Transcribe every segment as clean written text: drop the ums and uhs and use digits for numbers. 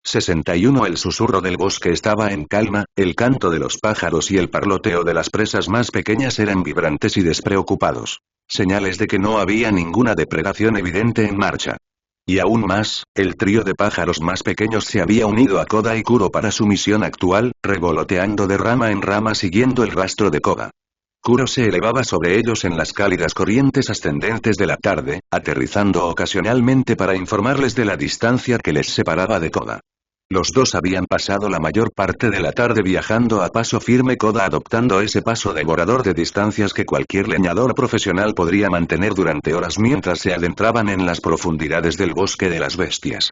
61. El susurro del bosque estaba en calma, el canto de los pájaros y el parloteo de las presas más pequeñas eran vibrantes y despreocupados. Señales de que no había ninguna depredación evidente en marcha. Y aún más, el trío de pájaros más pequeños se había unido a Koda y Kuro para su misión actual, revoloteando de rama en rama siguiendo el rastro de Koda. Kuro se elevaba sobre ellos en las cálidas corrientes ascendentes de la tarde, aterrizando ocasionalmente para informarles de la distancia que les separaba de Koda. Los dos habían pasado la mayor parte de la tarde viajando a paso firme, Koda adoptando ese paso devorador de distancias que cualquier leñador profesional podría mantener durante horas mientras se adentraban en las profundidades del bosque de las bestias.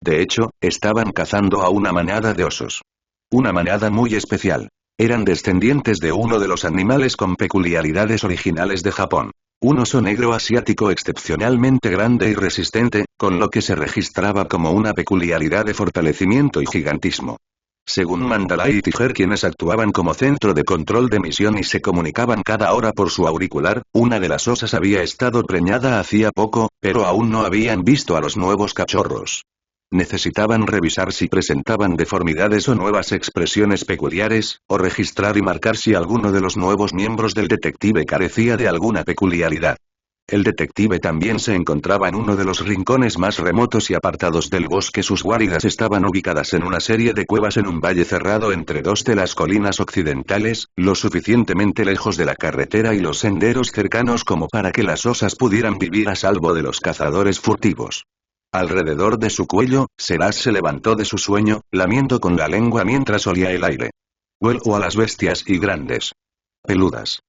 De hecho, estaban cazando a una manada de osos. Una manada muy especial. Eran descendientes de uno de los animales con peculiaridades originales de Japón. Un oso negro asiático excepcionalmente grande y resistente, con lo que se registraba como una peculiaridad de fortalecimiento y gigantismo. Según Mandalay y Tiger, quienes actuaban como centro de control de misión y se comunicaban cada hora por su auricular, una de las osas había estado preñada hacía poco, pero aún no habían visto a los nuevos cachorros. Necesitaban revisar si presentaban deformidades o nuevas expresiones peculiares, o registrar y marcar si alguno de los nuevos miembros del detective carecía de alguna peculiaridad. El detective también se encontraba en uno de los rincones más remotos y apartados del bosque. Sus guaridas estaban ubicadas en una serie de cuevas en un valle cerrado entre dos de las colinas occidentales, lo suficientemente lejos de la carretera y los senderos cercanos como para que las osas pudieran vivir a salvo de los cazadores furtivos. Alrededor de su cuello, Seras se levantó de su sueño, lamiendo con la lengua mientras olía el aire. Huelo a las bestias y grandes. Peludas.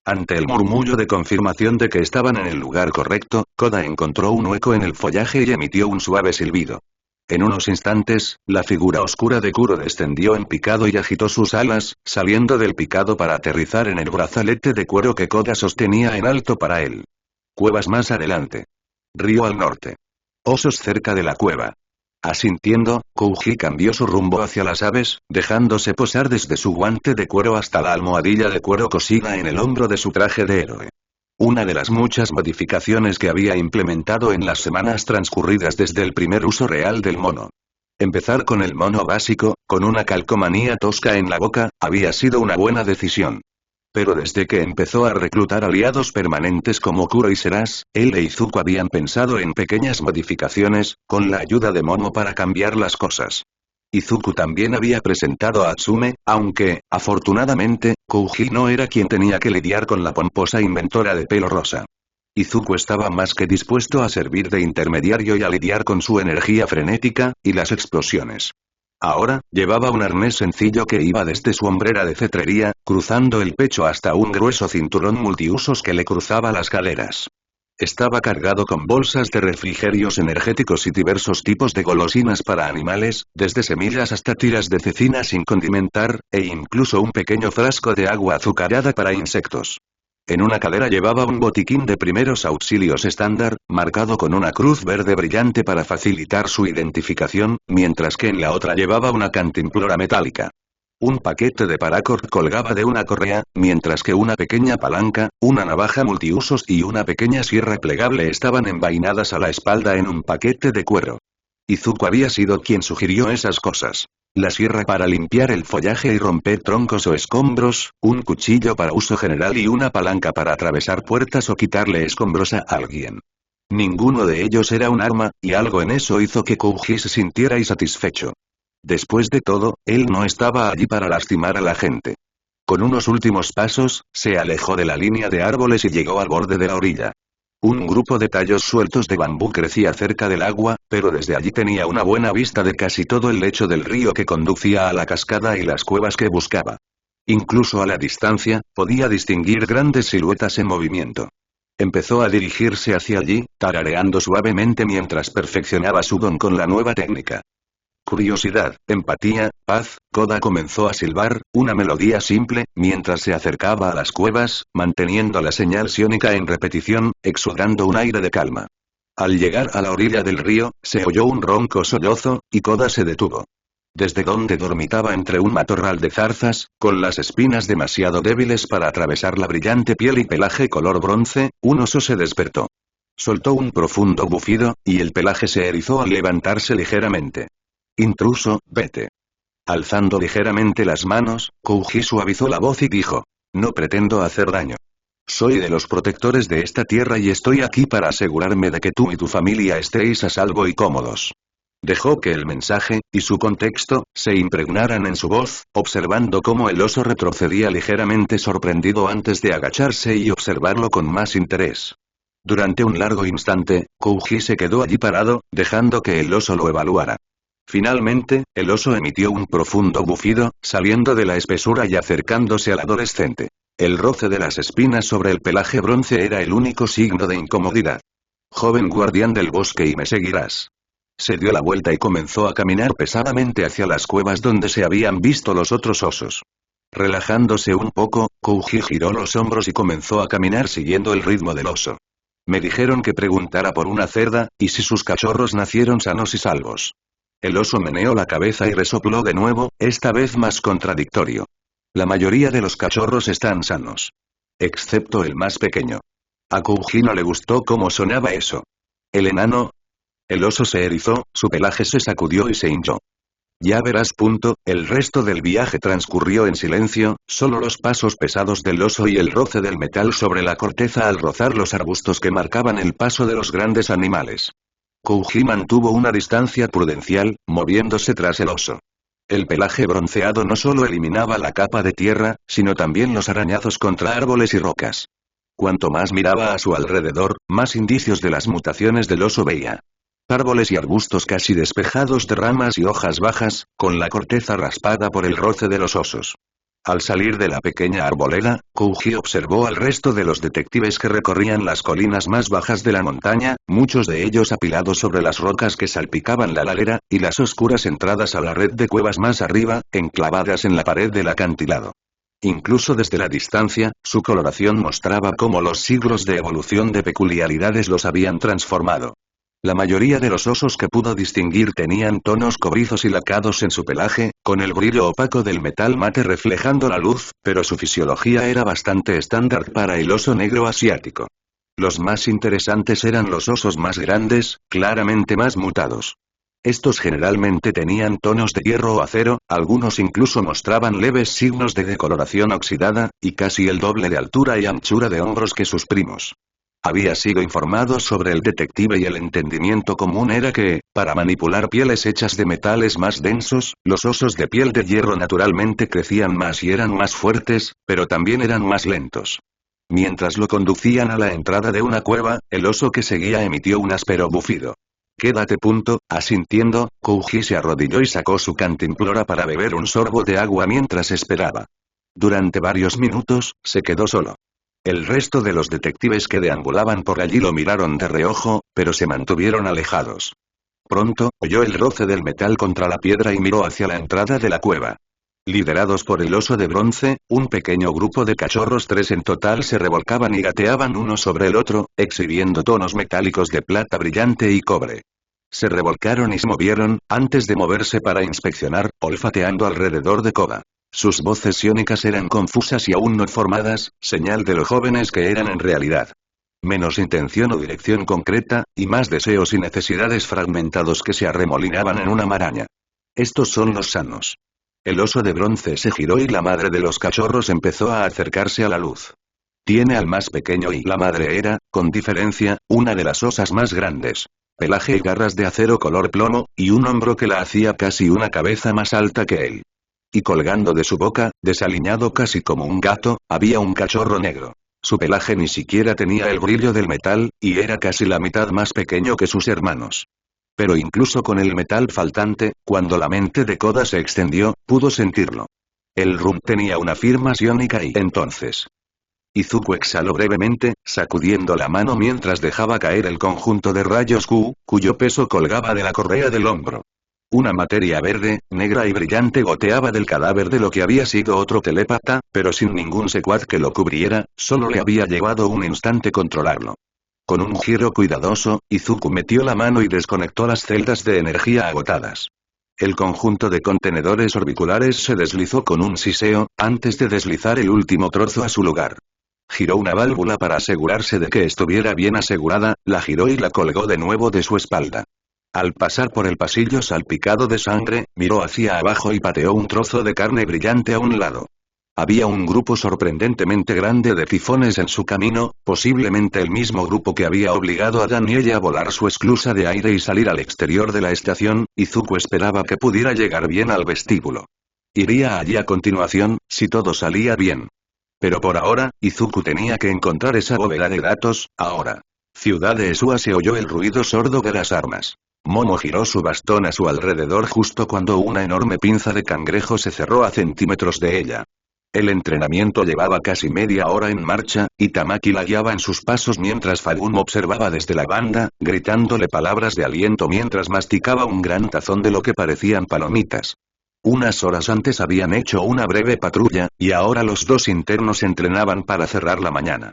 Ante el murmullo de confirmación de que estaban en el lugar correcto, Koda encontró un hueco en el follaje y emitió un suave silbido. En unos instantes, la figura oscura de Kuro descendió en picado y agitó sus alas, saliendo del picado para aterrizar en el brazalete de cuero que Koda sostenía en alto para él. Cuevas más adelante. Río al norte. Osos cerca de la cueva. Asintiendo, Kouji cambió su rumbo hacia las aves, dejándose posar desde su guante de cuero hasta la almohadilla de cuero cosida en el hombro de su traje de héroe. Una de las muchas modificaciones que había implementado en las semanas transcurridas desde el primer uso real del mono. Empezar con el mono básico, con una calcomanía tosca en la boca, había sido una buena decisión. Pero desde que empezó a reclutar aliados permanentes como Kuro y Seras, él e Izuku habían pensado en pequeñas modificaciones, con la ayuda de Momo para cambiar las cosas. Izuku también había presentado a Atsume, aunque, afortunadamente, Kouji no era quien tenía que lidiar con la pomposa inventora de pelo rosa. Izuku estaba más que dispuesto a servir de intermediario y a lidiar con su energía frenética, y las explosiones. Ahora, llevaba un arnés sencillo que iba desde su hombrera de cetrería, cruzando el pecho hasta un grueso cinturón multiusos que le cruzaba las caderas. Estaba cargado con bolsas de refrigerios energéticos y diversos tipos de golosinas para animales, desde semillas hasta tiras de cecina sin condimentar, e incluso un pequeño frasco de agua azucarada para insectos. En una cadera llevaba un botiquín de primeros auxilios estándar, marcado con una cruz verde brillante para facilitar su identificación, mientras que en la otra llevaba una cantimplora metálica. Un paquete de paracord colgaba de una correa, mientras que una pequeña palanca, una navaja multiusos y una pequeña sierra plegable estaban envainadas a la espalda en un paquete de cuero. Izuku había sido quien sugirió esas cosas. La sierra para limpiar el follaje y romper troncos o escombros, un cuchillo para uso general y una palanca para atravesar puertas o quitarle escombros a alguien. Ninguno de ellos era un arma, y algo en eso hizo que Kouji se sintiera insatisfecho. Después de todo, él no estaba allí para lastimar a la gente. Con unos últimos pasos, se alejó de la línea de árboles y llegó al borde de la orilla. Un grupo de tallos sueltos de bambú crecía cerca del agua, pero desde allí tenía una buena vista de casi todo el lecho del río que conducía a la cascada y las cuevas que buscaba. Incluso a la distancia, podía distinguir grandes siluetas en movimiento. Empezó a dirigirse hacia allí, tarareando suavemente mientras perfeccionaba su don con la nueva técnica. Curiosidad, empatía, paz, Koda comenzó a silbar, una melodía simple, mientras se acercaba a las cuevas, manteniendo la señal siónica en repetición, exudando un aire de calma. Al llegar a la orilla del río, se oyó un ronco sollozo, y Koda se detuvo. Desde donde dormitaba entre un matorral de zarzas, con las espinas demasiado débiles para atravesar la brillante piel y pelaje color bronce, un oso se despertó. Soltó un profundo bufido, y el pelaje se erizó al levantarse ligeramente. Intruso, vete. Alzando ligeramente las manos, Kouji suavizó la voz y dijo. No pretendo hacer daño. Soy de los protectores de esta tierra y estoy aquí para asegurarme de que tú y tu familia estéis a salvo y cómodos. Dejó que el mensaje, y su contexto, se impregnaran en su voz, observando cómo el oso retrocedía ligeramente sorprendido antes de agacharse y observarlo con más interés. Durante un largo instante, Kouji se quedó allí parado, dejando que el oso lo evaluara. Finalmente, el oso emitió un profundo bufido, saliendo de la espesura y acercándose al adolescente. El roce de las espinas sobre el pelaje bronce era el único signo de incomodidad. Joven guardián del bosque y me seguirás. Se dio la vuelta y comenzó a caminar pesadamente hacia las cuevas donde se habían visto los otros osos. Relajándose un poco, Kouji giró los hombros y comenzó a caminar siguiendo el ritmo del oso. Me dijeron que preguntara por una cerda, y si sus cachorros nacieron sanos y salvos. El oso meneó la cabeza y resopló de nuevo, esta vez más contradictorio. La mayoría de los cachorros están sanos. Excepto el más pequeño. A Kouji no le gustó cómo sonaba eso. ¿El enano? El oso se erizó, su pelaje se sacudió y se hinchó. Ya verás. El resto del viaje transcurrió en silencio, solo los pasos pesados del oso y el roce del metal sobre la corteza al rozar los arbustos que marcaban el paso de los grandes animales. Kouji mantuvo una distancia prudencial, moviéndose tras el oso. El pelaje bronceado no solo eliminaba la capa de tierra, sino también los arañazos contra árboles y rocas. Cuanto más miraba a su alrededor, más indicios de las mutaciones del oso veía. Árboles y arbustos casi despejados de ramas y hojas bajas, con la corteza raspada por el roce de los osos. Al salir de la pequeña arboleda, Kouji observó al resto de los detectives que recorrían las colinas más bajas de la montaña, muchos de ellos apilados sobre las rocas que salpicaban la ladera, y las oscuras entradas a la red de cuevas más arriba, enclavadas en la pared del acantilado. Incluso desde la distancia, su coloración mostraba cómo los siglos de evolución de peculiaridades los habían transformado. La mayoría de los osos que pudo distinguir tenían tonos cobrizos y lacados en su pelaje, con el brillo opaco del metal mate reflejando la luz, pero su fisiología era bastante estándar para el oso negro asiático. Los más interesantes eran los osos más grandes, claramente más mutados. Estos generalmente tenían tonos de hierro o acero, algunos incluso mostraban leves signos de decoloración oxidada, y casi el doble de altura y anchura de hombros que sus primos. Había sido informado sobre el detective y el entendimiento común era que, para manipular pieles hechas de metales más densos, los osos de piel de hierro naturalmente crecían más y eran más fuertes, pero también eran más lentos. Mientras lo conducían a la entrada de una cueva, el oso que seguía emitió un áspero bufido. Quédate. Asintiendo, Kouji se arrodilló y sacó su cantimplora para beber un sorbo de agua mientras esperaba. Durante varios minutos, se quedó solo. El resto de los detectives que deambulaban por allí lo miraron de reojo, pero se mantuvieron alejados. Pronto, oyó el roce del metal contra la piedra y miró hacia la entrada de la cueva. Liderados por el oso de bronce, un pequeño grupo de cachorros, 3 en total, se revolcaban y gateaban uno sobre el otro, exhibiendo tonos metálicos de plata brillante y cobre. Se revolcaron y se movieron, antes de moverse para inspeccionar, olfateando alrededor de Koba. Sus voces iónicas eran confusas y aún no formadas, señal de lo jóvenes que eran en realidad. Menos intención o dirección concreta, y más deseos y necesidades fragmentados que se arremolinaban en una maraña. Estos son los sanos. El oso de bronce se giró y la madre de los cachorros empezó a acercarse a la luz. Tiene al más pequeño y la madre era, con diferencia, una de las osas más grandes. Pelaje y garras de acero color plomo, y un hombro que la hacía casi una cabeza más alta que él. Y colgando de su boca, desaliñado casi como un gato, había un cachorro negro. Su pelaje ni siquiera tenía el brillo del metal, y era casi la mitad más pequeño que sus hermanos. Pero incluso con el metal faltante, cuando la mente de Koda se extendió, pudo sentirlo. El rum tenía una firma psiónica y entonces. Izuku exhaló brevemente, sacudiendo la mano mientras dejaba caer el conjunto de rayos Q, cuyo peso colgaba de la correa del hombro. Una materia verde, negra y brillante goteaba del cadáver de lo que había sido otro telépata, pero sin ningún secuaz que lo cubriera, solo le había llevado un instante controlarlo. Con un giro cuidadoso, Izuku metió la mano y desconectó las celdas de energía agotadas. El conjunto de contenedores orbiculares se deslizó con un siseo, antes de deslizar el último trozo a su lugar. Giró una válvula para asegurarse de que estuviera bien asegurada, la giró y la colgó de nuevo de su espalda. Al pasar por el pasillo salpicado de sangre, miró hacia abajo y pateó un trozo de carne brillante a un lado. Había un grupo sorprendentemente grande de tifones en su camino, posiblemente el mismo grupo que había obligado a Danielle a volar su esclusa de aire y salir al exterior de la estación. Izuku esperaba que pudiera llegar bien al vestíbulo. Iría allí a continuación, si todo salía bien. Pero por ahora, Izuku tenía que encontrar esa bóveda de datos, ahora. Ciudad de Esua se oyó el ruido sordo de las armas. Momo giró su bastón a su alrededor justo cuando una enorme pinza de cangrejo se cerró a centímetros de ella. El entrenamiento llevaba casi media hora en marcha, y Tamaki la guiaba en sus pasos mientras Fagum observaba desde la banda, gritándole palabras de aliento mientras masticaba un gran tazón de lo que parecían palomitas. Unas horas antes habían hecho una breve patrulla, y ahora los dos internos entrenaban para cerrar la mañana.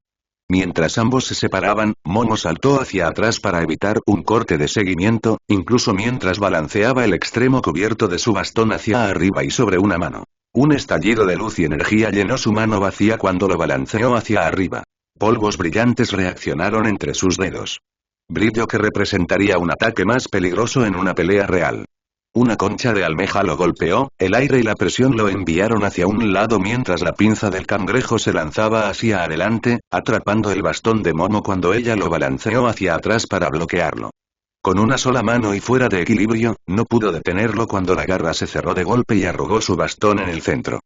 Mientras ambos se separaban, Momo saltó hacia atrás para evitar un corte de seguimiento, incluso mientras balanceaba el extremo cubierto de su bastón hacia arriba y sobre una mano. Un estallido de luz y energía llenó su mano vacía cuando lo balanceó hacia arriba. Polvos brillantes reaccionaron entre sus dedos. Brillo que representaría un ataque más peligroso en una pelea real. Una concha de almeja lo golpeó, el aire y la presión lo enviaron hacia un lado mientras la pinza del cangrejo se lanzaba hacia adelante, atrapando el bastón de Momo cuando ella lo balanceó hacia atrás para bloquearlo. Con una sola mano y fuera de equilibrio, no pudo detenerlo cuando la garra se cerró de golpe y arrugó su bastón en el centro.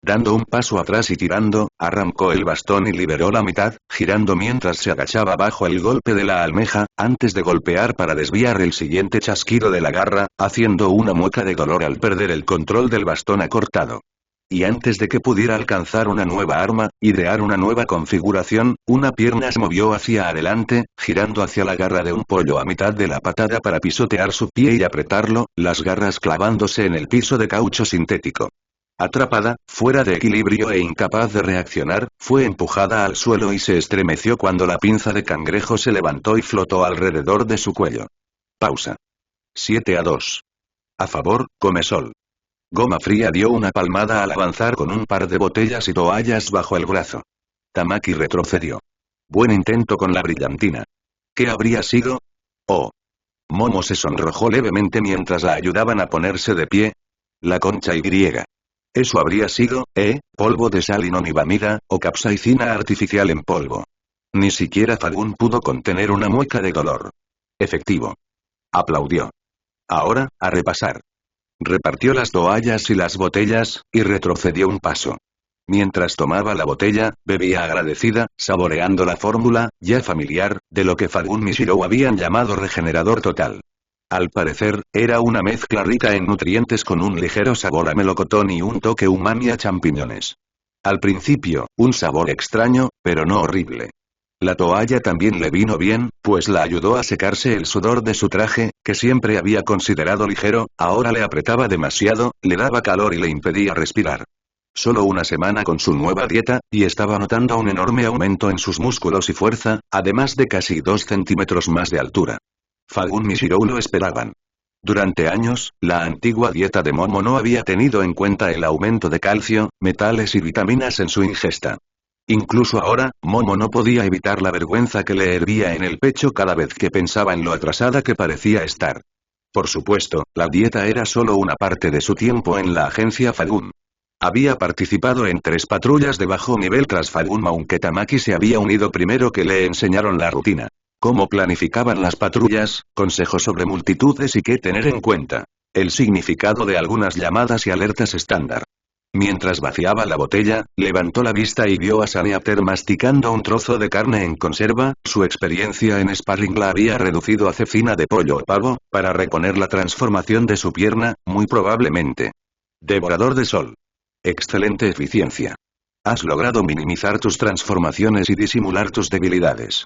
Dando un paso atrás y tirando, arrancó el bastón y liberó la mitad, girando mientras se agachaba bajo el golpe de la almeja, antes de golpear para desviar el siguiente chasquido de la garra, haciendo una mueca de dolor al perder el control del bastón acortado. Y antes de que pudiera alcanzar una nueva arma, idear una nueva configuración, una pierna se movió hacia adelante, girando hacia la garra de un pollo a mitad de la patada para pisotear su pie y apretarlo, las garras clavándose en el piso de caucho sintético. Atrapada, fuera de equilibrio e incapaz de reaccionar, fue empujada al suelo y se estremeció cuando la pinza de cangrejo se levantó y flotó alrededor de su cuello. Pausa. 7-2. A favor, Comesol. Goma Fría dio una palmada al avanzar con un par de botellas y toallas bajo el brazo. Tamaki retrocedió. Buen intento con la brillantina. ¿Qué habría sido? Oh. Momo se sonrojó levemente mientras la ayudaban a ponerse de pie. La concha y griega. Eso habría sido, polvo de sal inonibamida, o capsaicina artificial en polvo. Ni siquiera Fagum pudo contener una mueca de dolor. Efectivo. Aplaudió. Ahora, a repasar. Repartió las toallas y las botellas, y retrocedió un paso. Mientras tomaba la botella, bebía agradecida, saboreando la fórmula, ya familiar, de lo que Fagum y Shirou habían llamado regenerador total. Al parecer, era una mezcla rica en nutrientes con un ligero sabor a melocotón y un toque umami a champiñones. Al principio, un sabor extraño, pero no horrible. La toalla también le vino bien, pues la ayudó a secarse el sudor de su traje, que siempre había considerado ligero, ahora le apretaba demasiado, le daba calor y le impedía respirar. Solo una semana con su nueva dieta, y estaba notando un enorme aumento en sus músculos y fuerza, además de casi 2 centímetros más de altura. Fagum y Shirou lo esperaban. Durante años, la antigua dieta de Momo no había tenido en cuenta el aumento de calcio, metales y vitaminas en su ingesta. Incluso ahora, Momo no podía evitar la vergüenza que le hervía en el pecho cada vez que pensaba en lo atrasada que parecía estar. Por supuesto, la dieta era solo una parte de su tiempo en la agencia Fagum. Había participado en 3 patrullas de bajo nivel tras Fagum, aunque Tamaki se había unido primero que le enseñaron la rutina. Cómo planificaban las patrullas, consejos sobre multitudes y qué tener en cuenta. El significado de algunas llamadas y alertas estándar. Mientras vaciaba la botella, levantó la vista y vio a Saneater masticando un trozo de carne en conserva. Su experiencia en sparring la había reducido a cecina de pollo o pavo, para reponer la transformación de su pierna, muy probablemente. Devorador de sol. Excelente eficiencia. Has logrado minimizar tus transformaciones y disimular tus debilidades.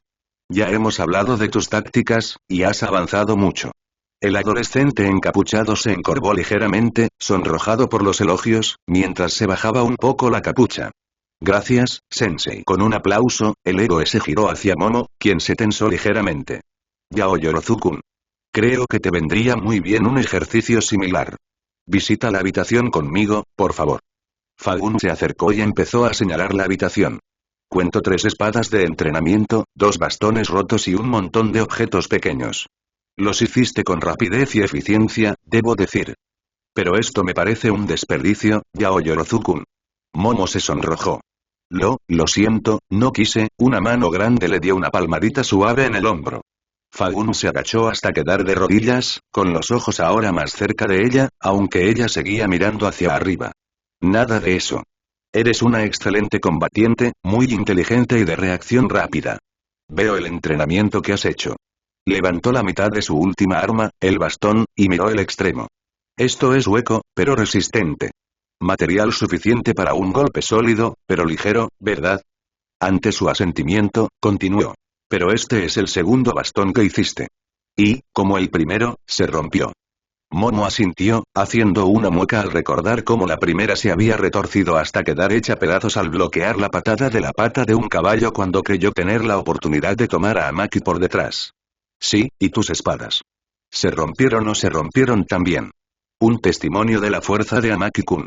Ya hemos hablado de tus tácticas, y has avanzado mucho. El adolescente encapuchado se encorvó ligeramente, sonrojado por los elogios, mientras se bajaba un poco la capucha. Gracias, Sensei. Con un aplauso, el héroe se giró hacia Momo, quien se tensó ligeramente. Yao Yorozu-kun. Creo que te vendría muy bien un ejercicio similar. Visita la habitación conmigo, por favor. Fagum se acercó y empezó a señalar la habitación. Cuento 3 espadas de entrenamiento, 2 bastones rotos y un montón de objetos pequeños. Los hiciste con rapidez y eficiencia, debo decir. Pero esto me parece un desperdicio, Yaoyorozu-kun. Momo se sonrojó. Lo siento, no quise, una mano grande le dio una palmadita suave en el hombro. Fagun se agachó hasta quedar de rodillas, con los ojos ahora más cerca de ella, aunque ella seguía mirando hacia arriba. Nada de eso. Eres una excelente combatiente, muy inteligente y de reacción rápida. Veo el entrenamiento que has hecho. Levantó la mitad de su última arma, el bastón, y miró el extremo. Esto es hueco, pero resistente. Material suficiente para un golpe sólido, pero ligero, ¿verdad? Ante su asentimiento, continuó. Pero este es el segundo bastón que hiciste. Y, como el primero, se rompió. Momo asintió, haciendo una mueca al recordar cómo la primera se había retorcido hasta quedar hecha pedazos al bloquear la patada de la pata de un caballo cuando creyó tener la oportunidad de tomar a Amaki por detrás. Sí, y tus espadas. ¿Se rompieron o se rompieron también? Un testimonio de la fuerza de Amaki-kun.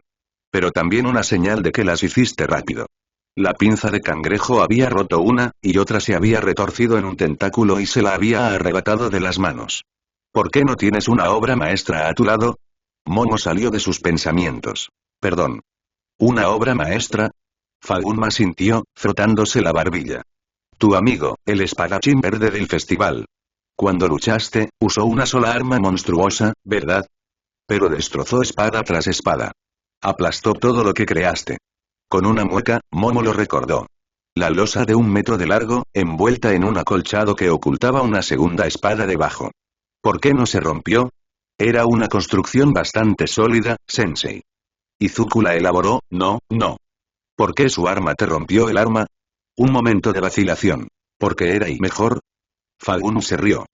Pero también una señal de que las hiciste rápido. La pinza de cangrejo había roto una, y otra se había retorcido en un tentáculo y se la había arrebatado de las manos. ¿Por qué no tienes una obra maestra a tu lado? Momo salió de sus pensamientos. Perdón. ¿Una obra maestra? Fagun asintió, frotándose la barbilla. Tu amigo, el espadachín verde del festival. Cuando luchaste, usó una sola arma monstruosa, ¿verdad? Pero destrozó espada tras espada. Aplastó todo lo que creaste. Con una mueca, Momo lo recordó. La losa de 1 metro de largo, envuelta en un acolchado que ocultaba una segunda espada debajo. ¿Por qué no se rompió? Era una construcción bastante sólida, sensei. Izuku la elaboró, no. ¿Por qué su arma te rompió el arma? Un momento de vacilación. ¿Porque era y mejor? Fagun se rió.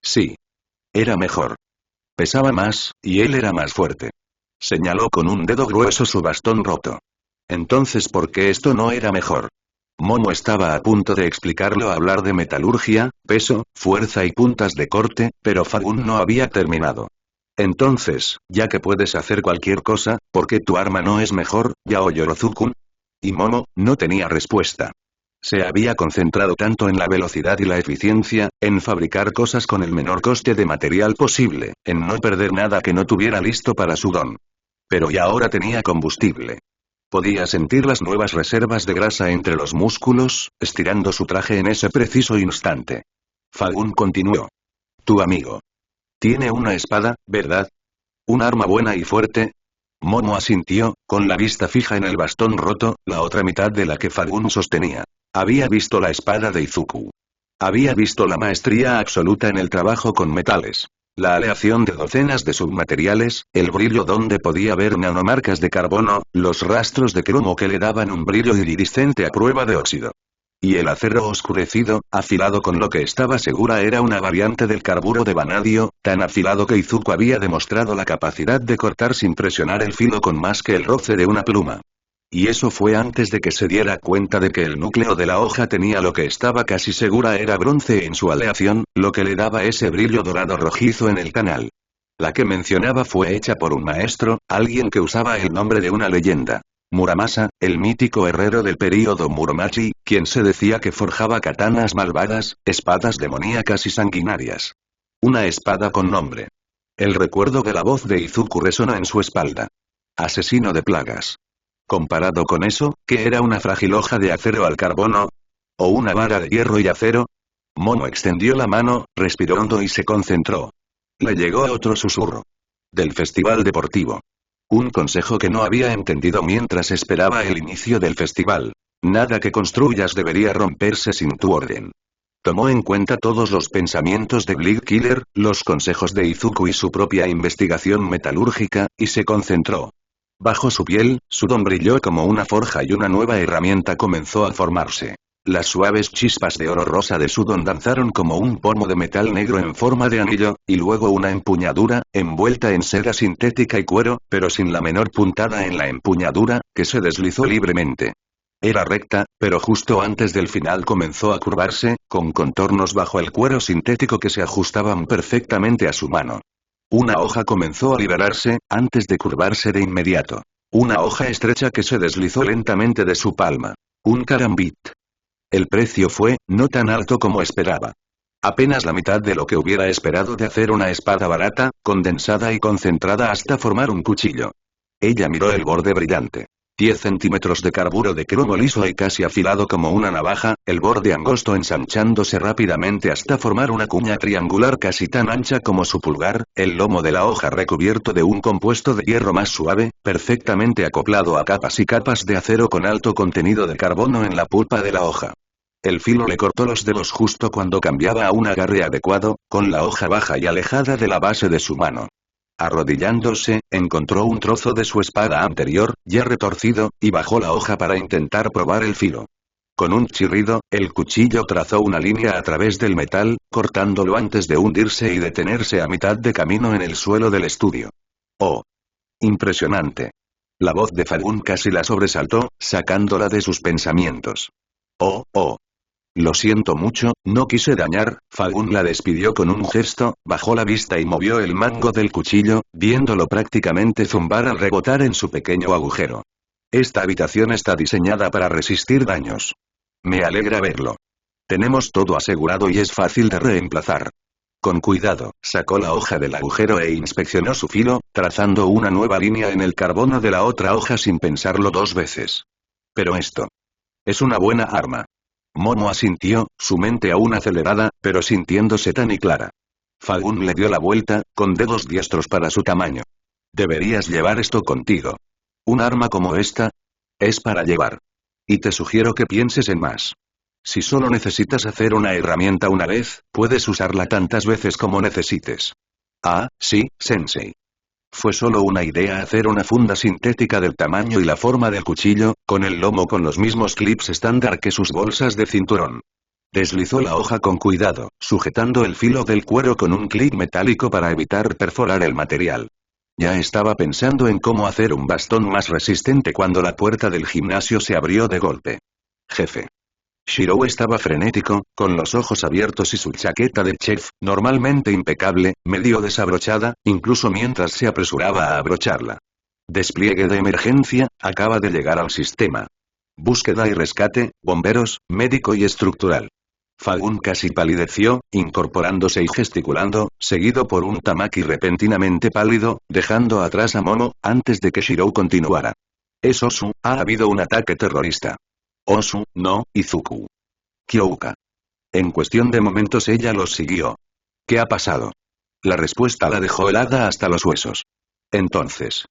Sí. Era mejor. Pesaba más, y él era más fuerte. Señaló con un dedo grueso su bastón roto. Entonces, ¿por qué esto no era mejor? Momo estaba a punto de explicarlo, hablar de metalurgia, peso, fuerza y puntas de corte, pero Fagun no había terminado. Entonces, ya que puedes hacer cualquier cosa, ¿por qué tu arma no es mejor, Yaoyorozu-kun? Y Momo, no tenía respuesta. Se había concentrado tanto en la velocidad y la eficiencia, en fabricar cosas con el menor coste de material posible, en no perder nada que no tuviera listo para su don. Pero ya ahora tenía combustible. Podía sentir las nuevas reservas de grasa entre los músculos, estirando su traje en ese preciso instante. Fagun continuó. Tu amigo. Tiene una espada, ¿verdad? ¿Un arma buena y fuerte? Momo asintió, con la vista fija en el bastón roto, la otra mitad de la que Fagun sostenía. Había visto la espada de Izuku. Había visto la maestría absoluta en el trabajo con metales. La aleación de docenas de submateriales, el brillo donde podía ver nanomarcas de carbono, los rastros de cromo que le daban un brillo iridiscente a prueba de óxido. Y el acero oscurecido, afilado con lo que estaba segura era una variante del carburo de vanadio, tan afilado que Izuku había demostrado la capacidad de cortar sin presionar el filo con más que el roce de una pluma. Y eso fue antes de que se diera cuenta de que el núcleo de la hoja tenía lo que estaba casi segura era bronce en su aleación, lo que le daba ese brillo dorado rojizo en el canal. La que mencionaba fue hecha por un maestro, alguien que usaba el nombre de una leyenda. Muramasa, el mítico herrero del período Muromachi, quien se decía que forjaba katanas malvadas, espadas demoníacas y sanguinarias. Una espada con nombre. El recuerdo de la voz de Izuku resonó en su espalda. Asesino de plagas. Comparado con eso, ¿qué era una frágil hoja de acero al carbono? ¿O una vara de hierro y acero? Momo extendió la mano, respiró hondo y se concentró. Le llegó otro susurro. Del festival deportivo. Un consejo que no había entendido mientras esperaba el inicio del festival. Nada que construyas debería romperse sin tu orden. Tomó en cuenta todos los pensamientos de Bleed Killer, los consejos de Izuku y su propia investigación metalúrgica, y se concentró. Bajo su piel, su don brilló como una forja y una nueva herramienta comenzó a formarse. Las suaves chispas de oro rosa de su don danzaron como un pomo de metal negro en forma de anillo, y luego una empuñadura, envuelta en seda sintética y cuero, pero sin la menor puntada en la empuñadura, que se deslizó libremente. Era recta, pero justo antes del final comenzó a curvarse, con contornos bajo el cuero sintético que se ajustaban perfectamente a su mano. Una hoja comenzó a liberarse, antes de curvarse de inmediato. Una hoja estrecha que se deslizó lentamente de su palma. Un carambit. El precio fue, no tan alto como esperaba. Apenas la mitad de lo que hubiera esperado de hacer una espada barata, condensada y concentrada hasta formar un cuchillo. Ella miró el borde brillante. 10 centímetros de carburo de cromo liso y casi afilado como una navaja, el borde angosto ensanchándose rápidamente hasta formar una cuña triangular casi tan ancha como su pulgar, el lomo de la hoja recubierto de un compuesto de hierro más suave, perfectamente acoplado a capas y capas de acero con alto contenido de carbono en la pulpa de la hoja. El filo le cortó los dedos justo cuando cambiaba a un agarre adecuado, con la hoja baja y alejada de la base de su mano. Arrodillándose, encontró un trozo de su espada anterior, ya retorcido, y bajó la hoja para intentar probar el filo. Con un chirrido, el cuchillo trazó una línea a través del metal, cortándolo antes de hundirse y detenerse a mitad de camino en el suelo del estudio. ¡Oh! Impresionante. La voz de Fagun casi la sobresaltó, sacándola de sus pensamientos. ¡Oh, oh! Lo siento mucho, no quise dañar. Fagun la despidió con un gesto, bajó la vista y movió el mango del cuchillo, viéndolo prácticamente zumbar al rebotar en su pequeño agujero. Esta habitación está diseñada para resistir daños. Me alegra verlo. Tenemos todo asegurado y es fácil de reemplazar. Con cuidado, sacó la hoja del agujero e inspeccionó su filo, trazando una nueva línea en el carbono de la otra hoja sin pensarlo dos veces. Pero esto es una buena arma. Momo asintió, su mente aún acelerada, pero sintiéndose tan y clara. Fagun le dio la vuelta, con dedos diestros para su tamaño. Deberías llevar esto contigo. Un arma como esta es para llevar. Y te sugiero que pienses en más. Si solo necesitas hacer una herramienta una vez, puedes usarla tantas veces como necesites. Ah, sí, Sensei. Fue solo una idea hacer una funda sintética del tamaño y la forma del cuchillo, con el lomo con los mismos clips estándar que sus bolsas de cinturón. Deslizó la hoja con cuidado, sujetando el filo del cuero con un clip metálico para evitar perforar el material. Ya estaba pensando en cómo hacer un bastón más resistente cuando la puerta del gimnasio se abrió de golpe. Jefe. Shirou estaba frenético, con los ojos abiertos y su chaqueta de chef, normalmente impecable, medio desabrochada, incluso mientras se apresuraba a abrocharla. Despliegue de emergencia, acaba de llegar al sistema. Búsqueda y rescate, bomberos, médico y estructural. Fagun casi palideció, incorporándose y gesticulando, seguido por un Tamaki repentinamente pálido, dejando atrás a Momo, antes de que Shirou continuara. Es Osu, ha habido un ataque terrorista. Osu, no, Izuku. Kyouka. En cuestión de momentos ella los siguió. ¿Qué ha pasado? La respuesta la dejó helada hasta los huesos. Entonces.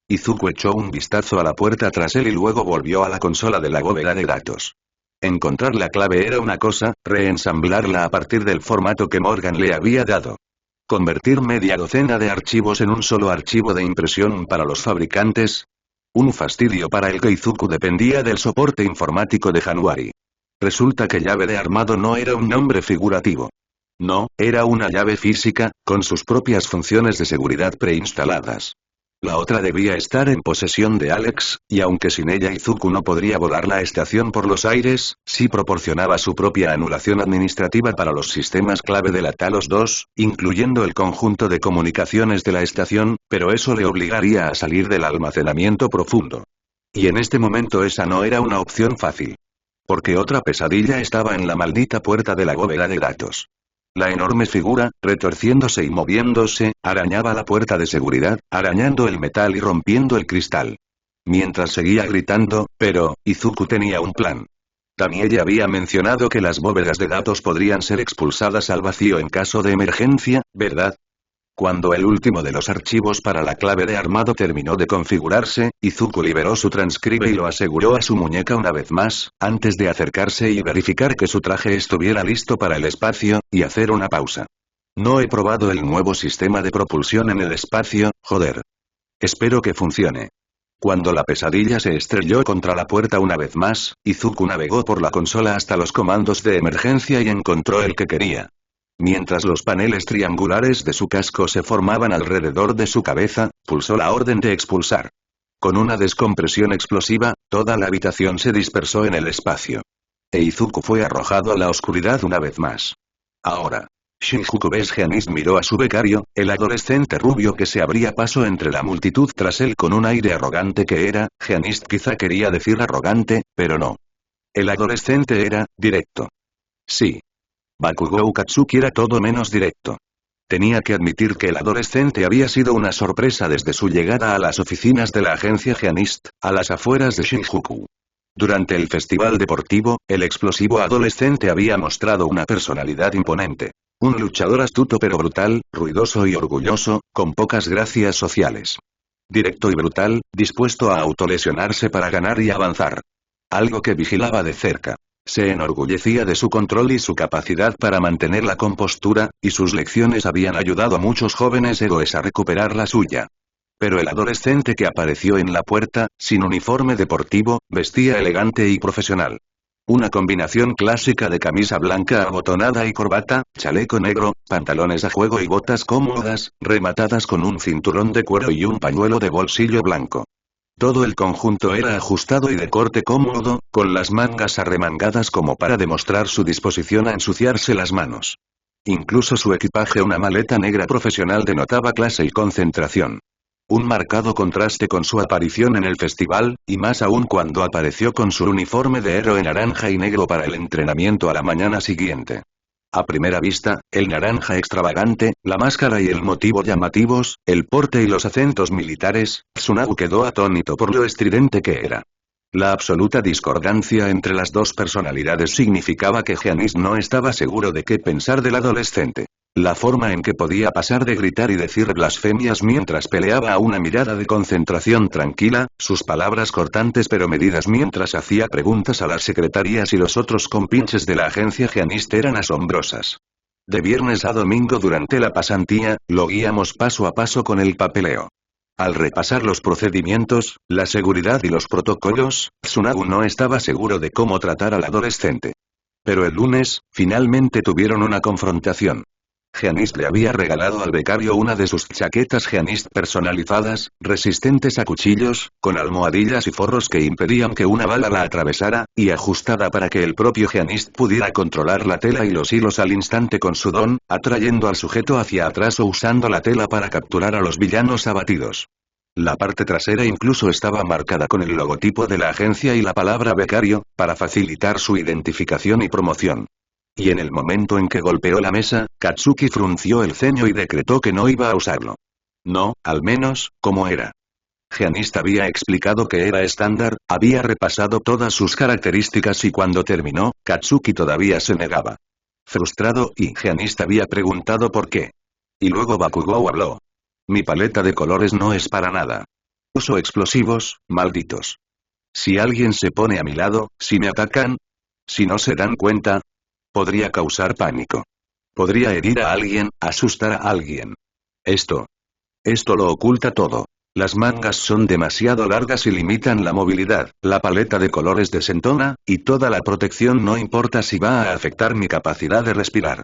Izuku echó un vistazo a la puerta tras él y luego volvió a la consola de la bóveda de datos. Encontrar la clave era una cosa, reensamblarla a partir del formato que Morgan le había dado. Convertir media docena de archivos en un solo archivo de impresión para los fabricantes. Un fastidio para el que Izuku dependía del soporte informático de Januari. Resulta que llave de armado no era un nombre figurativo. No, era una llave física, con sus propias funciones de seguridad preinstaladas. La otra debía estar en posesión de Alex, y aunque sin ella Izuku no podría volar la estación por los aires, sí proporcionaba su propia anulación administrativa para los sistemas clave de la Talos 2, incluyendo el conjunto de comunicaciones de la estación, pero eso le obligaría a salir del almacenamiento profundo. Y en este momento esa no era una opción fácil. Porque otra pesadilla estaba en la maldita puerta de la bóveda de datos. La enorme figura, retorciéndose y moviéndose, arañaba la puerta de seguridad, arañando el metal y rompiendo el cristal. Mientras seguía gritando, pero, Izuku tenía un plan. Danielle había mencionado que las bóvedas de datos podrían ser expulsadas al vacío en caso de emergencia, ¿verdad? Cuando el último de los archivos para la clave de armado terminó de configurarse, Izuku liberó su transcribe y lo aseguró a su muñeca una vez más, antes de acercarse y verificar que su traje estuviera listo para el espacio, y hacer una pausa. No he probado el nuevo sistema de propulsión en el espacio, joder. Espero que funcione. Cuando la pesadilla se estrelló contra la puerta una vez más, Izuku navegó por la consola hasta los comandos de emergencia y encontró el que quería. Mientras los paneles triangulares de su casco se formaban alrededor de su cabeza, pulsó la orden de expulsar. Con una descompresión explosiva, toda la habitación se dispersó en el espacio. E Izuku fue arrojado a la oscuridad una vez más. Ahora. Shinjuku Geanist miró a su becario, el adolescente rubio que se abría paso entre la multitud tras él con un aire arrogante que era, Geanist quizá quería decir arrogante, pero no. El adolescente era, directo. Sí. Bakugou Katsuki era todo menos directo. Tenía que admitir que el adolescente había sido una sorpresa desde su llegada a las oficinas de la agencia Gianist, a las afueras de Shinjuku. Durante el festival deportivo, el explosivo adolescente había mostrado una personalidad imponente. Un luchador astuto pero brutal, ruidoso y orgulloso, con pocas gracias sociales. Directo y brutal, dispuesto a autolesionarse para ganar y avanzar. Algo que vigilaba de cerca. Se enorgullecía de su control y su capacidad para mantener la compostura, y sus lecciones habían ayudado a muchos jóvenes héroes a recuperar la suya. Pero el adolescente que apareció en la puerta, sin uniforme deportivo, vestía elegante y profesional. Una combinación clásica de camisa blanca abotonada y corbata, chaleco negro, pantalones a juego y botas cómodas, rematadas con un cinturón de cuero y un pañuelo de bolsillo blanco. Todo el conjunto era ajustado y de corte cómodo, con las mangas arremangadas como para demostrar su disposición a ensuciarse las manos. Incluso su equipaje, una maleta negra profesional, denotaba clase y concentración. Un marcado contraste con su aparición en el festival, y más aún cuando apareció con su uniforme de héroe naranja y negro para el entrenamiento a la mañana siguiente. A primera vista, el naranja extravagante, la máscara y el motivo llamativos, el porte y los acentos militares, Tsunagu quedó atónito por lo estridente que era. La absoluta discordancia entre las dos personalidades significaba que Giannis no estaba seguro de qué pensar del adolescente. La forma en que podía pasar de gritar y decir blasfemias mientras peleaba a una mirada de concentración tranquila, sus palabras cortantes pero medidas mientras hacía preguntas a las secretarías y los otros compinches de la agencia Giannis eran asombrosas. De viernes a domingo durante la pasantía, lo guiamos paso a paso con el papeleo. Al repasar los procedimientos, la seguridad y los protocolos, Tsunagu no estaba seguro de cómo tratar al adolescente. Pero el lunes, finalmente tuvieron una confrontación. Giannis le había regalado al becario una de sus chaquetas Giannis personalizadas, resistentes a cuchillos, con almohadillas y forros que impedían que una bala la atravesara, y ajustada para que el propio Giannis pudiera controlar la tela y los hilos al instante con su don, atrayendo al sujeto hacia atrás o usando la tela para capturar a los villanos abatidos. La parte trasera incluso estaba marcada con el logotipo de la agencia y la palabra becario, para facilitar su identificación y promoción. Y en el momento en que golpeó la mesa, Katsuki frunció el ceño y decretó que no iba a usarlo. No, al menos, como era. Giannis había explicado que era estándar, había repasado todas sus características y cuando terminó, Katsuki todavía se negaba. Frustrado, y Giannis había preguntado por qué. Y luego Bakugou habló. Mi paleta de colores no es para nada. Uso explosivos, malditos. Si alguien se pone a mi lado, si me atacan, si no se dan cuenta, podría causar pánico. Podría herir a alguien, asustar a alguien. Esto lo oculta todo. Las mangas son demasiado largas y limitan la movilidad, la paleta de colores desentona, y toda la protección no importa si va a afectar mi capacidad de respirar.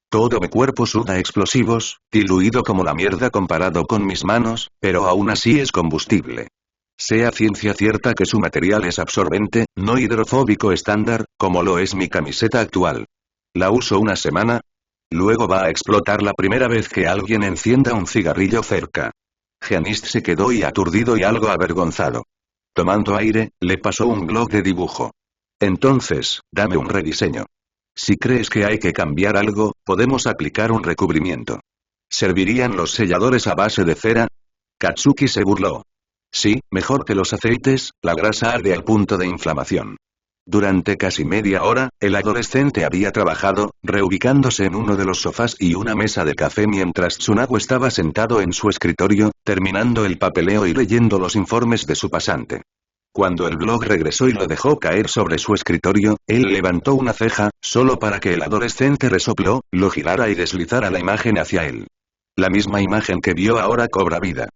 Todo mi cuerpo suda explosivos, diluido como la mierda comparado con mis manos, pero aún así es combustible. Sea ciencia cierta que su material es absorbente, no hidrofóbico estándar, como lo es mi camiseta actual. La uso una semana. Luego va a explotar la primera vez que alguien encienda un cigarrillo cerca. Giannis se quedó aturdido y algo avergonzado. Tomando aire, le pasó un blog de dibujo. Entonces, dame un rediseño. Si crees que hay que cambiar algo, podemos aplicar un recubrimiento. ¿Servirían los selladores a base de cera? Katsuki se burló. Sí, mejor que los aceites, la grasa arde al punto de inflamación. Durante casi media hora, el adolescente había trabajado, reubicándose en uno de los sofás y una mesa de café mientras Tsunagu estaba sentado en su escritorio, terminando el papeleo y leyendo los informes de su pasante. Cuando el blog regresó y lo dejó caer sobre su escritorio, él levantó una ceja, solo para que el adolescente resopló, lo girara y deslizara la imagen hacia él. La misma imagen que vio ahora cobra vida.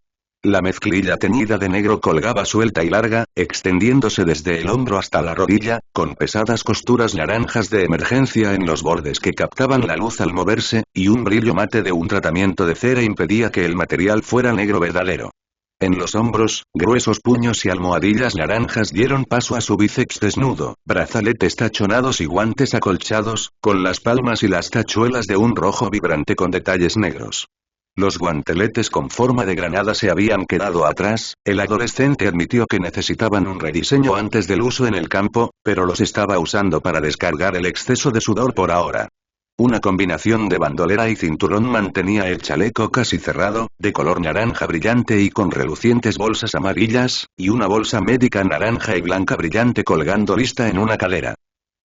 La mezclilla teñida de negro colgaba suelta y larga, extendiéndose desde el hombro hasta la rodilla, con pesadas costuras naranjas de emergencia en los bordes que captaban la luz al moverse, y un brillo mate de un tratamiento de cera impedía que el material fuera negro verdadero. En los hombros, gruesos puños y almohadillas naranjas dieron paso a su bíceps desnudo, brazaletes tachonados y guantes acolchados, con las palmas y las tachuelas de un rojo vibrante con detalles negros. Los guanteletes con forma de granada se habían quedado atrás, el adolescente admitió que necesitaban un rediseño antes del uso en el campo, pero los estaba usando para descargar el exceso de sudor por ahora. Una combinación de bandolera y cinturón mantenía el chaleco casi cerrado, de color naranja brillante y con relucientes bolsas amarillas, y una bolsa médica naranja y blanca brillante colgando lista en una cadera.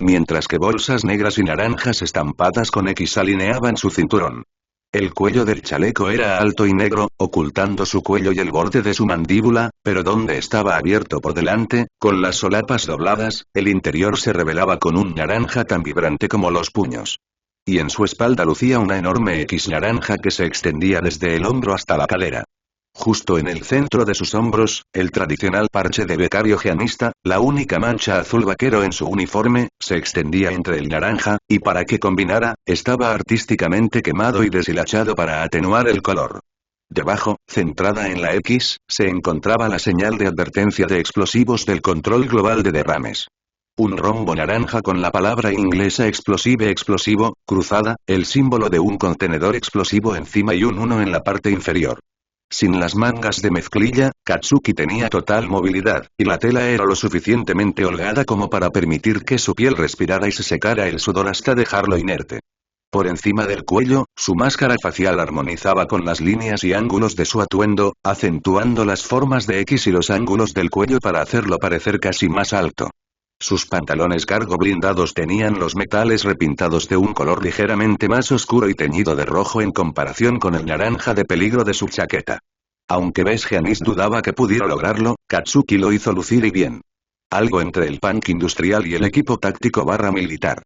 Mientras que bolsas negras y naranjas estampadas con X alineaban su cinturón. El cuello del chaleco era alto y negro, ocultando su cuello y el borde de su mandíbula, pero donde estaba abierto por delante, con las solapas dobladas, el interior se revelaba con un naranja tan vibrante como los puños. Y en su espalda lucía una enorme X naranja que se extendía desde el hombro hasta la cadera. Justo en el centro de sus hombros, el tradicional parche de becario jianista, la única mancha azul vaquero en su uniforme, se extendía entre el naranja, y para que combinara, estaba artísticamente quemado y deshilachado para atenuar el color. Debajo, centrada en la X, se encontraba la señal de advertencia de explosivos del control global de derrames. Un rombo naranja con la palabra inglesa explosivo, cruzada, el símbolo de un contenedor explosivo encima y un 1 en la parte inferior. Sin las mangas de mezclilla, Katsuki tenía total movilidad, y la tela era lo suficientemente holgada como para permitir que su piel respirara y se secara el sudor hasta dejarlo inerte. Por encima del cuello, su máscara facial armonizaba con las líneas y ángulos de su atuendo, acentuando las formas de X y los ángulos del cuello para hacerlo parecer casi más alto. Sus pantalones cargo blindados tenían los metales repintados de un color ligeramente más oscuro y teñido de rojo en comparación con el naranja de peligro de su chaqueta. Aunque Giannis dudaba que pudiera lograrlo, Katsuki lo hizo lucir y bien. Algo entre el punk industrial y el equipo táctico militar.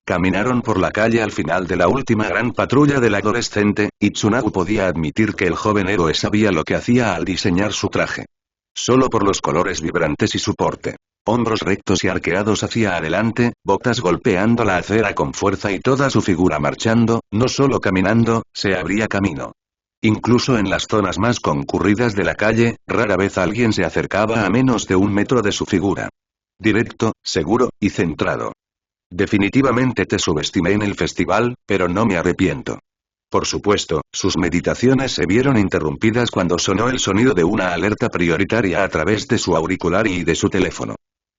Caminaron por la calle al final de la última gran patrulla del adolescente, y Tsunagu podía admitir que el joven héroe sabía lo que hacía al diseñar su traje. Solo por los colores vibrantes y su porte. Hombros rectos y arqueados hacia adelante, botas golpeando la acera con fuerza y toda su figura marchando, no solo caminando, se abría camino. Incluso en las zonas más concurridas de la calle, rara vez alguien se acercaba a menos de 1 metro de su figura. Directo, seguro, y centrado. Definitivamente te subestimé en el festival, pero no me arrepiento. Por supuesto, sus meditaciones se vieron interrumpidas cuando sonó el sonido de una alerta prioritaria a través de su auricular y de su teléfono.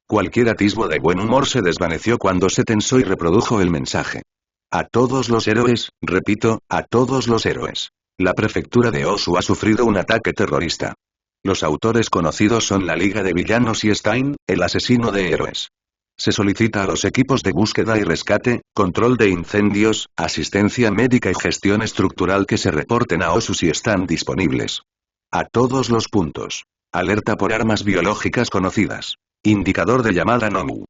Cualquier atisbo de buen humor se desvaneció cuando se tensó y reprodujo el mensaje. A todos los héroes, repito, a todos los héroes. La prefectura de Osu ha sufrido un ataque terrorista. Los autores conocidos son la Liga de Villanos y Stein, el asesino de héroes. Se solicita a los equipos de búsqueda y rescate, control de incendios, asistencia médica y gestión estructural que se reporten a Osu si están disponibles. A todos los puntos. Alerta por armas biológicas conocidas. Indicador de llamada NOMU.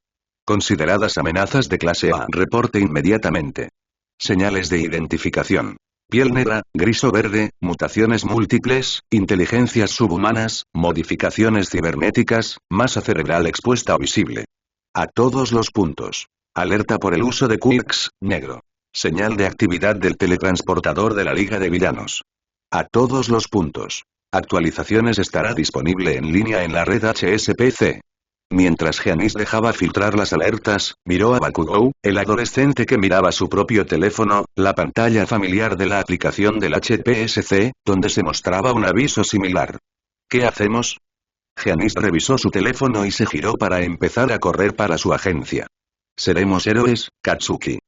Consideradas amenazas de clase A. Reporte inmediatamente. Señales de identificación. Piel negra, gris o verde, mutaciones múltiples, inteligencias subhumanas, modificaciones cibernéticas, masa cerebral expuesta o visible. A todos los puntos. Alerta por el uso de Quirks, negro. Señal de actividad del teletransportador de la Liga de Villanos. A todos los puntos. Actualizaciones estará disponible en línea en la red HSPC. Mientras Giannis dejaba filtrar las alertas, miró a Bakugou, el adolescente que miraba su propio teléfono, la pantalla familiar de la aplicación del HPSC, donde se mostraba un aviso similar. ¿Qué hacemos? Giannis revisó su teléfono y se giró para empezar a correr para su agencia. Seremos héroes, Katsuki.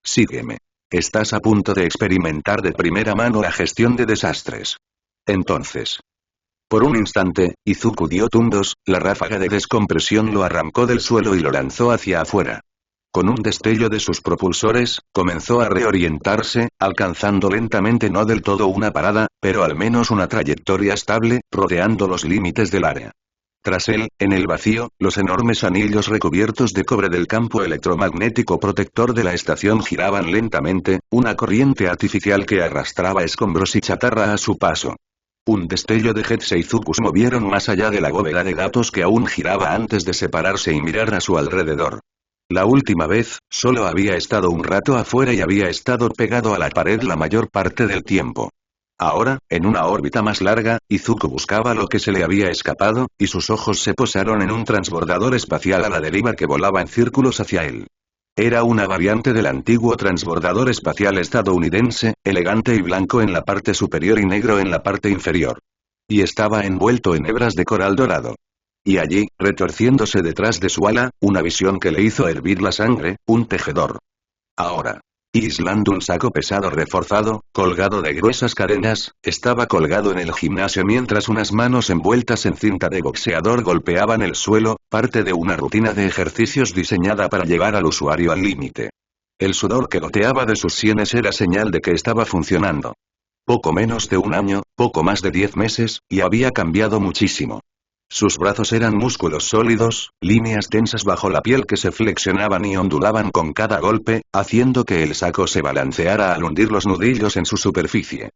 Sígueme. Estás a punto de experimentar de primera mano la gestión de desastres. Entonces. Por un instante, Izuku dio tundos, la ráfaga de descompresión lo arrancó del suelo y lo lanzó hacia afuera. Con un destello de sus propulsores, comenzó a reorientarse, alcanzando lentamente no del todo una parada, pero al menos una trayectoria estable, rodeando los límites del área. Tras él, en el vacío, los enormes anillos recubiertos de cobre del campo electromagnético protector de la estación giraban lentamente, una corriente artificial que arrastraba escombros y chatarra a su paso. Un destello de jets e Izuku se movieron más allá de la bóveda de datos que aún giraba antes de separarse y mirar a su alrededor. La última vez, solo había estado un rato afuera y había estado pegado a la pared la mayor parte del tiempo. Ahora, en una órbita más larga, Izuku buscaba lo que se le había escapado, y sus ojos se posaron en un transbordador espacial a la deriva que volaba en círculos hacia él. Era una variante del antiguo transbordador espacial estadounidense, elegante y blanco en la parte superior y negro en la parte inferior. Y estaba envuelto en hebras de coral dorado. Y allí, retorciéndose detrás de su ala, una visión que le hizo hervir la sangre, un tejedor. Ahora. Island, un saco pesado reforzado, colgado de gruesas cadenas, estaba colgado en el gimnasio mientras unas manos envueltas en cinta de boxeador golpeaban el suelo, parte de una rutina de ejercicios diseñada para llevar al usuario al límite. El sudor que goteaba de sus sienes era señal de que estaba funcionando. Poco menos de un año, poco más de 10 meses, y había cambiado muchísimo. Sus brazos eran músculos sólidos, líneas tensas bajo la piel que se flexionaban y ondulaban con cada golpe, haciendo que el saco se balanceara al hundir los nudillos en su superficie.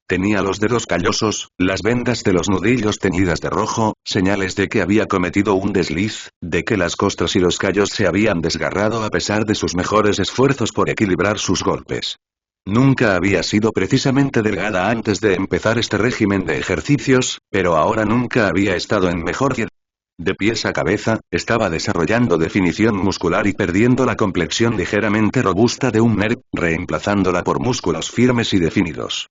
Tenía los dedos callosos, las vendas de los nudillos teñidas de rojo, señales de que había cometido un desliz, de que las costras y los callos se habían desgarrado a pesar de sus mejores esfuerzos por equilibrar sus golpes. Nunca había sido precisamente delgada antes de empezar este régimen de ejercicios, pero ahora nunca había estado en mejor dieta. De pies a cabeza, estaba desarrollando definición muscular y perdiendo la complexión ligeramente robusta de un nerd, reemplazándola por músculos firmes y definidos.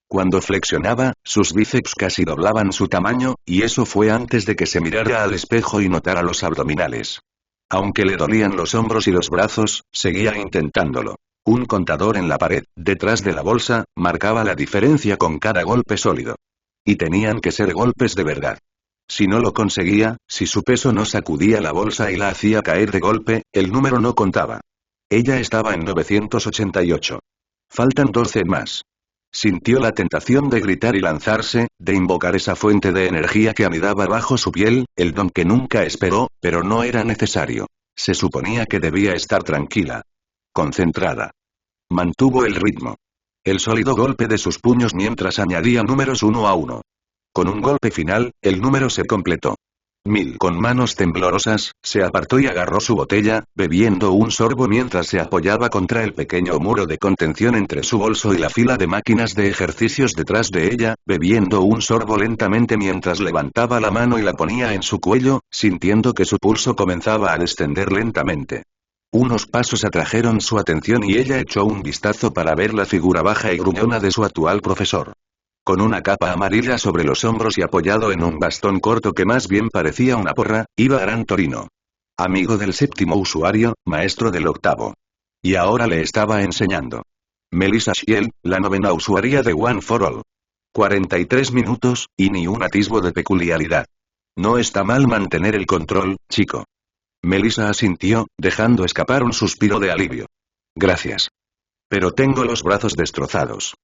Cuando flexionaba, sus bíceps casi doblaban su tamaño, y eso fue antes de que se mirara al espejo y notara los abdominales. Aunque le dolían los hombros y los brazos, seguía intentándolo. Un contador en la pared, detrás de la bolsa, marcaba la diferencia con cada golpe sólido. Y tenían que ser golpes de verdad. Si no lo conseguía, si su peso no sacudía la bolsa y la hacía caer de golpe, el número no contaba. Ella estaba en 988. Faltan 12 más. Sintió la tentación de gritar y lanzarse, de invocar esa fuente de energía que anidaba bajo su piel, el don que nunca esperó, pero no era necesario. Se suponía que debía estar tranquila. Concentrada. Mantuvo el ritmo. El sólido golpe de sus puños mientras añadía números uno a uno. Con un golpe final, el número se completó. Con manos temblorosas, se apartó y agarró su botella, bebiendo un sorbo mientras se apoyaba contra el pequeño muro de contención entre su bolso y la fila de máquinas de ejercicios detrás de ella, bebiendo un sorbo lentamente mientras levantaba la mano y la ponía en su cuello, sintiendo que su pulso comenzaba a descender lentamente. Unos pasos atrajeron su atención y ella echó un vistazo para ver la figura baja y gruñona de su actual profesor. Con una capa amarilla sobre los hombros y apoyado en un bastón corto que más bien parecía una porra, iba Gran Torino. Amigo del séptimo usuario, maestro del octavo. Y ahora le estaba enseñando. Melissa Shiel, la novena usuaria de One for All. 43 minutos, y ni un atisbo de peculiaridad. No está mal mantener el control, chico. Melissa asintió, dejando escapar un suspiro de alivio. Gracias. Pero tengo los brazos destrozados.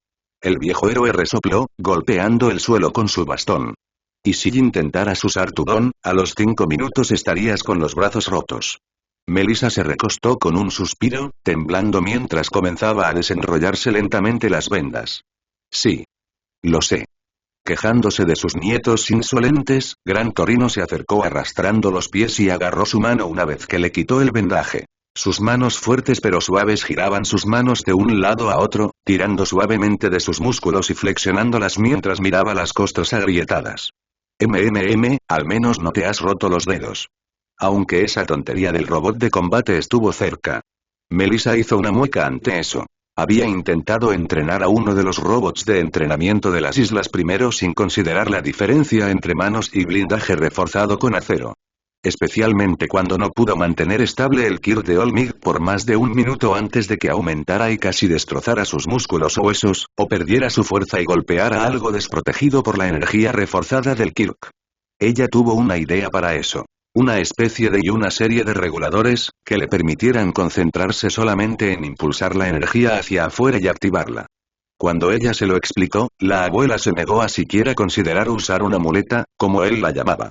El viejo héroe resopló, golpeando el suelo con su bastón. Y si intentaras usar tu don, a los 5 minutos estarías con los brazos rotos. Melissa se recostó con un suspiro, temblando mientras comenzaba a desenrollarse lentamente las vendas. Sí. Lo sé. Quejándose de sus nietos insolentes, Gran Torino se acercó arrastrando los pies y agarró su mano una vez que le quitó el vendaje. Sus manos fuertes pero suaves giraban sus manos de un lado a otro, tirando suavemente de sus músculos y flexionándolas mientras miraba las costras agrietadas. Al menos no te has roto los dedos. Aunque esa tontería del robot de combate estuvo cerca. Melissa hizo una mueca ante eso. Había intentado entrenar a uno de los robots de entrenamiento de las islas primero sin considerar la diferencia entre manos y blindaje reforzado con acero. Especialmente cuando no pudo mantener estable el Kirk de Olmig por más de un minuto antes de que aumentara y casi destrozara sus músculos o huesos, o perdiera su fuerza y golpeara algo desprotegido por la energía reforzada del Kirk. Ella tuvo una idea para eso. Una especie de y una serie de reguladores, que le permitieran concentrarse solamente en impulsar la energía hacia afuera y activarla. Cuando ella se lo explicó, la abuela se negó a siquiera considerar usar una muleta, como él la llamaba.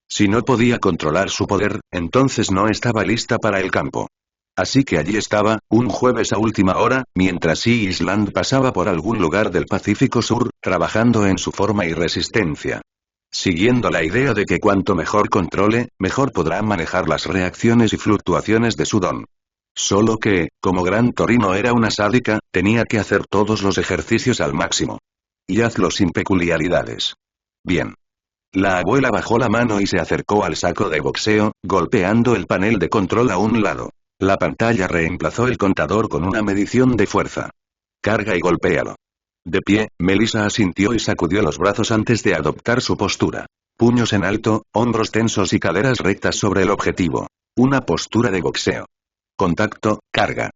Si no podía controlar su poder, entonces no estaba lista para el campo. Así que allí estaba, un jueves a última hora, mientras Island pasaba por algún lugar del Pacífico Sur, trabajando en su forma y resistencia. Siguiendo la idea de que cuanto mejor controle, mejor podrá manejar las reacciones y fluctuaciones de su don. Solo que, como Gran Torino era una sádica, tenía que hacer todos los ejercicios al máximo. Y hazlo sin peculiaridades. Bien. La abuela bajó la mano y se acercó al saco de boxeo, golpeando el panel de control a un lado. La pantalla reemplazó el contador con una medición de fuerza. Carga y golpéalo. De pie, Melissa asintió y sacudió los brazos antes de adoptar su postura. Puños en alto, hombros tensos y caderas rectas sobre el objetivo. Una postura de boxeo. Contacto, carga.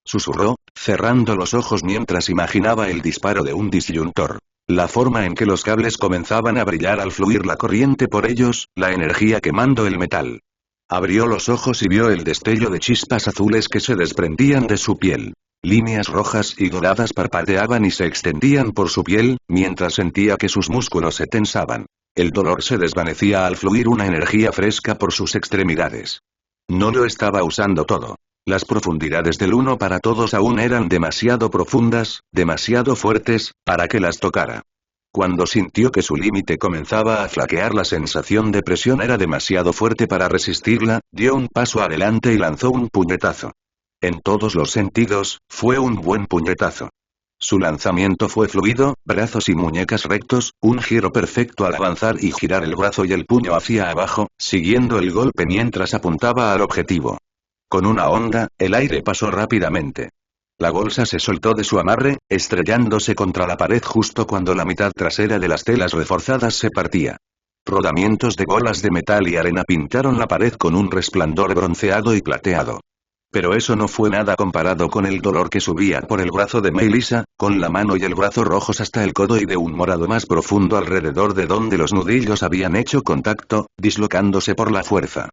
susurró, cerrando los ojos mientras imaginaba el disparo de un disyuntor. La forma en que los cables comenzaban a brillar al fluir la corriente por ellos, la energía quemando el metal. Abrió los ojos y vio el destello de chispas azules que se desprendían de su piel. Líneas rojas y doradas parpadeaban y se extendían por su piel, mientras sentía que sus músculos se tensaban. El dolor se desvanecía al fluir una energía fresca por sus extremidades. No lo estaba usando todo. Las profundidades del uno para todos aún eran demasiado profundas, demasiado fuertes, para que las tocara. Cuando sintió que su límite comenzaba a flaquear, la sensación de presión era demasiado fuerte para resistirla, dio un paso adelante y lanzó un puñetazo. En todos los sentidos, fue un buen puñetazo. Su lanzamiento fue fluido, brazos y muñecas rectos, un giro perfecto al avanzar y girar el brazo y el puño hacia abajo, siguiendo el golpe mientras apuntaba al objetivo. Con una onda, el aire pasó rápidamente. La bolsa se soltó de su amarre, estrellándose contra la pared justo cuando la mitad trasera de las telas reforzadas se partía. Rodamientos de bolas de metal y arena pintaron la pared con un resplandor bronceado y plateado. Pero eso no fue nada comparado con el dolor que subía por el brazo de Melissa, con la mano y el brazo rojos hasta el codo y de un morado más profundo alrededor de donde los nudillos habían hecho contacto, dislocándose por la fuerza.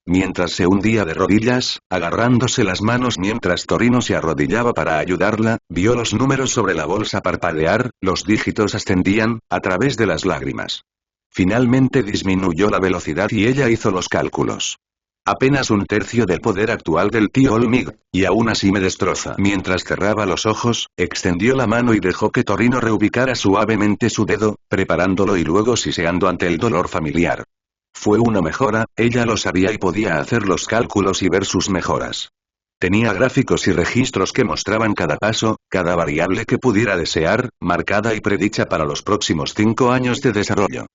Mientras se hundía de rodillas, agarrándose las manos mientras Torino se arrodillaba para ayudarla, vio los números sobre la bolsa parpadear, los dígitos ascendían, a través de las lágrimas. Finalmente disminuyó la velocidad y ella hizo los cálculos. Apenas un tercio del poder actual del tío Olmig, y aún así me destroza. Mientras cerraba los ojos, extendió la mano y dejó que Torino reubicara suavemente su dedo, preparándolo y luego siseando ante el dolor familiar. Fue una mejora, ella lo sabía y podía hacer los cálculos y ver sus mejoras. Tenía gráficos y registros que mostraban cada paso, cada variable que pudiera desear, marcada y predicha para los próximos 5 años de desarrollo.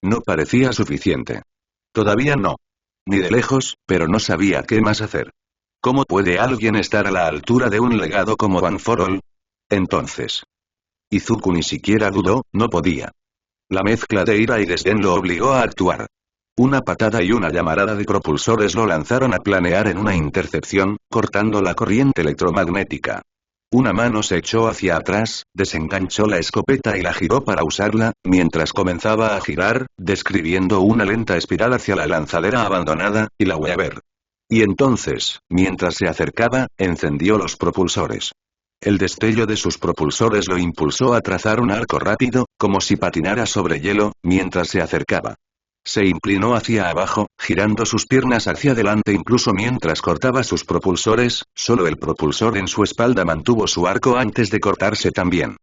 No parecía suficiente. Todavía no. Ni de lejos, pero no sabía qué más hacer. ¿Cómo puede alguien estar a la altura de un legado como One for All? Entonces. Izuku ni siquiera dudó, no podía. La mezcla de ira y desdén lo obligó a actuar. Una patada y una llamarada de propulsores lo lanzaron a planear en una intercepción, cortando la corriente electromagnética. Una mano se echó hacia atrás, desenganchó la escopeta y la giró para usarla, mientras comenzaba a girar, describiendo una lenta espiral hacia la lanzadera abandonada, y la Weaver. Y entonces, mientras se acercaba, encendió los propulsores. El destello de sus propulsores lo impulsó a trazar un arco rápido, como si patinara sobre hielo, mientras se acercaba. Se inclinó hacia abajo, girando sus piernas hacia adelante incluso mientras cortaba sus propulsores, solo el propulsor en su espalda mantuvo su arco antes de cortarse también.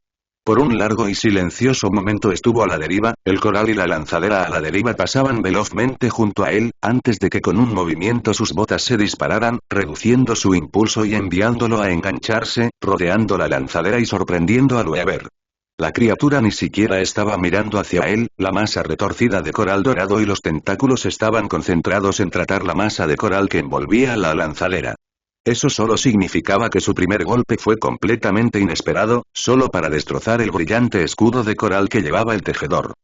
Por un largo y silencioso momento estuvo a la deriva, el coral y la lanzadera a la deriva pasaban velozmente junto a él, antes de que con un movimiento sus botas se dispararan, reduciendo su impulso y enviándolo a engancharse, rodeando la lanzadera y sorprendiendo al Weaver. La criatura ni siquiera estaba mirando hacia él, la masa retorcida de coral dorado y los tentáculos estaban concentrados en tratar la masa de coral que envolvía la lanzadera. Eso solo significaba que su primer golpe fue completamente inesperado, solo para destrozar el brillante escudo de coral que llevaba el tejedor.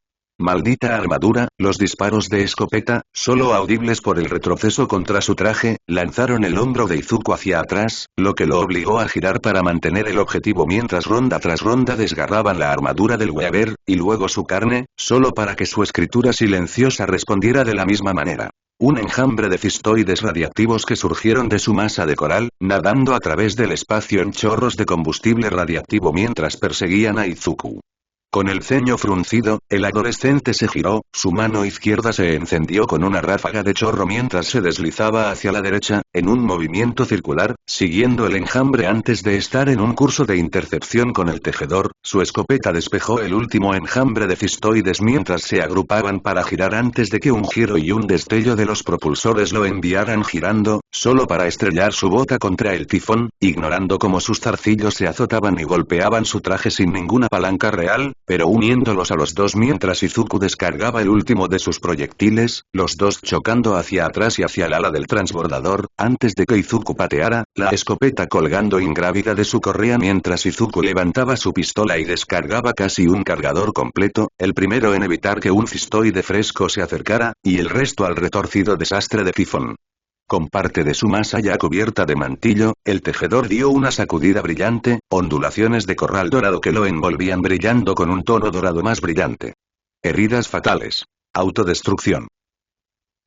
Maldita armadura, los disparos de escopeta, solo audibles por el retroceso contra su traje, lanzaron el hombro de Izuku hacia atrás, lo que lo obligó a girar para mantener el objetivo mientras ronda tras ronda desgarraban la armadura del Weaver, y luego su carne, solo para que su escritura silenciosa respondiera de la misma manera. Un enjambre de cistoides radiactivos que surgieron de su masa de coral, nadando a través del espacio en chorros de combustible radiactivo mientras perseguían a Izuku. Con el ceño fruncido, el adolescente se giró, su mano izquierda se encendió con una ráfaga de chorro mientras se deslizaba hacia la derecha, en un movimiento circular, siguiendo el enjambre antes de estar en un curso de intercepción con el tejedor, su escopeta despejó el último enjambre de cistoides mientras se agrupaban para girar antes de que un giro y un destello de los propulsores lo enviaran girando, solo para estrellar su bota contra el tifón, ignorando cómo sus zarcillos se azotaban y golpeaban su traje sin ninguna palanca real, pero uniéndolos a los dos mientras Izuku descargaba el último de sus proyectiles, los dos chocando hacia atrás y hacia el ala del transbordador, antes de que Izuku pateara, la escopeta colgando ingrávida de su correa mientras Izuku levantaba su pistola y descargaba casi un cargador completo, el primero en evitar que un cistoide fresco se acercara, y el resto al retorcido desastre de tifón. Con parte de su masa ya cubierta de mantillo, el tejedor dio una sacudida brillante, ondulaciones de corral dorado que lo envolvían brillando con un tono dorado más brillante. Heridas fatales. Autodestrucción.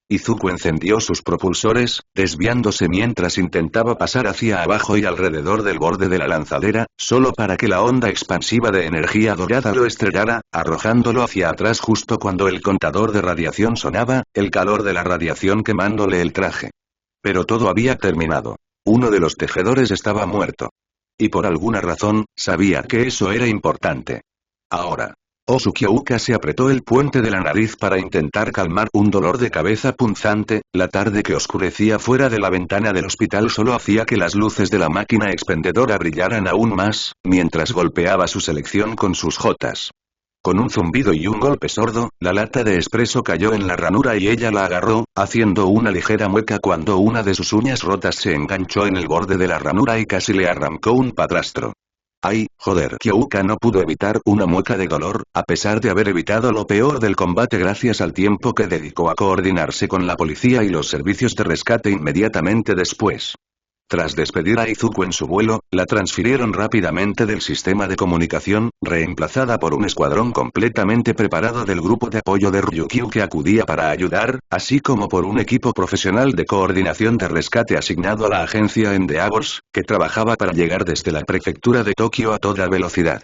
Izuku encendió sus propulsores, desviándose mientras intentaba pasar hacia abajo y alrededor del borde de la lanzadera, solo para que la onda expansiva de energía dorada lo estrellara, arrojándolo hacia atrás justo cuando el contador de radiación sonaba, el calor de la radiación quemándole el traje. Pero todo había terminado. Uno de los tejedores estaba muerto. Y por alguna razón, sabía que eso era importante. Ahora. Osukyouka se apretó el puente de la nariz para intentar calmar un dolor de cabeza punzante. La tarde que oscurecía fuera de la ventana del hospital solo hacía que las luces de la máquina expendedora brillaran aún más, mientras golpeaba su selección con sus jotas. Con un zumbido y un golpe sordo, la lata de espresso cayó en la ranura y ella la agarró, haciendo una ligera mueca cuando una de sus uñas rotas se enganchó en el borde de la ranura y casi le arrancó un padrastro. ¡Ay, joder! Kyouka no pudo evitar una mueca de dolor, a pesar de haber evitado lo peor del combate gracias al tiempo que dedicó a coordinarse con la policía y los servicios de rescate inmediatamente después. Tras despedir a Izuku en su vuelo, la transfirieron rápidamente del sistema de comunicación, reemplazada por un escuadrón completamente preparado del grupo de apoyo de Ryukyu que acudía para ayudar, así como por un equipo profesional de coordinación de rescate asignado a la agencia Endeavors, que trabajaba para llegar desde la prefectura de Tokio a toda velocidad.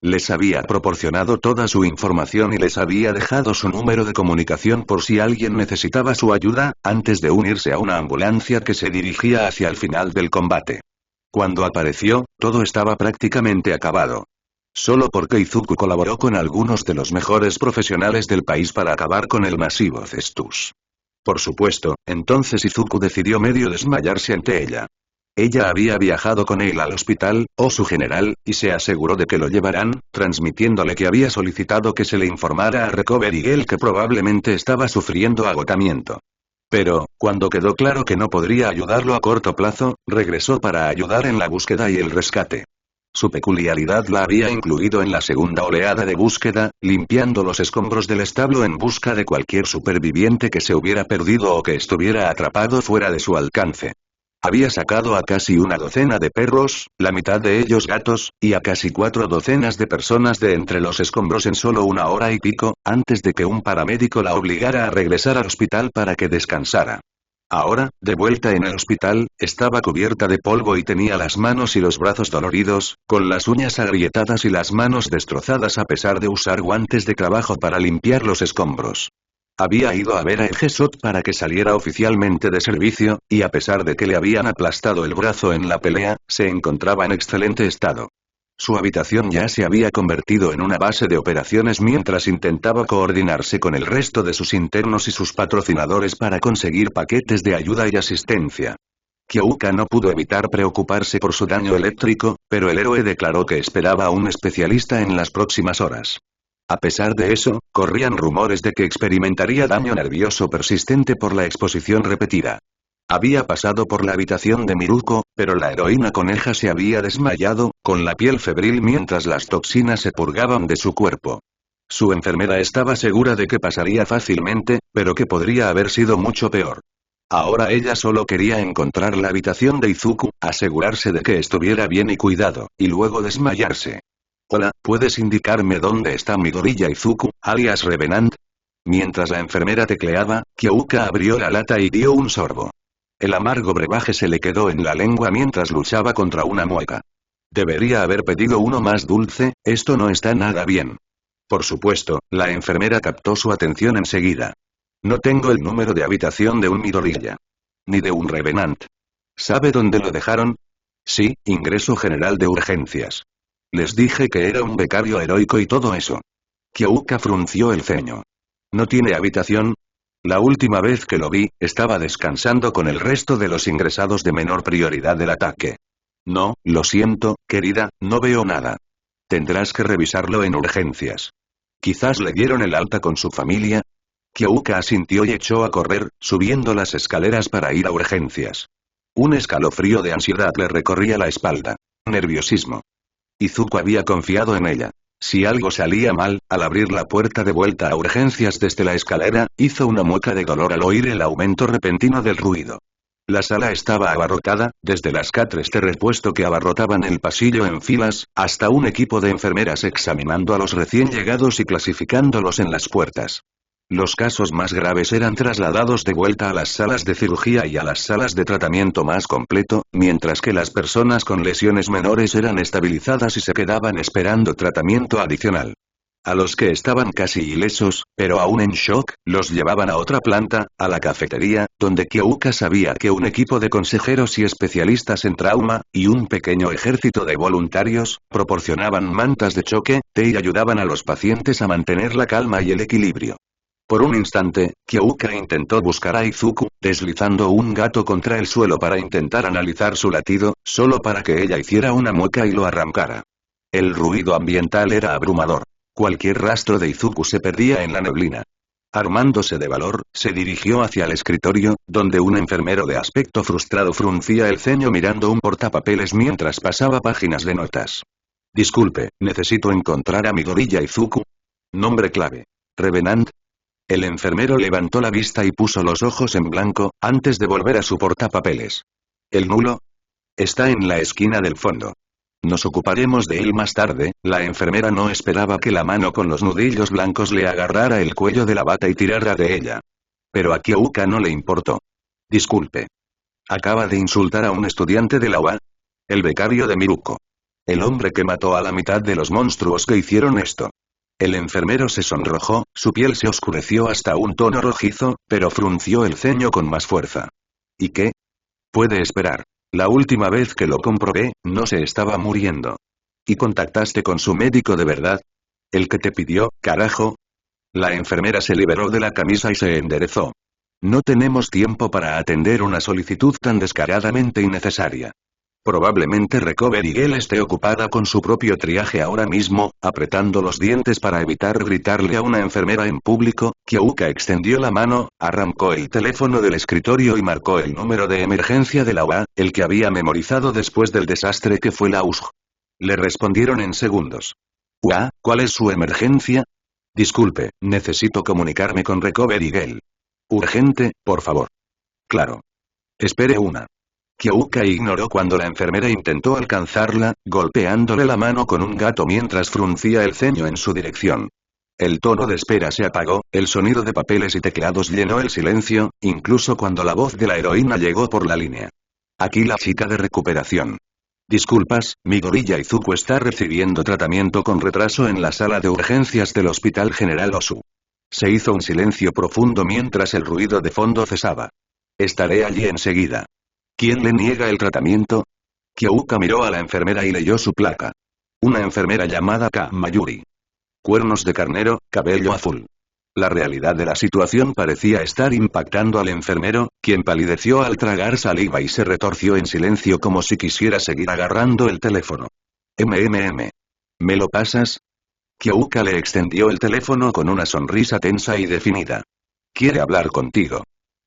Les había proporcionado toda su información y les había dejado su número de comunicación por si alguien necesitaba su ayuda, antes de unirse a una ambulancia que se dirigía hacia el final del combate. Cuando apareció, todo estaba prácticamente acabado. Solo porque Izuku colaboró con algunos de los mejores profesionales del país para acabar con el masivo cestus. Por supuesto, entonces Izuku decidió medio desmayarse ante ella. Ella había viajado con él al hospital, o su general, y se aseguró de que lo llevaran, transmitiéndole que había solicitado que se le informara a Recovery Girl que probablemente estaba sufriendo agotamiento. Pero, cuando quedó claro que no podría ayudarlo a corto plazo, regresó para ayudar en la búsqueda y el rescate. Su peculiaridad la había incluido en la segunda oleada de búsqueda, limpiando los escombros del establo en busca de cualquier superviviente que se hubiera perdido o que estuviera atrapado fuera de su alcance. Había sacado a casi una docena de perros, la mitad de ellos gatos, y a casi 4 docenas de personas de entre los escombros en solo 1 hora y pico, antes de que un paramédico la obligara a regresar al hospital para que descansara. Ahora, de vuelta en el hospital, estaba cubierta de polvo y tenía las manos y los brazos doloridos, con las uñas agrietadas y las manos destrozadas a pesar de usar guantes de trabajo para limpiar los escombros. Había ido a ver a Egesot para que saliera oficialmente de servicio, y a pesar de que le habían aplastado el brazo en la pelea, se encontraba en excelente estado. Su habitación ya se había convertido en una base de operaciones mientras intentaba coordinarse con el resto de sus internos y sus patrocinadores para conseguir paquetes de ayuda y asistencia. Kyouka no pudo evitar preocuparse por su daño eléctrico, pero el héroe declaró que esperaba a un especialista en las próximas horas. A pesar de eso, corrían rumores de que experimentaría daño nervioso persistente por la exposición repetida. Había pasado por la habitación de Miruko, pero la heroína coneja se había desmayado, con la piel febril mientras las toxinas se purgaban de su cuerpo. Su enfermera estaba segura de que pasaría fácilmente, pero que podría haber sido mucho peor. Ahora ella solo quería encontrar la habitación de Izuku, asegurarse de que estuviera bien y cuidado, y luego desmayarse. Hola, ¿puedes indicarme dónde está Midoriya Izuku, alias Revenant? Mientras la enfermera tecleaba, Kyouka abrió la lata y dio un sorbo. El amargo brebaje se le quedó en la lengua mientras luchaba contra una mueca. Debería haber pedido uno más dulce, esto no está nada bien. Por supuesto, la enfermera captó su atención enseguida. No tengo el número de habitación de un Midoriya. Ni de un Revenant. ¿Sabe dónde lo dejaron? Sí, ingreso general de urgencias. Les dije que era un becario heroico y todo eso. Kyouka frunció el ceño. ¿No tiene habitación? La última vez que lo vi, estaba descansando con el resto de los ingresados de menor prioridad del ataque. No, lo siento, querida, no veo nada. Tendrás que revisarlo en urgencias. ¿Quizás le dieron el alta con su familia? Kyouka asintió y echó a correr, subiendo las escaleras para ir a urgencias. Un escalofrío de ansiedad le recorría la espalda. Nerviosismo. Izuku había confiado en ella. Si algo salía mal, al abrir la puerta de vuelta a urgencias desde la escalera, hizo una mueca de dolor al oír el aumento repentino del ruido. La sala estaba abarrotada, desde las catres de repuesto que abarrotaban el pasillo en filas, hasta un equipo de enfermeras examinando a los recién llegados y clasificándolos en las puertas. Los casos más graves eran trasladados de vuelta a las salas de cirugía y a las salas de tratamiento más completo, mientras que las personas con lesiones menores eran estabilizadas y se quedaban esperando tratamiento adicional. A los que estaban casi ilesos, pero aún en shock, los llevaban a otra planta, a la cafetería, donde Kyoka sabía que un equipo de consejeros y especialistas en trauma, y un pequeño ejército de voluntarios, proporcionaban mantas de choque, té y ayudaban a los pacientes a mantener la calma y el equilibrio. Por un instante, Kyoka intentó buscar a Izuku, deslizando un gato contra el suelo para intentar analizar su latido, solo para que ella hiciera una mueca y lo arrancara. El ruido ambiental era abrumador. Cualquier rastro de Izuku se perdía en la neblina. Armándose de valor, se dirigió hacia el escritorio, donde un enfermero de aspecto frustrado fruncía el ceño mirando un portapapeles mientras pasaba páginas de notas. Disculpe, necesito encontrar a Midoriya Izuku. Nombre clave. Revenant. El enfermero levantó la vista y puso los ojos en blanco, antes de volver a su portapapeles. ¿El nulo? Está en la esquina del fondo. Nos ocuparemos de él más tarde. La enfermera no esperaba que la mano con los nudillos blancos le agarrara el cuello de la bata y tirara de ella. Pero a Kyoka no le importó. Disculpe. Acaba de insultar a un estudiante de la UA. El becario de Miruko. El hombre que mató a la mitad de los monstruos que hicieron esto. El enfermero se sonrojó, su piel se oscureció hasta un tono rojizo, pero frunció el ceño con más fuerza. ¿Y qué? Puede esperar. La última vez que lo comprobé, no se estaba muriendo. ¿Y contactaste con su médico de verdad? ¿El que te pidió, carajo? La enfermera se liberó de la camisa y se enderezó. No tenemos tiempo para atender una solicitud tan descaradamente innecesaria. Probablemente Recovery Girl esté ocupada con su propio triaje ahora mismo, apretando los dientes para evitar gritarle a una enfermera en público. Kyoka extendió la mano, arrancó el teléfono del escritorio y marcó el número de emergencia de la UA, el que había memorizado después del desastre que fue la USG. Le respondieron en segundos. UA, ¿cuál es su emergencia? Disculpe, necesito comunicarme con Recovery Girl. Urgente, por favor. Claro. Espere una. Kyoka ignoró cuando la enfermera intentó alcanzarla, golpeándole la mano con un gato mientras fruncía el ceño en su dirección. El tono de espera se apagó, el sonido de papeles y teclados llenó el silencio, incluso cuando la voz de la heroína llegó por la línea. Aquí la chica de recuperación. Disculpas, Midoriya Izuku está recibiendo tratamiento con retraso en la sala de urgencias del Hospital General Osu. Se hizo un silencio profundo mientras el ruido de fondo cesaba. Estaré allí enseguida. ¿Quién le niega el tratamiento? Kyoka miró a la enfermera y leyó su placa. Una enfermera llamada K. Mayuri. Cuernos de carnero, cabello azul. La realidad de la situación parecía estar impactando al enfermero, quien palideció al tragar saliva y se retorció en silencio como si quisiera seguir agarrando el teléfono. ¿Me lo pasas? Kyoka le extendió el teléfono con una sonrisa tensa y definida. Quiere hablar contigo.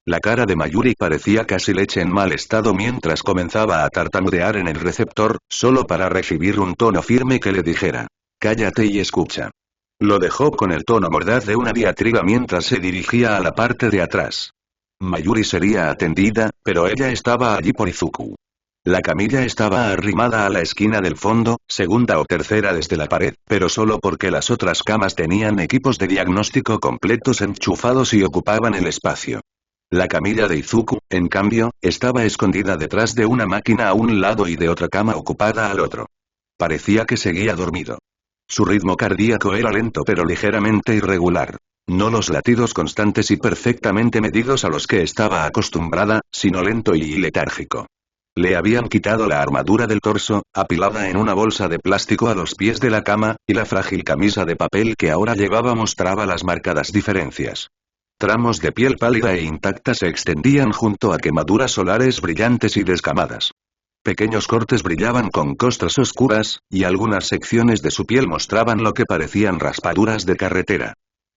La cara de Mayuri parecía casi leche en mal estado mientras comenzaba a tartamudear en el receptor, solo para recibir un tono firme que le dijera: cállate y escucha. Lo dejó con el tono mordaz de una diatriba mientras se dirigía a la parte de atrás. Mayuri sería atendida, pero ella estaba allí por Izuku. La camilla estaba arrimada a la esquina del fondo, segunda o tercera desde la pared, pero solo porque las otras camas tenían equipos de diagnóstico completos enchufados y ocupaban el espacio. La camilla de Izuku, en cambio, estaba escondida detrás de una máquina a un lado y de otra cama ocupada al otro. Parecía que seguía dormido. Su ritmo cardíaco era lento pero ligeramente irregular. No los latidos constantes y perfectamente medidos a los que estaba acostumbrada, sino lento y letárgico. Le habían quitado la armadura del torso, apilada en una bolsa de plástico a los pies de la cama, y la frágil camisa de papel que ahora llevaba mostraba las marcadas diferencias. Tramos de piel pálida e intacta se extendían junto a quemaduras solares brillantes y descamadas. Pequeños cortes brillaban con costras oscuras, y algunas secciones de su piel mostraban lo que parecían raspaduras de carretera.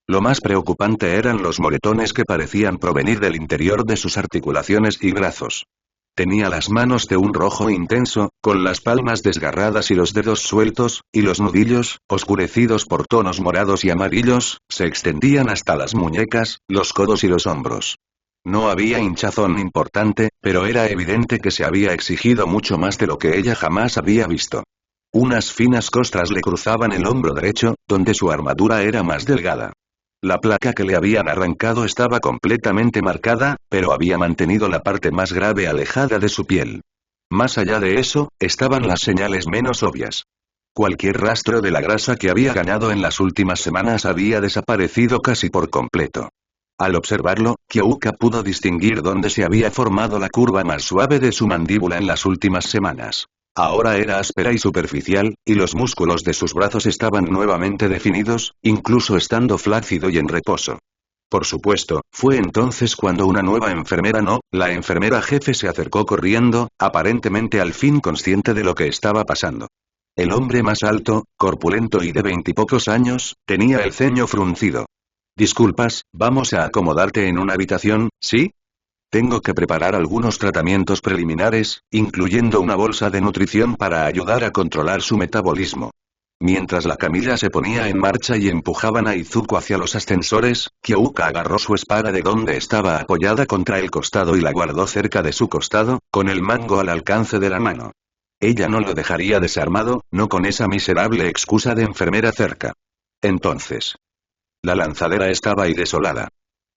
Lo más preocupante eran los moretones que parecían provenir del interior de sus articulaciones y brazos. Tenía las manos de un rojo intenso, con las palmas desgarradas y los dedos sueltos, y los nudillos, oscurecidos por tonos morados y amarillos, se extendían hasta las muñecas, los codos y los hombros. No había hinchazón importante, pero era evidente que se había exigido mucho más de lo que ella jamás había visto. Unas finas costras le cruzaban el hombro derecho, donde su armadura era más delgada. La placa que le habían arrancado estaba completamente marcada, pero había mantenido la parte más grave alejada de su piel. Más allá de eso, estaban las señales menos obvias. Cualquier rastro de la grasa que había ganado en las últimas semanas había desaparecido casi por completo. Al observarlo, Kyoka pudo distinguir dónde se había formado la curva más suave de su mandíbula en las últimas semanas. Ahora era áspera y superficial, y los músculos de sus brazos estaban nuevamente definidos, incluso estando flácido y en reposo. Por supuesto, fue entonces cuando una nueva enfermera la enfermera jefe se acercó corriendo, aparentemente al fin consciente de lo que estaba pasando. El hombre más alto, corpulento y de 20 y pocos años, tenía el ceño fruncido. Disculpas, vamos a acomodarte en una habitación, ¿sí? Tengo que preparar algunos tratamientos preliminares, incluyendo una bolsa de nutrición para ayudar a controlar su metabolismo. Mientras la camilla se ponía en marcha y empujaban a Izuku hacia los ascensores, Kyoka agarró su espada de donde estaba apoyada contra el costado y la guardó cerca de su costado, con el mango al alcance de la mano. Ella no lo dejaría desarmado, no con esa miserable excusa de enfermera cerca. Entonces, la lanzadera estaba ahí desolada.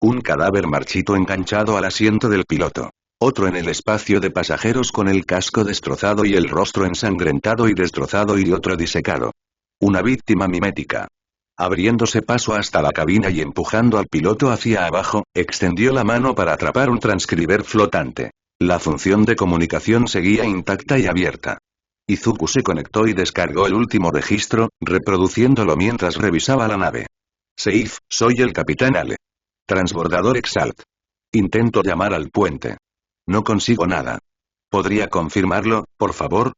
Un cadáver marchito enganchado al asiento del piloto. Otro en el espacio de pasajeros con el casco destrozado y el rostro ensangrentado y destrozado y otro disecado. Una víctima mimética. Abriéndose paso hasta la cabina y empujando al piloto hacia abajo, extendió la mano para atrapar un transcriber flotante. La función de comunicación seguía intacta y abierta. Izuku se conectó y descargó el último registro, reproduciéndolo mientras revisaba la nave. Seif, soy el capitán Ale. Transbordador Exalt. Intento llamar al puente. No consigo nada. ¿Podría confirmarlo, por favor?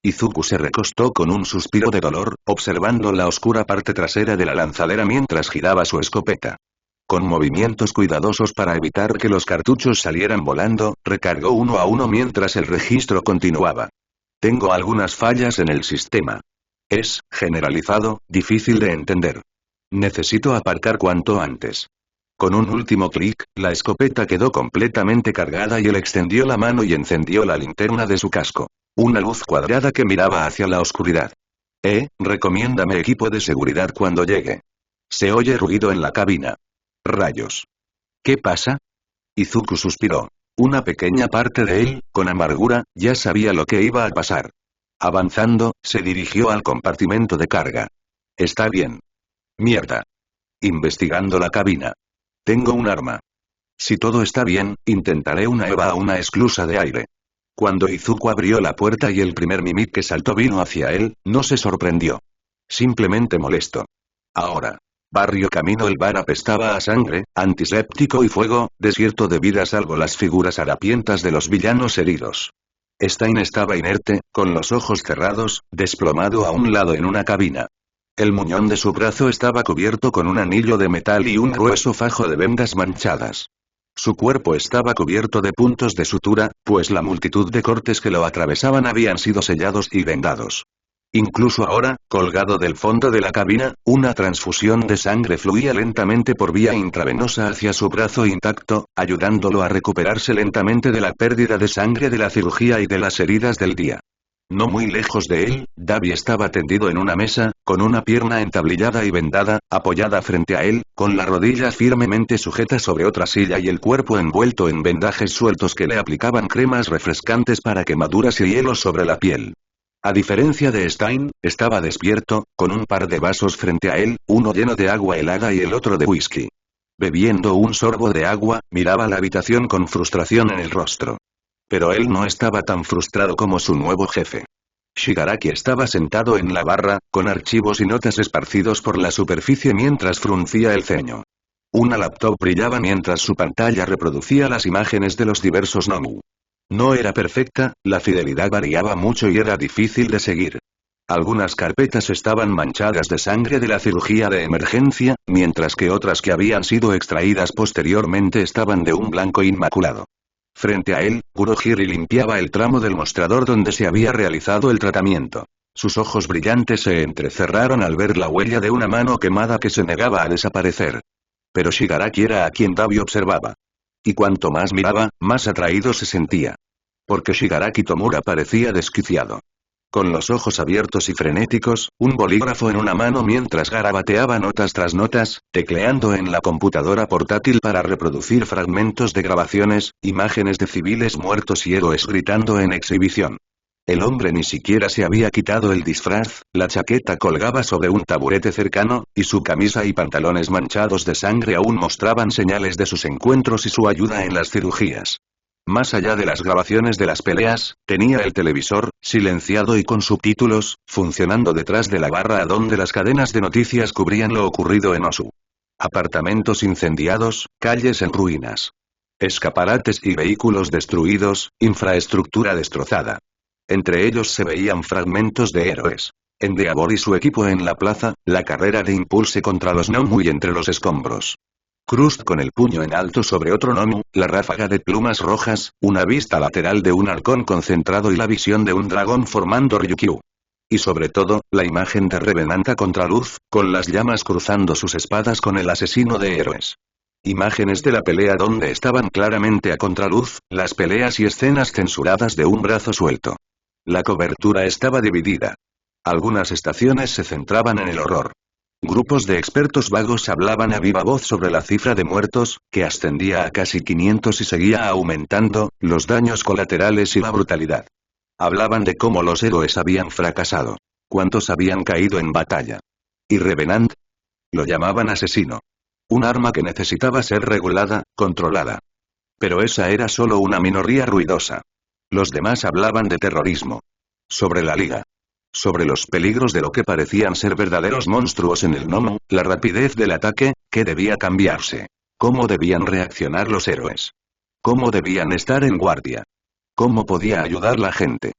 Izuku se recostó con un suspiro de dolor, observando la oscura parte trasera de la lanzadera mientras giraba su escopeta. Con movimientos cuidadosos para evitar que los cartuchos salieran volando, recargó uno a uno mientras el registro continuaba. Tengo algunas fallas en el sistema. Es generalizado, difícil de entender. Necesito aparcar cuanto antes. Con un último clic, la escopeta quedó completamente cargada y él extendió la mano y encendió la linterna de su casco. Una luz cuadrada que miraba hacia la oscuridad. Recomiéndame equipo de seguridad cuando llegue. Se oye ruido en la cabina. Rayos. ¿Qué pasa? Izuku suspiró. Una pequeña parte de él, con amargura, ya sabía lo que iba a pasar. Avanzando, se dirigió al compartimento de carga. Está bien. Mierda. Investigando la cabina. Tengo un arma. Si todo está bien, intentaré una EVA a una esclusa de aire. Cuando Izuku abrió la puerta y el primer Mimik que saltó vino hacia él, no se sorprendió. Simplemente molesto. Ahora. Barrio camino. El bar apestaba a sangre, antiséptico y fuego, desierto de vida salvo las figuras harapientas de los villanos heridos. Stein estaba inerte, con los ojos cerrados, desplomado a un lado en una cabina. El muñón de su brazo estaba cubierto con un anillo de metal y un grueso fajo de vendas manchadas. Su cuerpo estaba cubierto de puntos de sutura, pues la multitud de cortes que lo atravesaban habían sido sellados y vendados. Incluso ahora, colgado del fondo de la cabina, una transfusión de sangre fluía lentamente por vía intravenosa hacia su brazo intacto, ayudándolo a recuperarse lentamente de la pérdida de sangre de la cirugía y de las heridas del día. No muy lejos de él, Davi estaba tendido en una mesa, con una pierna entablillada y vendada, apoyada frente a él, con la rodilla firmemente sujeta sobre otra silla y el cuerpo envuelto en vendajes sueltos que le aplicaban cremas refrescantes para quemaduras y hielos sobre la piel. A diferencia de Stein, estaba despierto, con un par de vasos frente a él, uno lleno de agua helada y el otro de whisky. Bebiendo un sorbo de agua, miraba la habitación con frustración en el rostro. Pero él no estaba tan frustrado como su nuevo jefe. Shigaraki estaba sentado en la barra, con archivos y notas esparcidos por la superficie mientras fruncía el ceño. Una laptop brillaba mientras su pantalla reproducía las imágenes de los diversos Nomu. No era perfecta, la fidelidad variaba mucho y era difícil de seguir. Algunas carpetas estaban manchadas de sangre de la cirugía de emergencia, mientras que otras que habían sido extraídas posteriormente estaban de un blanco inmaculado. Frente a él, Kurohiri limpiaba el tramo del mostrador donde se había realizado el tratamiento. Sus ojos brillantes se entrecerraron al ver la huella de una mano quemada que se negaba a desaparecer. Pero Shigaraki era a quien Davi observaba. Y cuanto más miraba, más atraído se sentía. Porque Shigaraki Tomura parecía desquiciado. Con los ojos abiertos y frenéticos, un bolígrafo en una mano mientras garabateaba notas tras notas, tecleando en la computadora portátil para reproducir fragmentos de grabaciones, imágenes de civiles muertos y héroes gritando en exhibición. El hombre ni siquiera se había quitado el disfraz, la chaqueta colgaba sobre un taburete cercano, y su camisa y pantalones manchados de sangre aún mostraban señales de sus encuentros y su ayuda en las cirugías. Más allá de las grabaciones de las peleas, tenía el televisor, silenciado y con subtítulos, funcionando detrás de la barra a donde las cadenas de noticias cubrían lo ocurrido en Osu. Apartamentos incendiados, calles en ruinas. Escaparates y vehículos destruidos, infraestructura destrozada. Entre ellos se veían fragmentos de héroes. Endeavor y su equipo en la plaza, la carrera de impulse contra los Nomu y entre los escombros. Crust con el puño en alto sobre otro Nomu, la ráfaga de plumas rojas, una vista lateral de un halcón concentrado y la visión de un dragón formando Ryukyu. Y sobre todo, la imagen de Revenant a contraluz, con las llamas cruzando sus espadas con el asesino de héroes. Imágenes de la pelea donde estaban claramente a contraluz, las peleas y escenas censuradas de un brazo suelto. La cobertura estaba dividida. Algunas estaciones se centraban en el horror. Grupos de expertos vagos hablaban a viva voz sobre la cifra de muertos, que ascendía a casi 500 y seguía aumentando, los daños colaterales y la brutalidad. Hablaban de cómo los héroes habían fracasado. Cuántos habían caído en batalla. ¿Y Revenant? Lo llamaban asesino. Un arma que necesitaba ser regulada, controlada. Pero esa era solo una minoría ruidosa. Los demás hablaban de terrorismo. Sobre la liga. Sobre los peligros de lo que parecían ser verdaderos monstruos en el Nomu, la rapidez del ataque, que debía cambiarse. Cómo debían reaccionar los héroes. Cómo debían estar en guardia. Cómo podía ayudar la gente.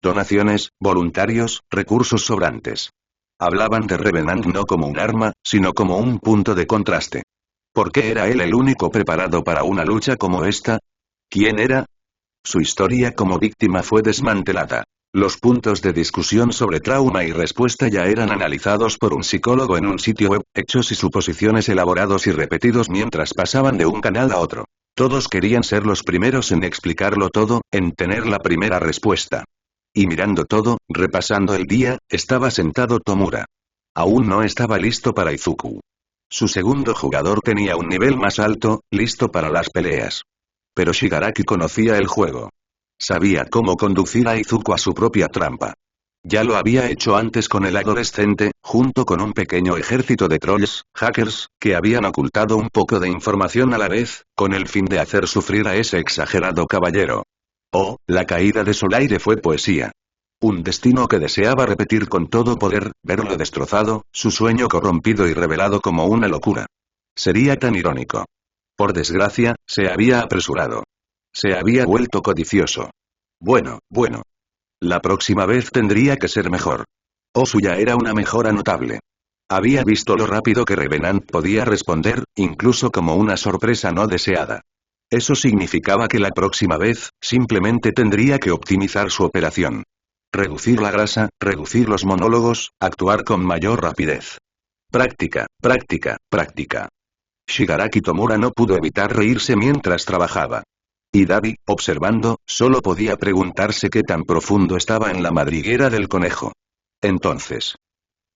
Donaciones, voluntarios, recursos sobrantes. Hablaban de Revenant no como un arma, sino como un punto de contraste. ¿Por qué era él el único preparado para una lucha como esta? ¿Quién era? Su historia como víctima fue desmantelada. Los puntos de discusión sobre trauma y respuesta ya eran analizados por un psicólogo en un sitio web, hechos y suposiciones elaborados y repetidos mientras pasaban de un canal a otro. Todos querían ser los primeros en explicarlo todo, en tener la primera respuesta. Y mirando todo, repasando el día, estaba sentado Tomura. Aún no estaba listo para Izuku. Su segundo jugador tenía un nivel más alto, listo para las peleas. Pero Shigaraki conocía el juego. Sabía cómo conducir a Izuku a su propia trampa. Ya lo había hecho antes con el adolescente, junto con un pequeño ejército de trolls, hackers, que habían ocultado un poco de información a la vez, con el fin de hacer sufrir a ese exagerado caballero. Oh, la caída de Solaire fue poesía. Un destino que deseaba repetir con todo poder, verlo destrozado, su sueño corrompido y revelado como una locura. Sería tan irónico. Por desgracia, se había apresurado. Se había vuelto codicioso. Bueno. La próxima vez tendría que ser mejor. Osu ya era una mejora notable. Había visto lo rápido que Revenant podía responder, incluso como una sorpresa no deseada. Eso significaba que la próxima vez, simplemente tendría que optimizar su operación. Reducir la grasa, reducir los monólogos, actuar con mayor rapidez. Práctica. Shigaraki Tomura no pudo evitar reírse mientras trabajaba. Y Dabi, observando, solo podía preguntarse qué tan profundo estaba en la madriguera del conejo. Entonces.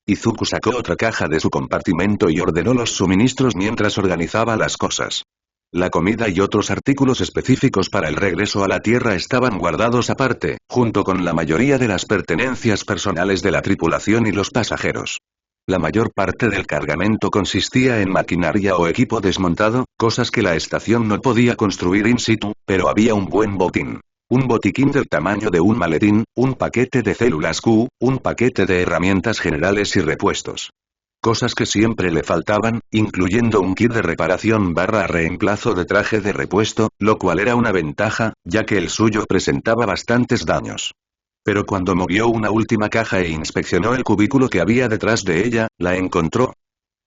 Izuku sacó otra caja de su compartimento y ordenó los suministros mientras organizaba las cosas. La comida y otros artículos específicos para el regreso a la Tierra estaban guardados aparte, junto con la mayoría de las pertenencias personales de la tripulación y los pasajeros. La mayor parte del cargamento consistía en maquinaria o equipo desmontado, cosas que la estación no podía construir in situ, pero había un buen botín. Un botiquín del tamaño de un maletín, un paquete de células Q, un paquete de herramientas generales y repuestos. Cosas que siempre le faltaban, incluyendo un kit de reparación / reemplazo de traje de repuesto, lo cual era una ventaja, ya que el suyo presentaba bastantes daños. Pero cuando movió una última caja e inspeccionó el cubículo que había detrás de ella, la encontró.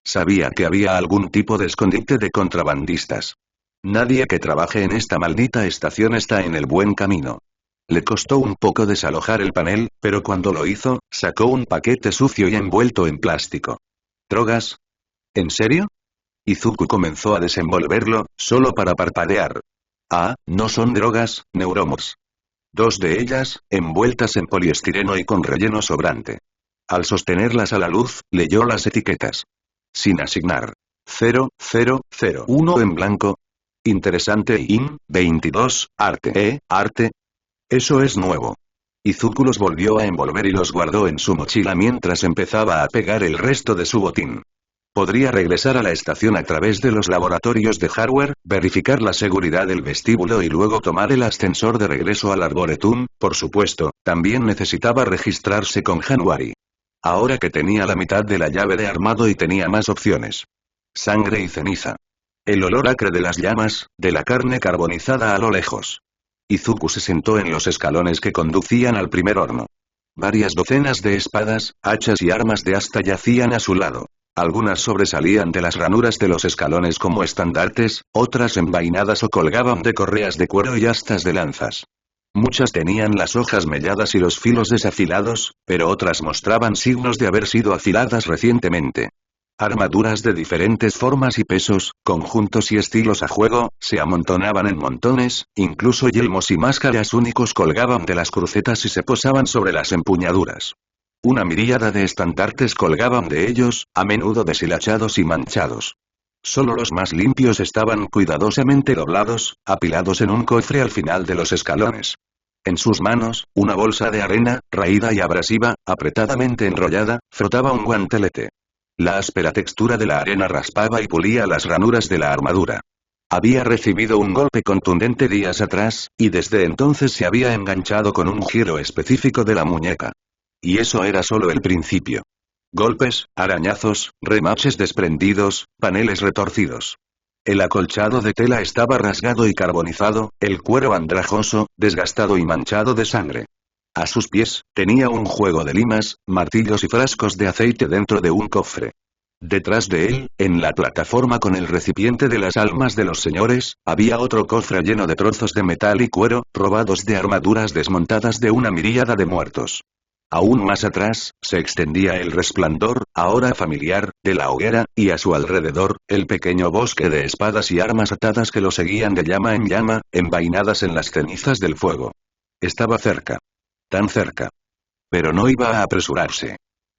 Sabía que había algún tipo de escondite de contrabandistas. Nadie que trabaje en esta maldita estación está en el buen camino. Le costó un poco desalojar el panel, pero cuando lo hizo, sacó un paquete sucio y envuelto en plástico. ¿Drogas? ¿En serio? Izuku comenzó a desenvolverlo, solo para parpadear. Ah, no son drogas, Neuromos. 2 de ellas, envueltas en poliestireno y con relleno sobrante. Al sostenerlas a la luz, leyó las etiquetas. Sin asignar. 0001 en blanco. Interesante IN, 22, arte, arte. Eso es nuevo. Izuku los volvió a envolver y los guardó en su mochila mientras empezaba a pegar el resto de su botín. Podría regresar a la estación a través de los laboratorios de hardware, verificar la seguridad del vestíbulo y luego tomar el ascensor de regreso al Arboretum, por supuesto, también necesitaba registrarse con Hanwari. Ahora que tenía la mitad de la llave de armado y tenía más opciones. Sangre y ceniza. El olor acre de las llamas, de la carne carbonizada a lo lejos. Izuku se sentó en los escalones que conducían al primer horno. Varias docenas de espadas, hachas y armas de asta yacían a su lado. Algunas sobresalían de las ranuras de los escalones como estandartes, otras envainadas o colgaban de correas de cuero y astas de lanzas. Muchas tenían las hojas melladas y los filos desafilados, pero otras mostraban signos de haber sido afiladas recientemente. Armaduras de diferentes formas y pesos, conjuntos y estilos a juego, se amontonaban en montones, incluso yelmos y máscaras únicos colgaban de las crucetas y se posaban sobre las empuñaduras. Una miríada de estandartes colgaban de ellos, a menudo deshilachados y manchados. Solo los más limpios estaban cuidadosamente doblados, apilados en un cofre al final de los escalones. En sus manos, una bolsa de arena, raída y abrasiva, apretadamente enrollada, frotaba un guantelete. La áspera textura de la arena raspaba y pulía las ranuras de la armadura. Había recibido un golpe contundente días atrás, y desde entonces se había enganchado con un giro específico de la muñeca. Y eso era solo el principio. Golpes, arañazos, remaches desprendidos, paneles retorcidos. El acolchado de tela estaba rasgado y carbonizado, el cuero andrajoso, desgastado y manchado de sangre. A sus pies, tenía un juego de limas, martillos y frascos de aceite dentro de un cofre. Detrás de él, en la plataforma con el recipiente de las almas de los señores, había otro cofre lleno de trozos de metal y cuero, robados de armaduras desmontadas de una miríada de muertos. Aún más atrás, se extendía el resplandor, ahora familiar, de la hoguera, y a su alrededor, el pequeño bosque de espadas y armas atadas que lo seguían de llama en llama, envainadas en las cenizas del fuego. Estaba cerca. Tan cerca. Pero no iba a apresurarse.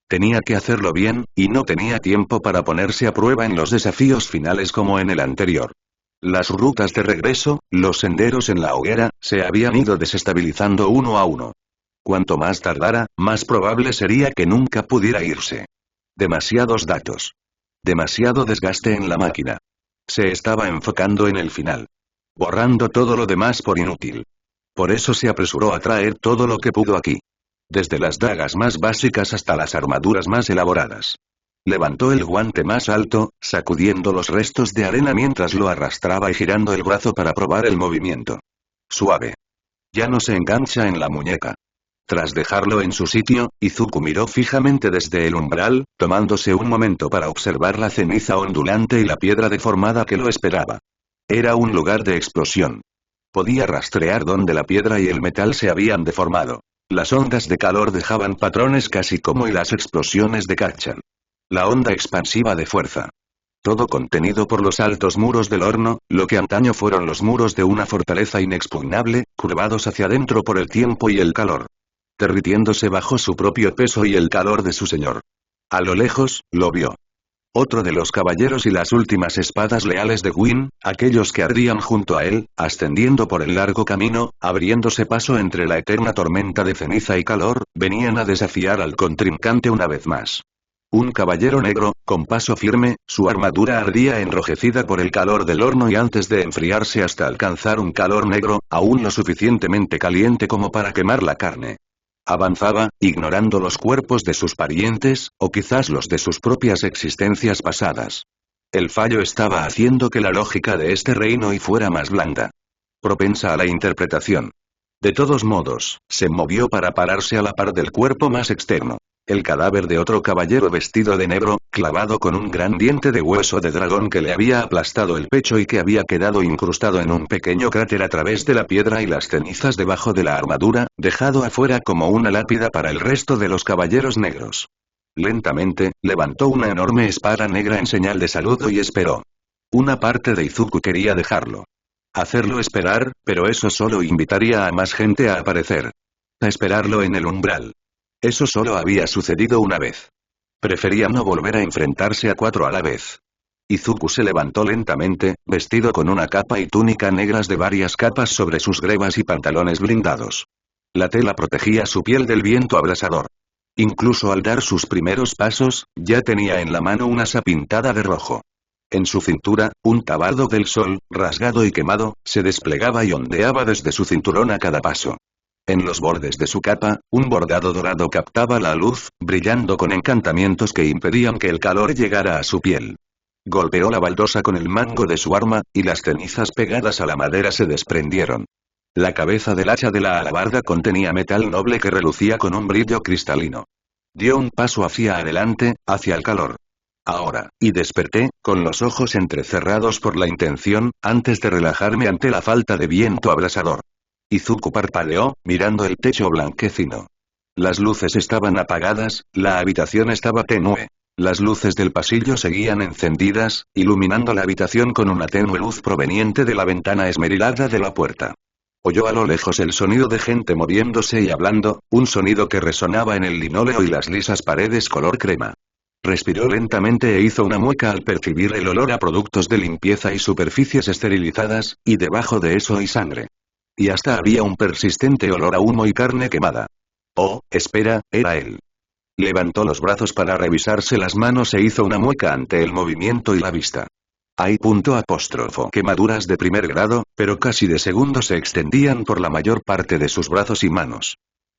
Tenía que hacerlo bien, y no tenía tiempo para ponerse a prueba en los desafíos finales como en el anterior. Las rutas de regreso, los senderos en la hoguera, se habían ido desestabilizando uno a uno. Cuanto más tardara, más probable sería que nunca pudiera irse. Demasiados datos. Demasiado desgaste en la máquina. Se estaba enfocando en el final. Borrando todo lo demás por inútil. Por eso se apresuró a traer todo lo que pudo aquí. Desde las dagas más básicas hasta las armaduras más elaboradas. Levantó el guante más alto, sacudiendo los restos de arena mientras lo arrastraba y girando el brazo para probar el movimiento. Suave. Ya no se engancha en la muñeca. Tras dejarlo en su sitio, Izuku miró fijamente desde el umbral, tomándose un momento para observar la ceniza ondulante y la piedra deformada que lo esperaba. Era un lugar de explosión. Podía rastrear dónde la piedra y el metal se habían deformado. Las ondas de calor dejaban patrones casi como y las explosiones de Kachan. La onda expansiva de fuerza. Todo contenido por los altos muros del horno, lo que antaño fueron los muros de una fortaleza inexpugnable, curvados hacia adentro por el tiempo y el calor. Derritiéndose bajo su propio peso y el calor de su señor. A lo lejos, lo vio. Otro de los caballeros y las últimas espadas leales de Gwyn, aquellos que ardían junto a él, ascendiendo por el largo camino, abriéndose paso entre la eterna tormenta de ceniza y calor, venían a desafiar al contrincante una vez más. Un caballero negro, con paso firme, su armadura ardía enrojecida por el calor del horno y antes de enfriarse hasta alcanzar un calor negro, aún lo suficientemente caliente como para quemar la carne. Avanzaba, ignorando los cuerpos de sus parientes, o quizás los de sus propias existencias pasadas. El fallo estaba haciendo que la lógica de este reino y fuera más blanda. Propensa a la interpretación. De todos modos, se movió para pararse a la par del cuerpo más externo. El cadáver de otro caballero vestido de negro, clavado con un gran diente de hueso de dragón que le había aplastado el pecho y que había quedado incrustado en un pequeño cráter a través de la piedra y las cenizas debajo de la armadura, dejado afuera como una lápida para el resto de los caballeros negros. Lentamente, levantó una enorme espada negra en señal de saludo y esperó. Una parte de Izuku quería dejarlo. Hacerlo esperar, pero eso solo invitaría a más gente a aparecer. A esperarlo en el umbral. Eso solo había sucedido una vez. Prefería no volver a enfrentarse a 4 a la vez. Izuku se levantó lentamente, vestido con una capa y túnica negras de varias capas sobre sus grebas y pantalones blindados. La tela protegía su piel del viento abrasador. Incluso al dar sus primeros pasos, ya tenía en la mano una asa pintada de rojo. En su cintura, un tabardo del sol, rasgado y quemado, se desplegaba y ondeaba desde su cinturón a cada paso. En los bordes de su capa, un bordado dorado captaba la luz, brillando con encantamientos que impedían que el calor llegara a su piel. Golpeó la baldosa con el mango de su arma, y las cenizas pegadas a la madera se desprendieron. La cabeza del hacha de la alabarda contenía metal noble que relucía con un brillo cristalino. Dio un paso hacia adelante, hacia el calor. Ahora, y desperté, con los ojos entrecerrados por la intención, antes de relajarme ante la falta de viento abrasador. Izuku parpadeó, mirando el techo blanquecino. Las luces estaban apagadas, la habitación estaba tenue. Las luces del pasillo seguían encendidas, iluminando la habitación con una tenue luz proveniente de la ventana esmerilada de la puerta. Oyó a lo lejos el sonido de gente moviéndose y hablando, un sonido que resonaba en el linóleo y las lisas paredes color crema. Respiró lentamente e hizo una mueca al percibir el olor a productos de limpieza y superficies esterilizadas, y debajo de eso hay sangre. Y hasta había un persistente olor a humo y carne quemada. Oh, espera, era él. Levantó los brazos para revisarse las manos e hizo una mueca ante el movimiento y la vista. Hay quemaduras de primer grado, pero casi de segundo se extendían por la mayor parte de sus brazos y manos.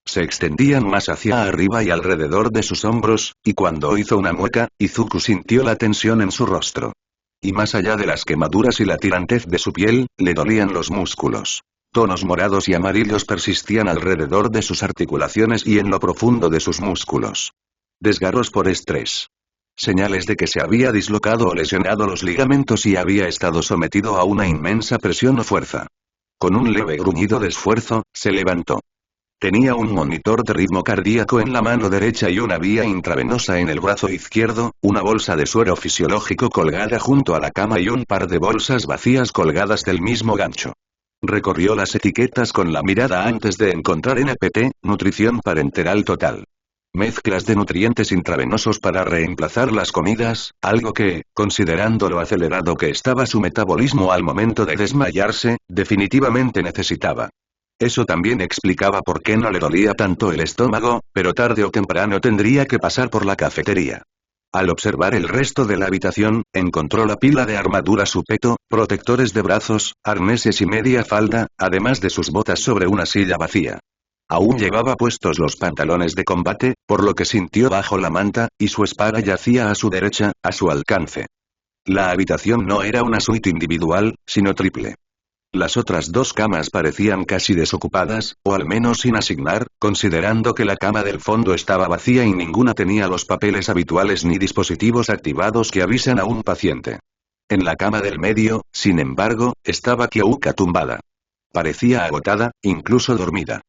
Se extendían más hacia arriba y alrededor de sus hombros, y cuando hizo una mueca, Izuku sintió la tensión en su rostro. Y más allá de las quemaduras y la tirantez de su piel, le dolían los músculos. Tonos morados y amarillos persistían alrededor de sus articulaciones y en lo profundo de sus músculos. Desgarros por estrés. Señales de que se había dislocado o lesionado los ligamentos y había estado sometido a una inmensa presión o fuerza. Con un leve gruñido de esfuerzo, se levantó. Tenía un monitor de ritmo cardíaco en la mano derecha y una vía intravenosa en el brazo izquierdo, una bolsa de suero fisiológico colgada junto a la cama y un par de bolsas vacías colgadas del mismo gancho. Recorrió las etiquetas con la mirada antes de encontrar NPT, nutrición parenteral total. Mezclas de nutrientes intravenosos para reemplazar las comidas, algo que, considerando lo acelerado que estaba su metabolismo al momento de desmayarse, definitivamente necesitaba. Eso también explicaba por qué no le dolía tanto el estómago, pero tarde o temprano tendría que pasar por la cafetería. Al observar el resto de la habitación, encontró la pila de armadura su peto, protectores de brazos, arneses y media falda, además de sus botas sobre una silla vacía. Aún llevaba puestos los pantalones de combate, por lo que sintió bajo la manta, y su espada yacía a su derecha, a su alcance. La habitación no era una suite individual, sino triple. Las otras 2 camas parecían casi desocupadas, o al menos sin asignar, considerando que la cama del fondo estaba vacía y ninguna tenía los papeles habituales ni dispositivos activados que avisan a un paciente. En la cama del medio, sin embargo, estaba Kyouka tumbada. Parecía agotada, incluso dormida.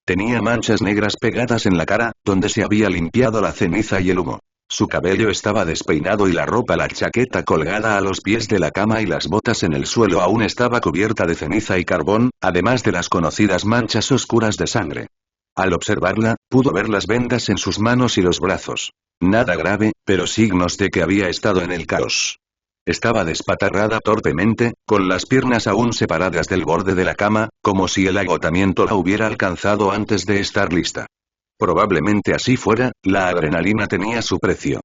Tenía manchas negras pegadas en la cara, donde se había limpiado la ceniza y el humo. Su cabello estaba despeinado y la chaqueta colgada a los pies de la cama y las botas en el suelo aún estaba cubierta de ceniza y carbón, además de las conocidas manchas oscuras de sangre. Al observarla, pudo ver las vendas en sus manos y los brazos. Nada grave, pero signos de que había estado en el caos. Estaba despatarrada torpemente, con las piernas aún separadas del borde de la cama, como si el agotamiento la hubiera alcanzado antes de estar lista. Probablemente así fuera, la adrenalina tenía su precio.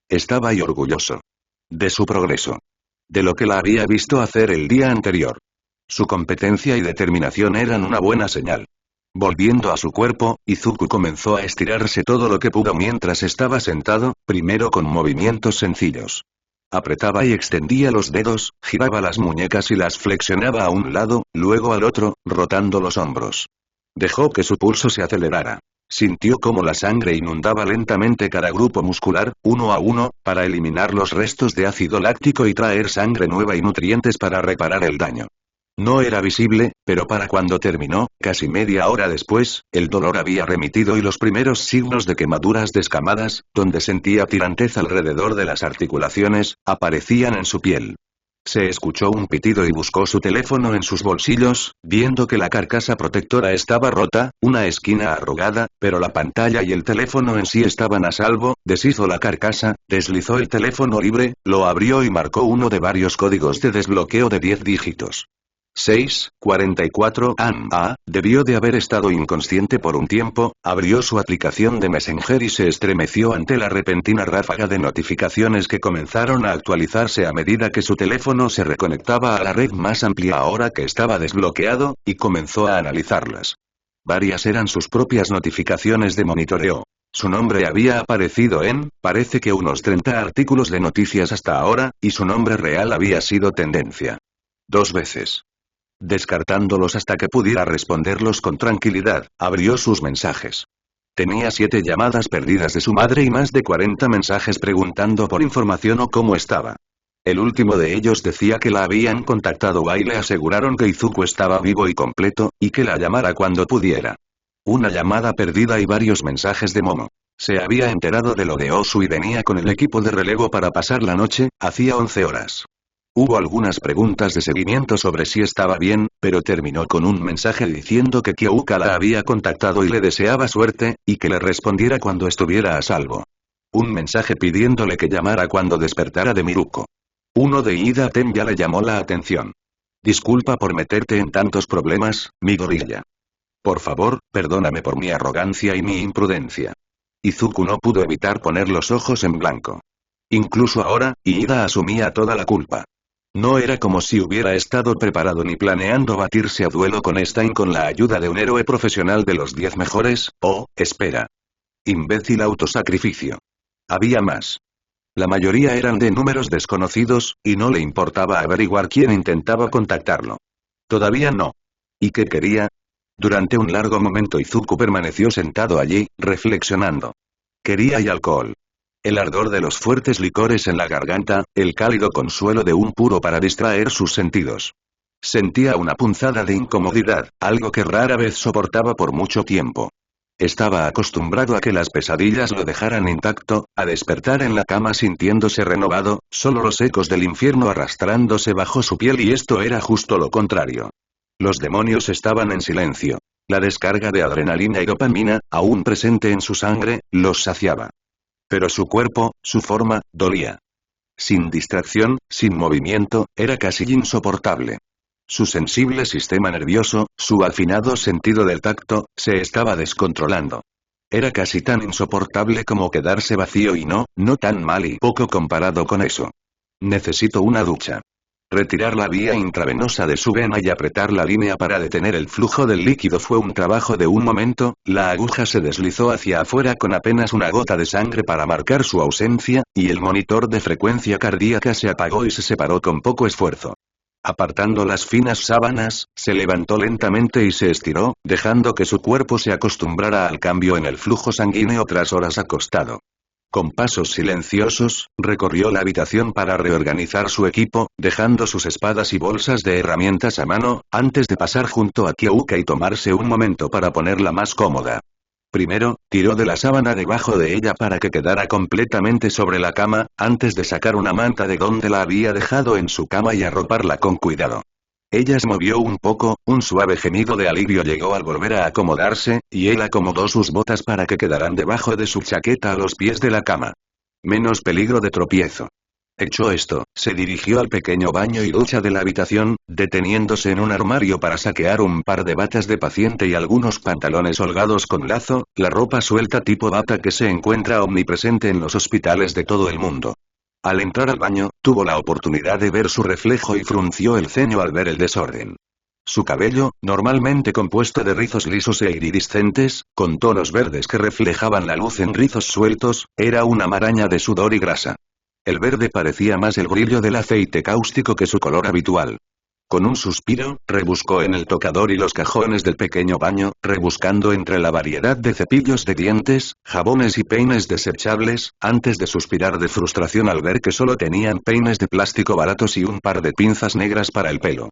Estaba y orgulloso. De su progreso. De lo que la había visto hacer el día anterior. Su competencia y determinación eran una buena señal. Volviendo a su cuerpo, Izuku comenzó a estirarse todo lo que pudo mientras estaba sentado, primero con movimientos sencillos. Apretaba y extendía los dedos, giraba las muñecas y las flexionaba a un lado, luego al otro, rotando los hombros. Dejó que su pulso se acelerara. Sintió cómo la sangre inundaba lentamente cada grupo muscular, uno a uno, para eliminar los restos de ácido láctico y traer sangre nueva y nutrientes para reparar el daño. No era visible, pero para cuando terminó, casi media hora después, el dolor había remitido y los primeros signos de quemaduras descamadas, donde sentía tirantez alrededor de las articulaciones, aparecían en su piel. Se escuchó un pitido y buscó su teléfono en sus bolsillos, viendo que la carcasa protectora estaba rota, una esquina arrugada, pero la pantalla y el teléfono en sí estaban a salvo. Deshizo la carcasa, deslizó el teléfono libre, lo abrió y marcó uno de varios códigos de desbloqueo de 10 dígitos. 644 debió de haber estado inconsciente por un tiempo, abrió su aplicación de Messenger y se estremeció ante la repentina ráfaga de notificaciones que comenzaron a actualizarse a medida que su teléfono se reconectaba a la red más amplia ahora que estaba desbloqueado, y comenzó a analizarlas. Varias eran sus propias notificaciones de monitoreo. Su nombre había aparecido en, parece que unos 30 artículos de noticias hasta ahora, y su nombre real había sido tendencia. 2 veces. Descartándolos hasta que pudiera responderlos con tranquilidad, abrió sus mensajes. Tenía 7 llamadas perdidas de su madre y más de 40 mensajes preguntando por información o cómo estaba. El último de ellos decía que la habían contactado y le aseguraron que Izuku estaba vivo y completo, y que la llamara cuando pudiera. Una llamada perdida y varios mensajes de Momo. Se había enterado de lo de Osu y venía con el equipo de relevo para pasar la noche, hacía 11 horas. Hubo algunas preguntas de seguimiento sobre si estaba bien, pero terminó con un mensaje diciendo que Kyouka la había contactado y le deseaba suerte, y que le respondiera cuando estuviera a salvo. Un mensaje pidiéndole que llamara cuando despertara de Miruko. Uno de Ida Ten ya le llamó la atención. Disculpa por meterte en tantos problemas, mi gorilla. Por favor, perdóname por mi arrogancia y mi imprudencia. Izuku no pudo evitar poner los ojos en blanco. Incluso ahora, Ida asumía toda la culpa. No era como si hubiera estado preparado ni planeando batirse a duelo con Stein con la ayuda de un héroe profesional de los 10 mejores. Espera. Imbécil autosacrificio. Había más. La mayoría eran de números desconocidos, y no le importaba averiguar quién intentaba contactarlo. Todavía no. ¿Y qué quería? Durante un largo momento Izuku permaneció sentado allí, reflexionando. Quería y alcohol. El ardor de los fuertes licores en la garganta, el cálido consuelo de un puro para distraer sus sentidos. Sentía una punzada de incomodidad, algo que rara vez soportaba por mucho tiempo. Estaba acostumbrado a que las pesadillas lo dejaran intacto, a despertar en la cama sintiéndose renovado, solo los ecos del infierno arrastrándose bajo su piel y esto era justo lo contrario. Los demonios estaban en silencio. La descarga de adrenalina y dopamina, aún presente en su sangre, los saciaba. Pero su cuerpo, su forma, dolía. Sin distracción, sin movimiento, era casi insoportable. Su sensible sistema nervioso, su afinado sentido del tacto, se estaba descontrolando. Era casi tan insoportable como quedarse vacío y no tan mal y poco comparado con eso. Necesito una ducha. Retirar la vía intravenosa de su vena y apretar la línea para detener el flujo del líquido fue un trabajo de un momento, la aguja se deslizó hacia afuera con apenas una gota de sangre para marcar su ausencia, y el monitor de frecuencia cardíaca se apagó y se separó con poco esfuerzo. Apartando las finas sábanas, se levantó lentamente y se estiró, dejando que su cuerpo se acostumbrara al cambio en el flujo sanguíneo tras horas acostado. Con pasos silenciosos, recorrió la habitación para reorganizar su equipo, dejando sus espadas y bolsas de herramientas a mano, antes de pasar junto a Kyouka y tomarse un momento para ponerla más cómoda. Primero, tiró de la sábana debajo de ella para que quedara completamente sobre la cama, antes de sacar una manta de donde la había dejado en su cama y arroparla con cuidado. Ella se movió un poco, un suave gemido de alivio llegó al volver a acomodarse, y él acomodó sus botas para que quedaran debajo de su chaqueta a los pies de la cama. Menos peligro de tropiezo. Hecho esto, se dirigió al pequeño baño y ducha de la habitación, deteniéndose en un armario para saquear un par de batas de paciente y algunos pantalones holgados con lazo, la ropa suelta tipo bata que se encuentra omnipresente en los hospitales de todo el mundo. Al entrar al baño, tuvo la oportunidad de ver su reflejo y frunció el ceño al ver el desorden. Su cabello, normalmente compuesto de rizos lisos e iridiscentes, con tonos verdes que reflejaban la luz en rizos sueltos, era una maraña de sudor y grasa. El verde parecía más el brillo del aceite cáustico que su color habitual. Con un suspiro, rebuscó en el tocador y los cajones del pequeño baño, rebuscando entre la variedad de cepillos de dientes, jabones y peines desechables, antes de suspirar de frustración al ver que solo tenían peines de plástico baratos y un par de pinzas negras para el pelo.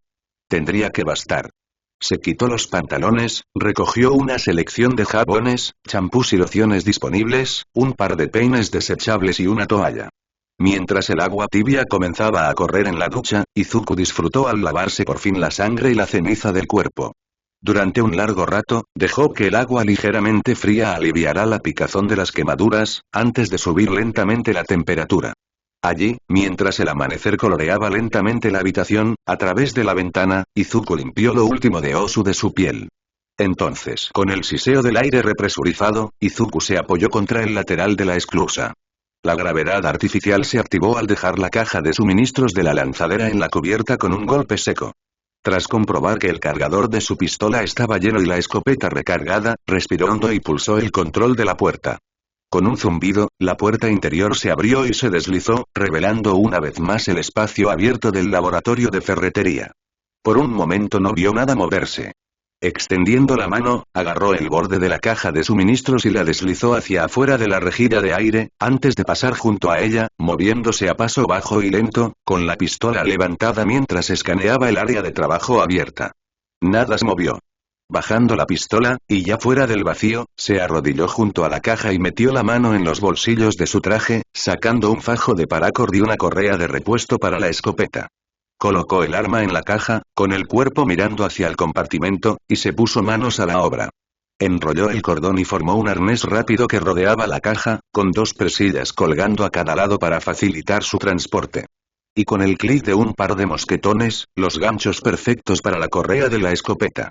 Tendría que bastar. Se quitó los pantalones, recogió una selección de jabones, champús y lociones disponibles, un par de peines desechables y una toalla. Mientras el agua tibia comenzaba a correr en la ducha, Izuku disfrutó al lavarse por fin la sangre y la ceniza del cuerpo. Durante un largo rato, dejó que el agua ligeramente fría aliviara la picazón de las quemaduras, antes de subir lentamente la temperatura. Allí, mientras el amanecer coloreaba lentamente la habitación, a través de la ventana, Izuku limpió lo último de Osu de su piel. Entonces, con el siseo del aire represurizado, Izuku se apoyó contra el lateral de la esclusa. La gravedad artificial se activó al dejar la caja de suministros de la lanzadera en la cubierta con un golpe seco. Tras comprobar que el cargador de su pistola estaba lleno y la escopeta recargada, respiró hondo y pulsó el control de la puerta. Con un zumbido, la puerta interior se abrió y se deslizó, revelando una vez más el espacio abierto del laboratorio de ferretería. Por un momento no vio nada moverse. Extendiendo la mano, agarró el borde de la caja de suministros y la deslizó hacia afuera de la rejilla de aire, antes de pasar junto a ella, moviéndose a paso bajo y lento, con la pistola levantada mientras escaneaba el área de trabajo abierta. Nada se movió. Bajando la pistola, y ya fuera del vacío, se arrodilló junto a la caja y metió la mano en los bolsillos de su traje, sacando un fajo de paracord y una correa de repuesto para la escopeta. Colocó el arma en la caja, con el cuerpo mirando hacia el compartimento, y se puso manos a la obra. Enrolló el cordón y formó un arnés rápido que rodeaba la caja, con 2 presillas colgando a cada lado para facilitar su transporte. Y con el clic de un par de mosquetones, los ganchos perfectos para la correa de la escopeta.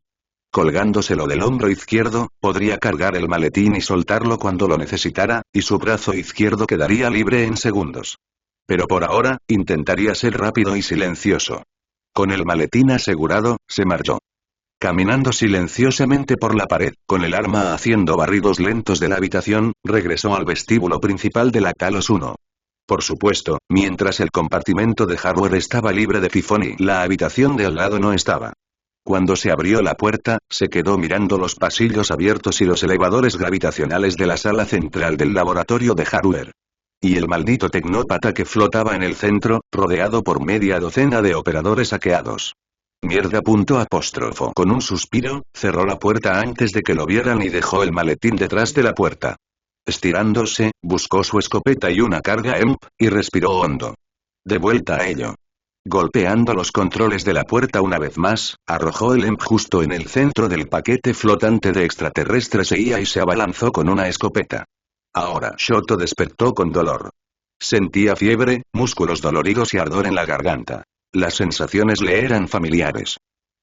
Colgándoselo del hombro izquierdo, podría cargar el maletín y soltarlo cuando lo necesitara, y su brazo izquierdo quedaría libre en segundos. Pero por ahora, intentaría ser rápido y silencioso. Con el maletín asegurado, se marchó. Caminando silenciosamente por la pared, con el arma haciendo barridos lentos de la habitación, regresó al vestíbulo principal de la Talos 1. Por supuesto, mientras el compartimento de hardware estaba libre de tifón, la habitación de al lado no estaba. Cuando se abrió la puerta, se quedó mirando los pasillos abiertos y los elevadores gravitacionales de la sala central del laboratorio de hardware. Y el maldito tecnópata que flotaba en el centro, rodeado por media docena de operadores hackeados. Mierda. Con un suspiro, cerró la puerta antes de que lo vieran y dejó el maletín detrás de la puerta. Estirándose, buscó su escopeta y una carga EMP, y respiró hondo. De vuelta a ello. Golpeando los controles de la puerta una vez más, arrojó el EMP justo en el centro del paquete flotante de extraterrestres EIA y se abalanzó con una escopeta. Ahora Shoto despertó con dolor. Sentía fiebre, músculos doloridos y ardor en la garganta. Las sensaciones le eran familiares.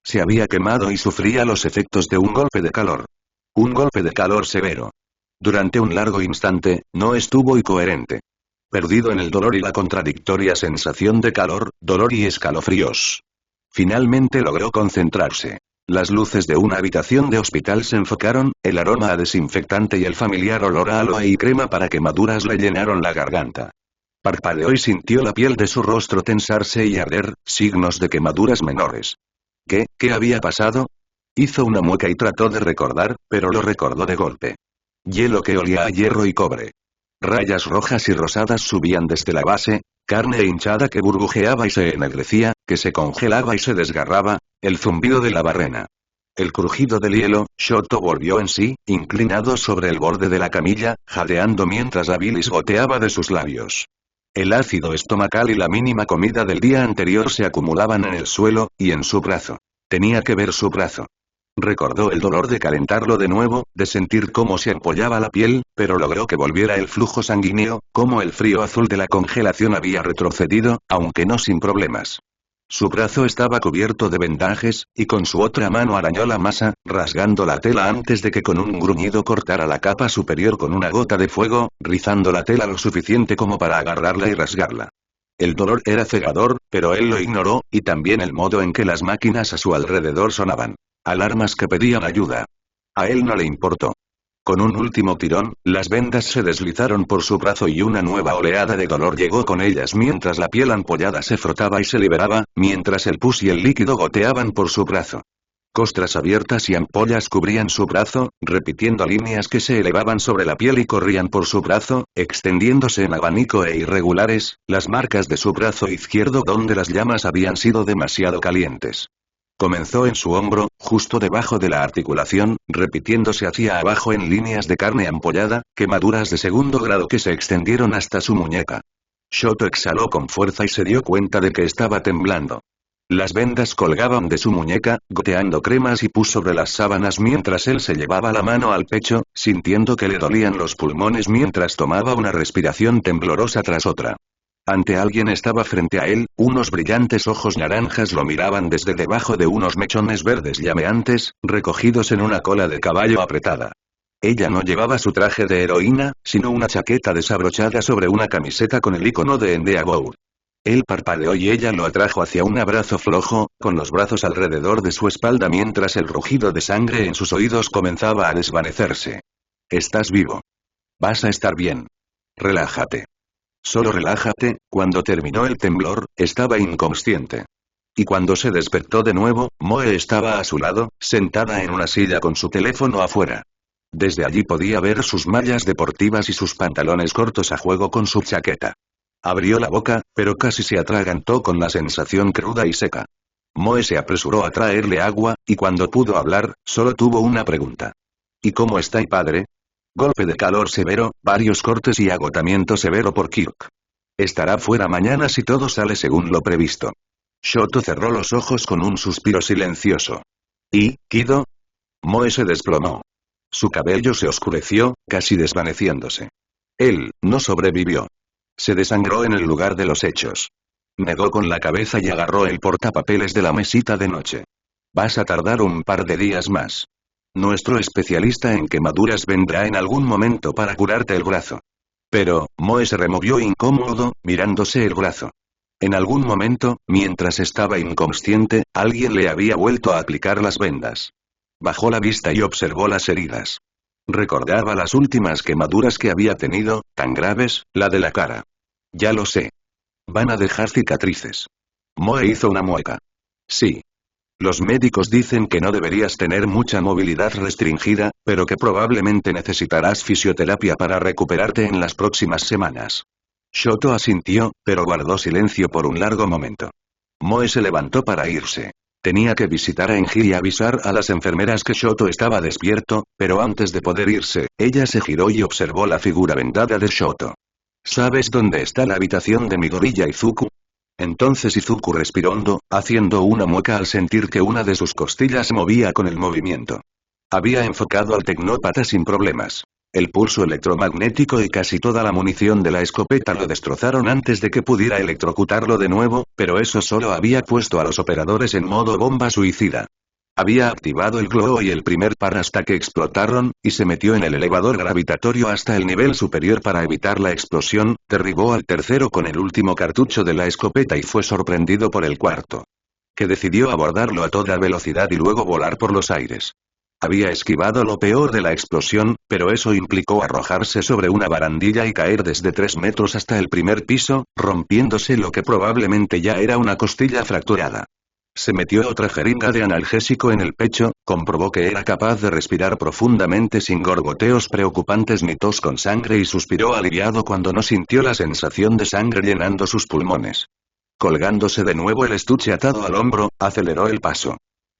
Se había quemado y sufría los efectos de un golpe de calor. Un golpe de calor severo. Durante un largo instante, no estuvo incoherente. Perdido en el dolor y la contradictoria sensación de calor, dolor y escalofríos. Finalmente logró concentrarse. Las luces de una habitación de hospital se enfocaron, el aroma a desinfectante y el familiar olor a aloe y crema para quemaduras le llenaron la garganta. Parpadeó y sintió la piel de su rostro tensarse y arder, signos de quemaduras menores. ¿Qué había pasado? Hizo una mueca y trató de recordar, pero lo recordó de golpe. Hielo que olía a hierro y cobre. Rayas rojas y rosadas subían desde la base, carne hinchada que burbujeaba y se ennegrecía, que se congelaba y se desgarraba, el zumbido de la barrena. El crujido del hielo. Shoto volvió en sí, inclinado sobre el borde de la camilla, jadeando mientras la bilis goteaba de sus labios. El ácido estomacal y la mínima comida del día anterior se acumulaban en el suelo, y en su brazo. Tenía que ver su brazo. Recordó el dolor de calentarlo de nuevo, de sentir cómo se ampollaba la piel, pero logró que volviera el flujo sanguíneo, como el frío azul de la congelación había retrocedido, aunque no sin problemas. Su brazo estaba cubierto de vendajes, y con su otra mano arañó la masa, rasgando la tela antes de que con un gruñido cortara la capa superior con una gota de fuego, rizando la tela lo suficiente como para agarrarla y rasgarla. El dolor era cegador, pero él lo ignoró, y también el modo en que las máquinas a su alrededor sonaban. Alarmas que pedían ayuda. A él no le importó. Con un último tirón, las vendas se deslizaron por su brazo y una nueva oleada de dolor llegó con ellas mientras la piel ampollada se frotaba y se liberaba, mientras el pus y el líquido goteaban por su brazo. Costras abiertas y ampollas cubrían su brazo, repitiendo líneas que se elevaban sobre la piel y corrían por su brazo, extendiéndose en abanico e irregulares, las marcas de su brazo izquierdo donde las llamas habían sido demasiado calientes. Comenzó en su hombro, justo debajo de la articulación, repitiéndose hacia abajo en líneas de carne ampollada, quemaduras de segundo grado que se extendieron hasta su muñeca. Shoto exhaló con fuerza y se dio cuenta de que estaba temblando. Las vendas colgaban de su muñeca, goteando cremas y pus sobre las sábanas mientras él se llevaba la mano al pecho, sintiendo que le dolían los pulmones mientras tomaba una respiración temblorosa tras otra. Ante alguien estaba frente a él, unos brillantes ojos naranjas lo miraban desde debajo de unos mechones verdes llameantes, recogidos en una cola de caballo apretada. Ella no llevaba su traje de heroína, sino una chaqueta desabrochada sobre una camiseta con el icono de Endeavor. Él parpadeó y ella lo atrajo hacia un abrazo flojo, con los brazos alrededor de su espalda mientras el rugido de sangre en sus oídos comenzaba a desvanecerse. Estás vivo. Vas a estar bien. Relájate. Solo relájate. Cuando terminó el temblor, estaba inconsciente. Y cuando se despertó de nuevo, Moe estaba a su lado, sentada en una silla con su teléfono afuera. Desde allí podía ver sus mallas deportivas y sus pantalones cortos a juego con su chaqueta. Abrió la boca, pero casi se atragantó con la sensación cruda y seca. Moe se apresuró a traerle agua, y cuando pudo hablar, solo tuvo una pregunta. ¿Y cómo está mi padre? Golpe de calor severo, varios cortes y agotamiento severo por Kirk. Estará fuera mañana si todo sale según lo previsto. Shoto cerró los ojos con un suspiro silencioso. ¿Y, Kido? Moe se desplomó. Su cabello se oscureció, casi desvaneciéndose. Él, no sobrevivió. Se desangró en el lugar de los hechos. Negó con la cabeza y agarró el portapapeles de la mesita de noche. Vas a tardar un par de días más. Nuestro especialista en quemaduras vendrá en algún momento para curarte el brazo. Pero, Moe se removió incómodo, mirándose el brazo. En algún momento, mientras estaba inconsciente, alguien le había vuelto a aplicar las vendas. Bajó la vista y observó las heridas. Recordaba las últimas quemaduras que había tenido, tan graves, la de la cara. Ya lo sé. Van a dejar cicatrices. Moe hizo una mueca. Sí. Los médicos dicen que no deberías tener mucha movilidad restringida, pero que probablemente necesitarás fisioterapia para recuperarte en las próximas semanas. Shoto asintió, pero guardó silencio por un largo momento. Moe se levantó para irse. Tenía que visitar a Enji y avisar a las enfermeras que Shoto estaba despierto, pero antes de poder irse, ella se giró y observó la figura vendada de Shoto. ¿Sabes dónde está la habitación de Midori y Izuku? Entonces Izuku respiró hondo, haciendo una mueca al sentir que una de sus costillas se movía con el movimiento. Había enfocado al tecnópata sin problemas. El pulso electromagnético y casi toda la munición de la escopeta lo destrozaron antes de que pudiera electrocutarlo de nuevo, pero eso solo había puesto a los operadores en modo bomba suicida. Había activado el glow y el primer par hasta que explotaron, y se metió en el elevador gravitatorio hasta el nivel superior para evitar la explosión, derribó al tercero con el último cartucho de la escopeta y fue sorprendido por el cuarto. Que decidió abordarlo a toda velocidad y luego volar por los aires. Había esquivado lo peor de la explosión, pero eso implicó arrojarse sobre una barandilla y caer desde 3 metros hasta el primer piso, rompiéndose lo que probablemente ya era una costilla fracturada. Se metió otra jeringa de analgésico en el pecho, comprobó que era capaz de respirar profundamente sin gorgoteos preocupantes ni tos con sangre y suspiró aliviado cuando no sintió la sensación de sangre llenando sus pulmones. Colgándose de nuevo el estuche atado al hombro, aceleró el paso.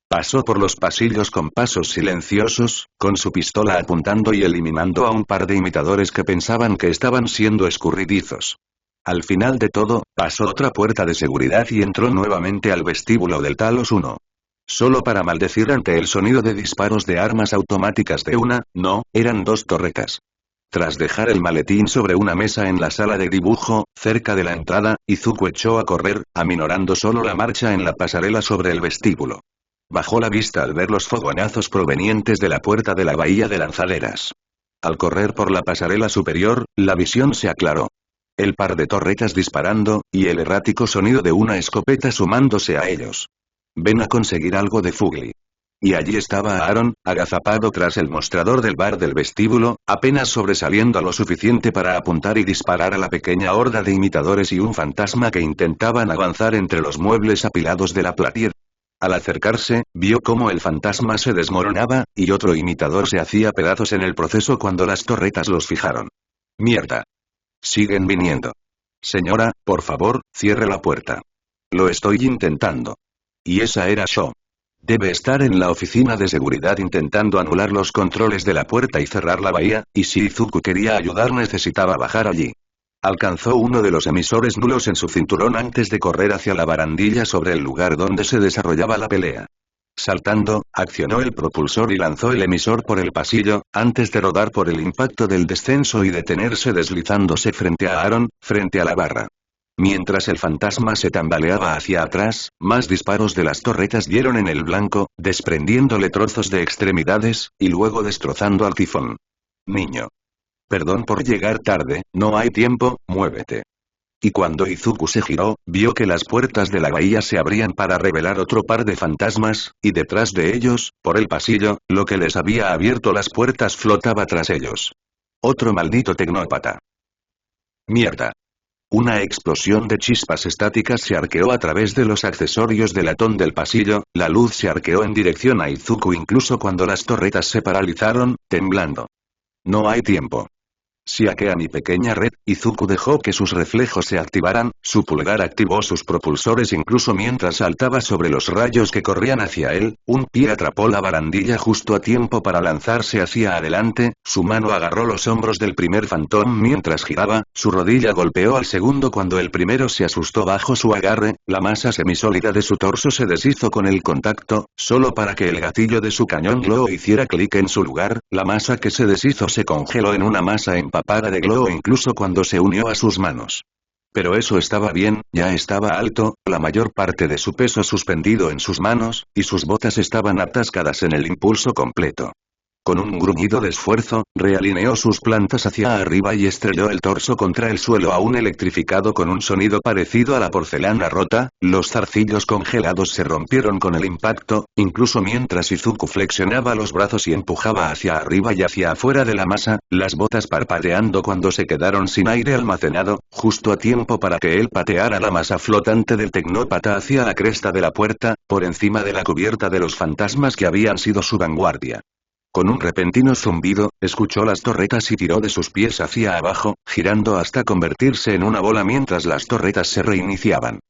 Pasó por los pasillos con pasos silenciosos, con su pistola apuntando y eliminando a un par de imitadores que pensaban que estaban siendo escurridizos. Al final de todo, pasó otra puerta de seguridad y entró nuevamente al vestíbulo del Talos 1. Solo para maldecir ante el sonido de disparos de armas automáticas de una, no, eran 2 torretas. Tras dejar el maletín sobre una mesa en la sala de dibujo, cerca de la entrada, Izuku echó a correr, aminorando solo la marcha en la pasarela sobre el vestíbulo. Bajó la vista al ver los fogonazos provenientes de la puerta de la bahía de lanzaderas. Al correr por la pasarela superior, la visión se aclaró. El par de torretas disparando, y el errático sonido de una escopeta sumándose a ellos. Ven a conseguir algo de Fugly. Y allí estaba Aaron, agazapado tras el mostrador del bar del vestíbulo, apenas sobresaliendo lo suficiente para apuntar y disparar a la pequeña horda de imitadores y un fantasma que intentaban avanzar entre los muebles apilados de la platier. Al acercarse, vio cómo el fantasma se desmoronaba, y otro imitador se hacía pedazos en el proceso cuando las torretas los fijaron. ¡Mierda! Siguen viniendo. Señora, por favor, cierre la puerta. Lo estoy intentando. Y esa era Sho. Debe estar en la oficina de seguridad intentando anular los controles de la puerta y cerrar la bahía, y si Izuku quería ayudar necesitaba bajar allí. Alcanzó uno de los emisores nulos en su cinturón antes de correr hacia la barandilla sobre el lugar donde se desarrollaba la pelea. Saltando, accionó el propulsor y lanzó el emisor por el pasillo, antes de rodar por el impacto del descenso y detenerse deslizándose frente a Aaron, frente a la barra. Mientras el fantasma se tambaleaba hacia atrás, más disparos de las torretas dieron en el blanco, desprendiéndole trozos de extremidades, y luego destrozando al tifón. Niño. Perdón por llegar tarde, no hay tiempo, muévete. Y cuando Izuku se giró, vio que las puertas de la bahía se abrían para revelar otro par de fantasmas, y detrás de ellos, por el pasillo, lo que les había abierto las puertas flotaba tras ellos. Otro maldito tecnópata. Mierda. Una explosión de chispas estáticas se arqueó a través de los accesorios de latón del pasillo, la luz se arqueó en dirección a Izuku incluso cuando las torretas se paralizaron, temblando. No hay tiempo. Saqué a mi pequeña red, Izuku dejó que sus reflejos se activaran, su pulgar activó sus propulsores incluso mientras saltaba sobre los rayos que corrían hacia él, un pie atrapó la barandilla justo a tiempo para lanzarse hacia adelante, su mano agarró los hombros del primer fantón mientras giraba, su rodilla golpeó al segundo cuando el primero se asustó bajo su agarre, la masa semisólida de su torso se deshizo con el contacto, solo para que el gatillo de su cañón glow hiciera clic en su lugar, la masa que se deshizo se congeló en una masa empapada de glow incluso cuando se unió a sus manos. Pero eso estaba bien, ya estaba alto, la mayor parte de su peso suspendido en sus manos, y sus botas estaban atascadas en el impulso completo. Con un gruñido de esfuerzo, realineó sus plantas hacia arriba y estrelló el torso contra el suelo aún electrificado con un sonido parecido a la porcelana rota, los zarcillos congelados se rompieron con el impacto, incluso mientras Izuku flexionaba los brazos y empujaba hacia arriba y hacia afuera de la masa, las botas parpadeando cuando se quedaron sin aire almacenado, justo a tiempo para que él pateara la masa flotante del tecnópata hacia la cresta de la puerta, por encima de la cubierta de los fantasmas que habían sido su vanguardia. Con un repentino zumbido, escuchó las torretas y tiró de sus pies hacia abajo, girando hasta convertirse en una bola mientras las torretas se reiniciaban.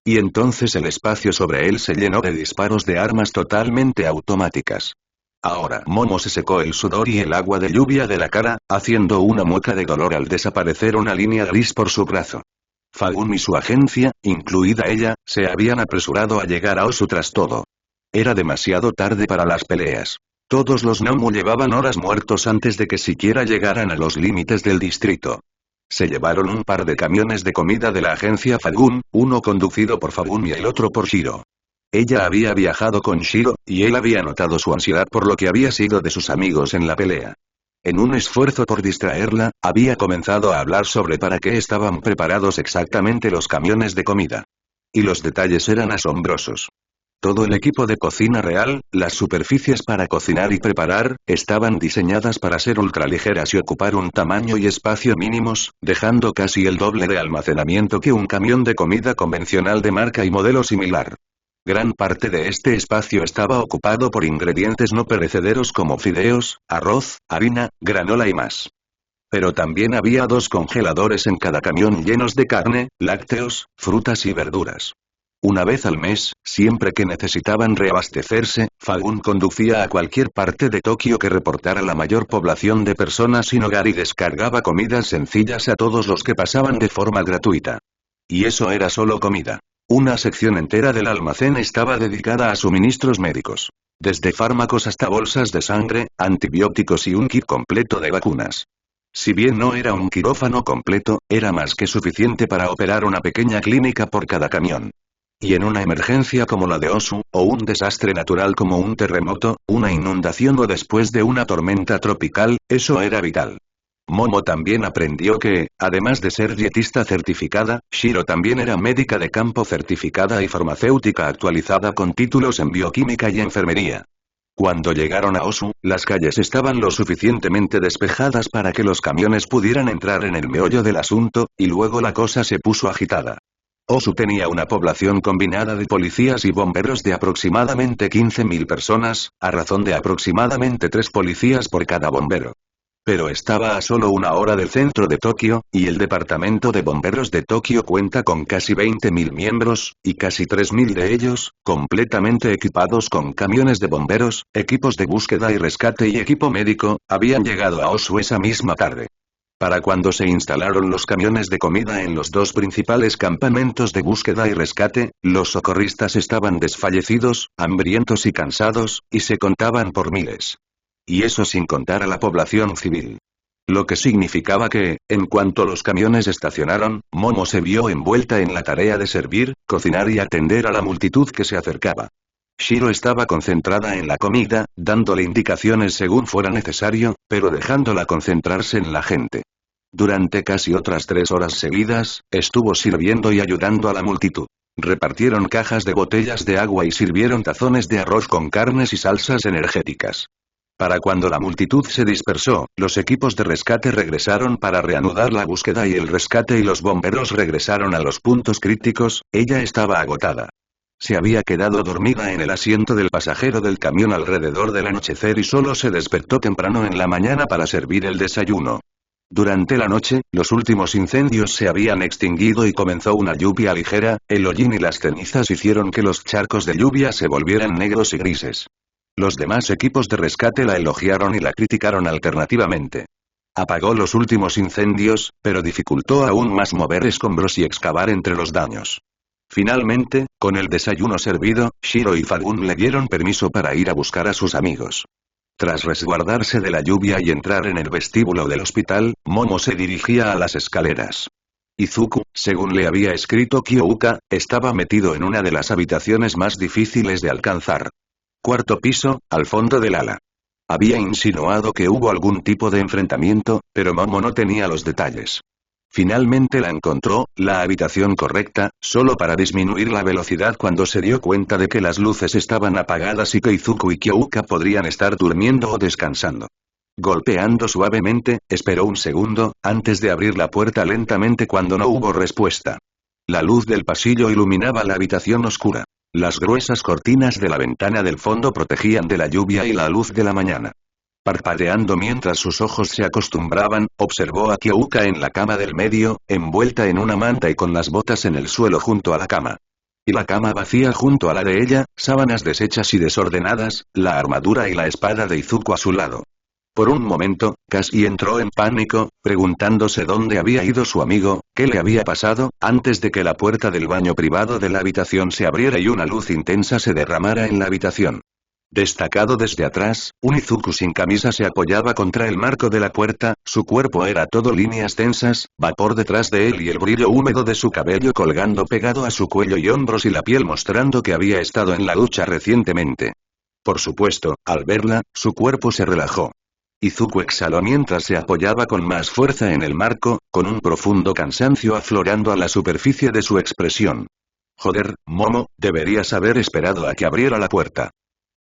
Y entonces el espacio sobre él se llenó de disparos de armas totalmente automáticas. Ahora Momo se secó el sudor y el agua de lluvia de la cara, haciendo una mueca de dolor al desaparecer una línea gris por su brazo. Fagún y su agencia, incluida ella, se habían apresurado a llegar a Osu tras todo. Era demasiado tarde para las peleas. Todos los Nomu llevaban horas muertos antes de que siquiera llegaran a los límites del distrito. Se llevaron un par de camiones de comida de la agencia Fagún, uno conducido por Fagún y el otro por Shiro. Ella había viajado con Shiro, y él había notado su ansiedad por lo que había sido de sus amigos en la pelea. En un esfuerzo por distraerla, había comenzado a hablar sobre para qué estaban preparados exactamente los camiones de comida. Y los detalles eran asombrosos. Todo el equipo de cocina real, las superficies para cocinar y preparar, estaban diseñadas para ser ultraligeras y ocupar un tamaño y espacio mínimos, dejando casi el doble de almacenamiento que un camión de comida convencional de marca y modelo similar. Gran parte de este espacio estaba ocupado por ingredientes no perecederos como fideos, arroz, harina, granola y más. Pero también había 2 congeladores en cada camión llenos de carne, lácteos, frutas y verduras. Una vez al mes, siempre que necesitaban reabastecerse, Fagún conducía a cualquier parte de Tokio que reportara la mayor población de personas sin hogar y descargaba comidas sencillas a todos los que pasaban de forma gratuita. Y eso era solo comida. Una sección entera del almacén estaba dedicada a suministros médicos. Desde fármacos hasta bolsas de sangre, antibióticos y un kit completo de vacunas. Si bien no era un quirófano completo, era más que suficiente para operar una pequeña clínica por cada camión. Y en una emergencia como la de Osu, o un desastre natural como un terremoto, una inundación o después de una tormenta tropical, eso era vital. Momo también aprendió que, además de ser dietista certificada, Shiro también era médica de campo certificada y farmacéutica actualizada con títulos en bioquímica y enfermería. Cuando llegaron a Osu, las calles estaban lo suficientemente despejadas para que los camiones pudieran entrar en el meollo del asunto, y luego la cosa se puso agitada. Osu tenía una población combinada de policías y bomberos de aproximadamente 15.000 personas, a razón de aproximadamente 3 policías por cada bombero. Pero estaba a solo 1 hora del centro de Tokio, y el departamento de bomberos de Tokio cuenta con casi 20.000 miembros, y casi 3.000 de ellos, completamente equipados con camiones de bomberos, equipos de búsqueda y rescate y equipo médico, habían llegado a Osu esa misma tarde. Para cuando se instalaron los camiones de comida en los dos principales campamentos de búsqueda y rescate, los socorristas estaban desfallecidos, hambrientos y cansados, y se contaban por miles. Y eso sin contar a la población civil. Lo que significaba que, en cuanto los camiones estacionaron, Momo se vio envuelta en la tarea de servir, cocinar y atender a la multitud que se acercaba. Shiro estaba concentrada en la comida, dándole indicaciones según fuera necesario, pero dejándola concentrarse en la gente. Durante casi otras 3 horas seguidas, estuvo sirviendo y ayudando a la multitud. Repartieron cajas de botellas de agua y sirvieron tazones de arroz con carnes y salsas energéticas. Para cuando la multitud se dispersó, los equipos de rescate regresaron para reanudar la búsqueda y el rescate y los bomberos regresaron a los puntos críticos. Ella estaba agotada. Se había quedado dormida en el asiento del pasajero del camión alrededor del anochecer y solo se despertó temprano en la mañana para servir el desayuno. Durante la noche, los últimos incendios se habían extinguido y comenzó una lluvia ligera. El hollín y las cenizas hicieron que los charcos de lluvia se volvieran negros y grises. Los demás equipos de rescate la elogiaron y la criticaron alternativamente. Apagó los últimos incendios, pero dificultó aún más mover escombros y excavar entre los daños. Finalmente, con el desayuno servido, Shiro y Farun le dieron permiso para ir a buscar a sus amigos. Tras resguardarse de la lluvia y entrar en el vestíbulo del hospital, Momo se dirigía a las escaleras. Izuku, según le había escrito Kyoka, estaba metido en una de las habitaciones más difíciles de alcanzar. 4º piso, al fondo del ala. Había insinuado que hubo algún tipo de enfrentamiento, pero Momo no tenía los detalles. Finalmente la encontró, la habitación correcta, solo para disminuir la velocidad cuando se dio cuenta de que las luces estaban apagadas y que Izuku y Kyoka podrían estar durmiendo o descansando. Golpeando suavemente, esperó un segundo, antes de abrir la puerta lentamente cuando no hubo respuesta. La luz del pasillo iluminaba la habitación oscura. Las gruesas cortinas de la ventana del fondo protegían de la lluvia y la luz de la mañana. Parpadeando mientras sus ojos se acostumbraban, observó a Kyoka en la cama del medio, envuelta en una manta y con las botas en el suelo junto a la cama. Y la cama vacía junto a la de ella, sábanas deshechas y desordenadas, la armadura y la espada de Izuku a su lado. Por un momento, casi entró en pánico, preguntándose dónde había ido su amigo, qué le había pasado, antes de que la puerta del baño privado de la habitación se abriera y una luz intensa se derramara en la habitación. Destacado desde atrás, un Izuku sin camisa se apoyaba contra el marco de la puerta, su cuerpo era todo líneas tensas, vapor detrás de él y el brillo húmedo de su cabello colgando pegado a su cuello y hombros y la piel mostrando que había estado en la ducha recientemente. Por supuesto, al verla, su cuerpo se relajó. Izuku exhaló mientras se apoyaba con más fuerza en el marco, con un profundo cansancio aflorando a la superficie de su expresión. Joder, Momo, deberías haber esperado a que abriera la puerta.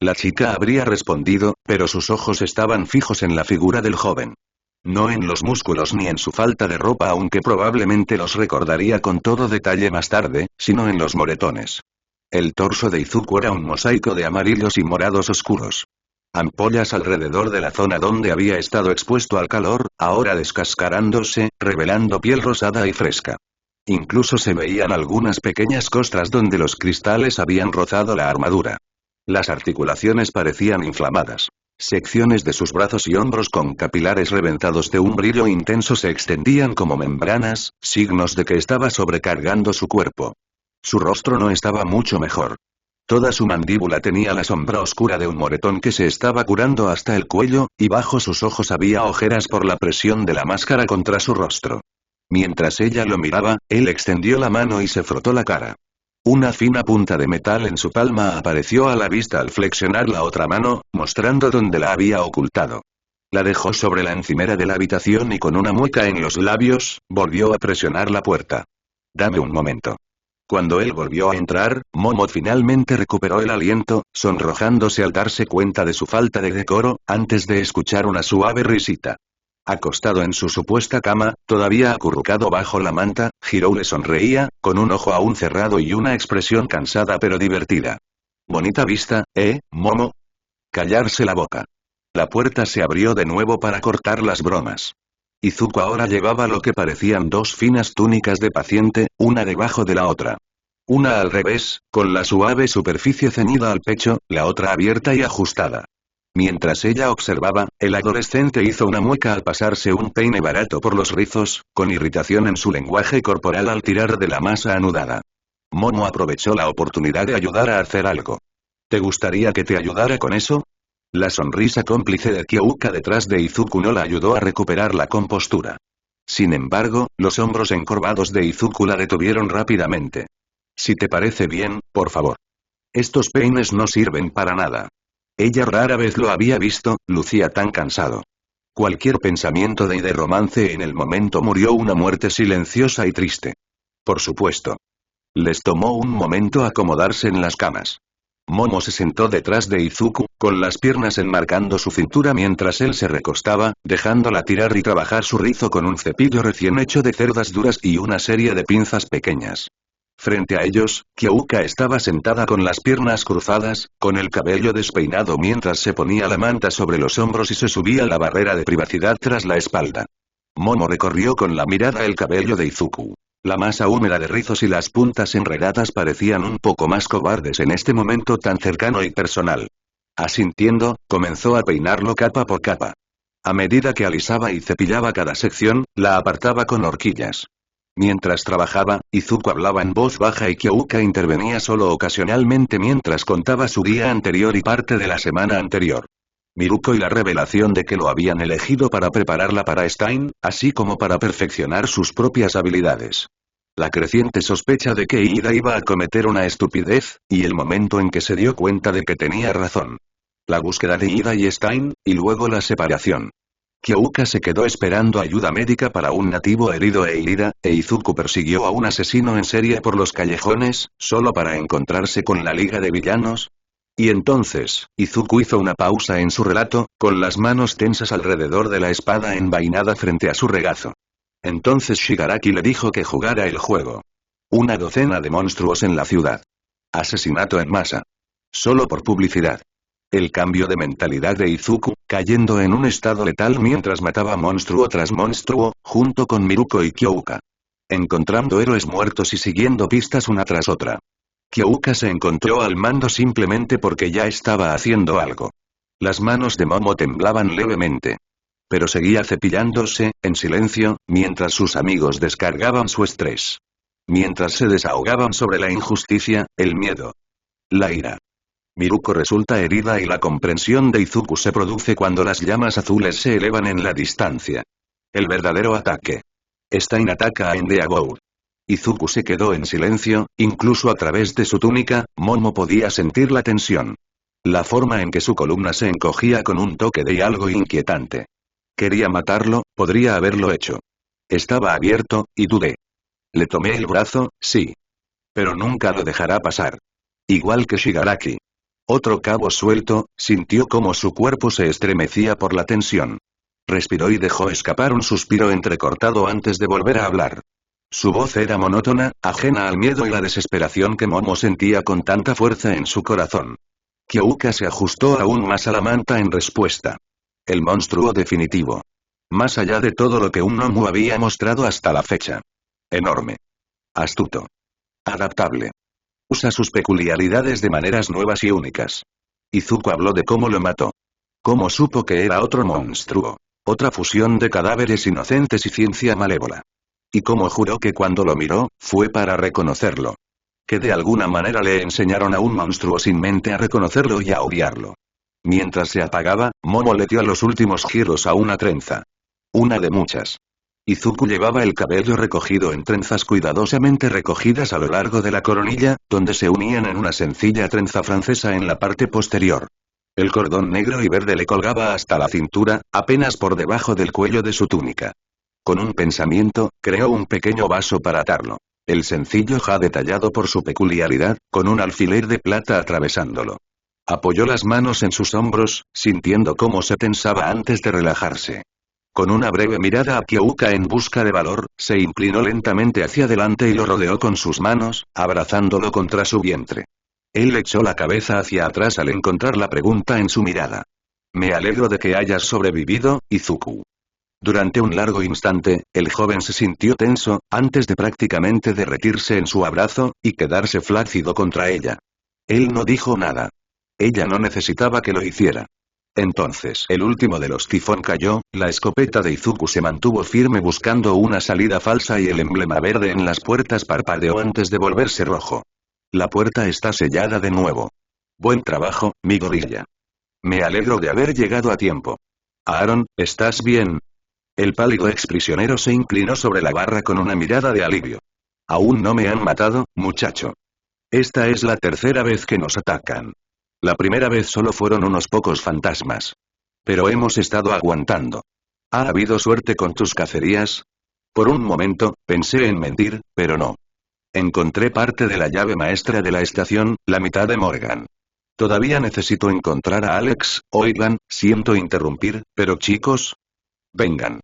La chica habría respondido, pero sus ojos estaban fijos en la figura del joven. No en los músculos ni en su falta de ropa, aunque probablemente los recordaría con todo detalle más tarde, sino en los moretones. El torso de Izuku era un mosaico de amarillos y morados oscuros. Ampollas alrededor de la zona donde había estado expuesto al calor, ahora descascarándose, revelando piel rosada y fresca. Incluso se veían algunas pequeñas costras donde los cristales habían rozado la armadura. Las articulaciones parecían inflamadas. Secciones de sus brazos y hombros con capilares reventados de un brillo intenso se extendían como membranas, signos de que estaba sobrecargando su cuerpo. Su rostro no estaba mucho mejor. Toda su mandíbula tenía la sombra oscura de un moretón que se estaba curando hasta el cuello, y bajo sus ojos había ojeras por la presión de la máscara contra su rostro. Mientras ella lo miraba, él extendió la mano y se frotó la cara. Una fina punta de metal en su palma apareció a la vista al flexionar la otra mano, mostrando dónde la había ocultado. La dejó sobre la encimera de la habitación y con una mueca en los labios, volvió a presionar la puerta. Dame un momento. Cuando él volvió a entrar, Momo finalmente recuperó el aliento, sonrojándose al darse cuenta de su falta de decoro, antes de escuchar una suave risita. Acostado en su supuesta cama, todavía acurrucado bajo la manta, Hiro le sonreía, con un ojo aún cerrado y una expresión cansada pero divertida. Bonita vista, Momo? Callarse la boca. La puerta se abrió de nuevo para cortar las bromas. Izuku ahora llevaba lo que parecían 2 finas túnicas de paciente, una debajo de la otra. Una al revés, con la suave superficie ceñida al pecho, la otra abierta y ajustada. Mientras ella observaba, el adolescente hizo una mueca al pasarse un peine barato por los rizos, con irritación en su lenguaje corporal al tirar de la masa anudada. Momo aprovechó la oportunidad de ayudar a hacer algo. ¿Te gustaría que te ayudara con eso? La sonrisa cómplice de Kyouka detrás de Izuku no la ayudó a recuperar la compostura. Sin embargo, los hombros encorvados de Izuku la detuvieron rápidamente. Si te parece bien, por favor. Estos peines no sirven para nada. Ella rara vez lo había visto, lucía tan cansado. Cualquier pensamiento de romance en el momento murió una muerte silenciosa y triste. Por supuesto. Les tomó un momento acomodarse en las camas. Momo se sentó detrás de Izuku, con las piernas enmarcando su cintura mientras él se recostaba, dejándola tirar y trabajar su rizo con un cepillo recién hecho de cerdas duras y una serie de pinzas pequeñas. Frente a ellos, Kyouka estaba sentada con las piernas cruzadas, con el cabello despeinado mientras se ponía la manta sobre los hombros y se subía la barrera de privacidad tras la espalda. Momo recorrió con la mirada el cabello de Izuku. La masa húmeda de rizos y las puntas enredadas parecían un poco más cobardes en este momento tan cercano y personal. Asintiendo, comenzó a peinarlo capa por capa. A medida que alisaba y cepillaba cada sección, la apartaba con horquillas. Mientras trabajaba, Izuku hablaba en voz baja y Kyouka intervenía solo ocasionalmente mientras contaba su día anterior y parte de la semana anterior. Miruko y la revelación de que lo habían elegido para prepararla para Stein, así como para perfeccionar sus propias habilidades. La creciente sospecha de que Ida iba a cometer una estupidez, y el momento en que se dio cuenta de que tenía razón. La búsqueda de Ida y Stein, y luego la separación. Kyouka se quedó esperando ayuda médica para un nativo herido e Izuku persiguió a un asesino en serie por los callejones, solo para encontrarse con la liga de villanos. Y entonces, Izuku hizo una pausa en su relato, con las manos tensas alrededor de la espada envainada frente a su regazo. Entonces Shigaraki le dijo que jugara el juego. Una docena de monstruos en la ciudad. Asesinato en masa. Solo por publicidad. El cambio de mentalidad de Izuku, cayendo en un estado letal mientras mataba monstruo tras monstruo, junto con Miruko y Kyouka. Encontrando héroes muertos y siguiendo pistas una tras otra. Kyouka se encontró al mando simplemente porque ya estaba haciendo algo. Las manos de Momo temblaban levemente. Pero seguía cepillándose, en silencio, mientras sus amigos descargaban su estrés. Mientras se desahogaban sobre la injusticia, el miedo. La ira. Miruko resulta herida y la comprensión de Izuku se produce cuando las llamas azules se elevan en la distancia. El verdadero ataque. Stein ataca a Endeavor. Izuku se quedó en silencio, incluso a través de su túnica, Momo podía sentir la tensión. La forma en que su columna se encogía con un toque de algo inquietante. Quería matarlo, podría haberlo hecho. Estaba abierto, y dudé. Le tomé el brazo, sí. Pero nunca lo dejará pasar. Igual que Shigaraki. Otro cabo suelto, sintió como su cuerpo se estremecía por la tensión. Respiró y dejó escapar un suspiro entrecortado antes de volver a hablar. Su voz era monótona, ajena al miedo y la desesperación que Momo sentía con tanta fuerza en su corazón. Kyouka se ajustó aún más a la manta en respuesta. El monstruo definitivo. Más allá de todo lo que un Nomu había mostrado hasta la fecha. Enorme. Astuto. Adaptable. Usa sus peculiaridades de maneras nuevas y únicas. Izuku habló de cómo lo mató. Cómo supo que era otro monstruo. Otra fusión de cadáveres inocentes y ciencia malévola. Y cómo juró que cuando lo miró, fue para reconocerlo. Que de alguna manera le enseñaron a un monstruo sin mente a reconocerlo y a odiarlo. Mientras se apagaba, Momo le dio los últimos giros a una trenza. Una de muchas. Izuku llevaba el cabello recogido en trenzas cuidadosamente recogidas a lo largo de la coronilla, donde se unían en una sencilla trenza francesa en la parte posterior. El cordón negro y verde le colgaba hasta la cintura, apenas por debajo del cuello de su túnica. Con un pensamiento, creó un pequeño vaso para atarlo. El sencillo jade tallado por su peculiaridad, con un alfiler de plata atravesándolo. Apoyó las manos en sus hombros, sintiendo cómo se tensaba antes de relajarse. Con una breve mirada a Kyouka en busca de valor, se inclinó lentamente hacia adelante y lo rodeó con sus manos, abrazándolo contra su vientre. Él echó la cabeza hacia atrás al encontrar la pregunta en su mirada. Me alegro de que hayas sobrevivido, Izuku. Durante un largo instante, el joven se sintió tenso, antes de prácticamente derretirse en su abrazo, y quedarse flácido contra ella. Él no dijo nada. Ella no necesitaba que lo hiciera. Entonces el último de los tifón cayó, la escopeta de Izuku se mantuvo firme buscando una salida falsa y el emblema verde en las puertas parpadeó antes de volverse rojo. La puerta está sellada de nuevo. Buen trabajo, mi gorilla. Me alegro de haber llegado a tiempo. Aaron, ¿estás bien? El pálido exprisionero se inclinó sobre la barra con una mirada de alivio. Aún no me han matado, muchacho. Esta es la tercera vez que nos atacan. La primera vez solo fueron unos pocos fantasmas. Pero hemos estado aguantando. ¿Ha habido suerte con tus cacerías? Por un momento, pensé en mentir, pero no. Encontré parte de la llave maestra de la estación, la mitad de Morgan. Todavía necesito encontrar a Alex. Oigan, siento interrumpir, pero chicos. Vengan.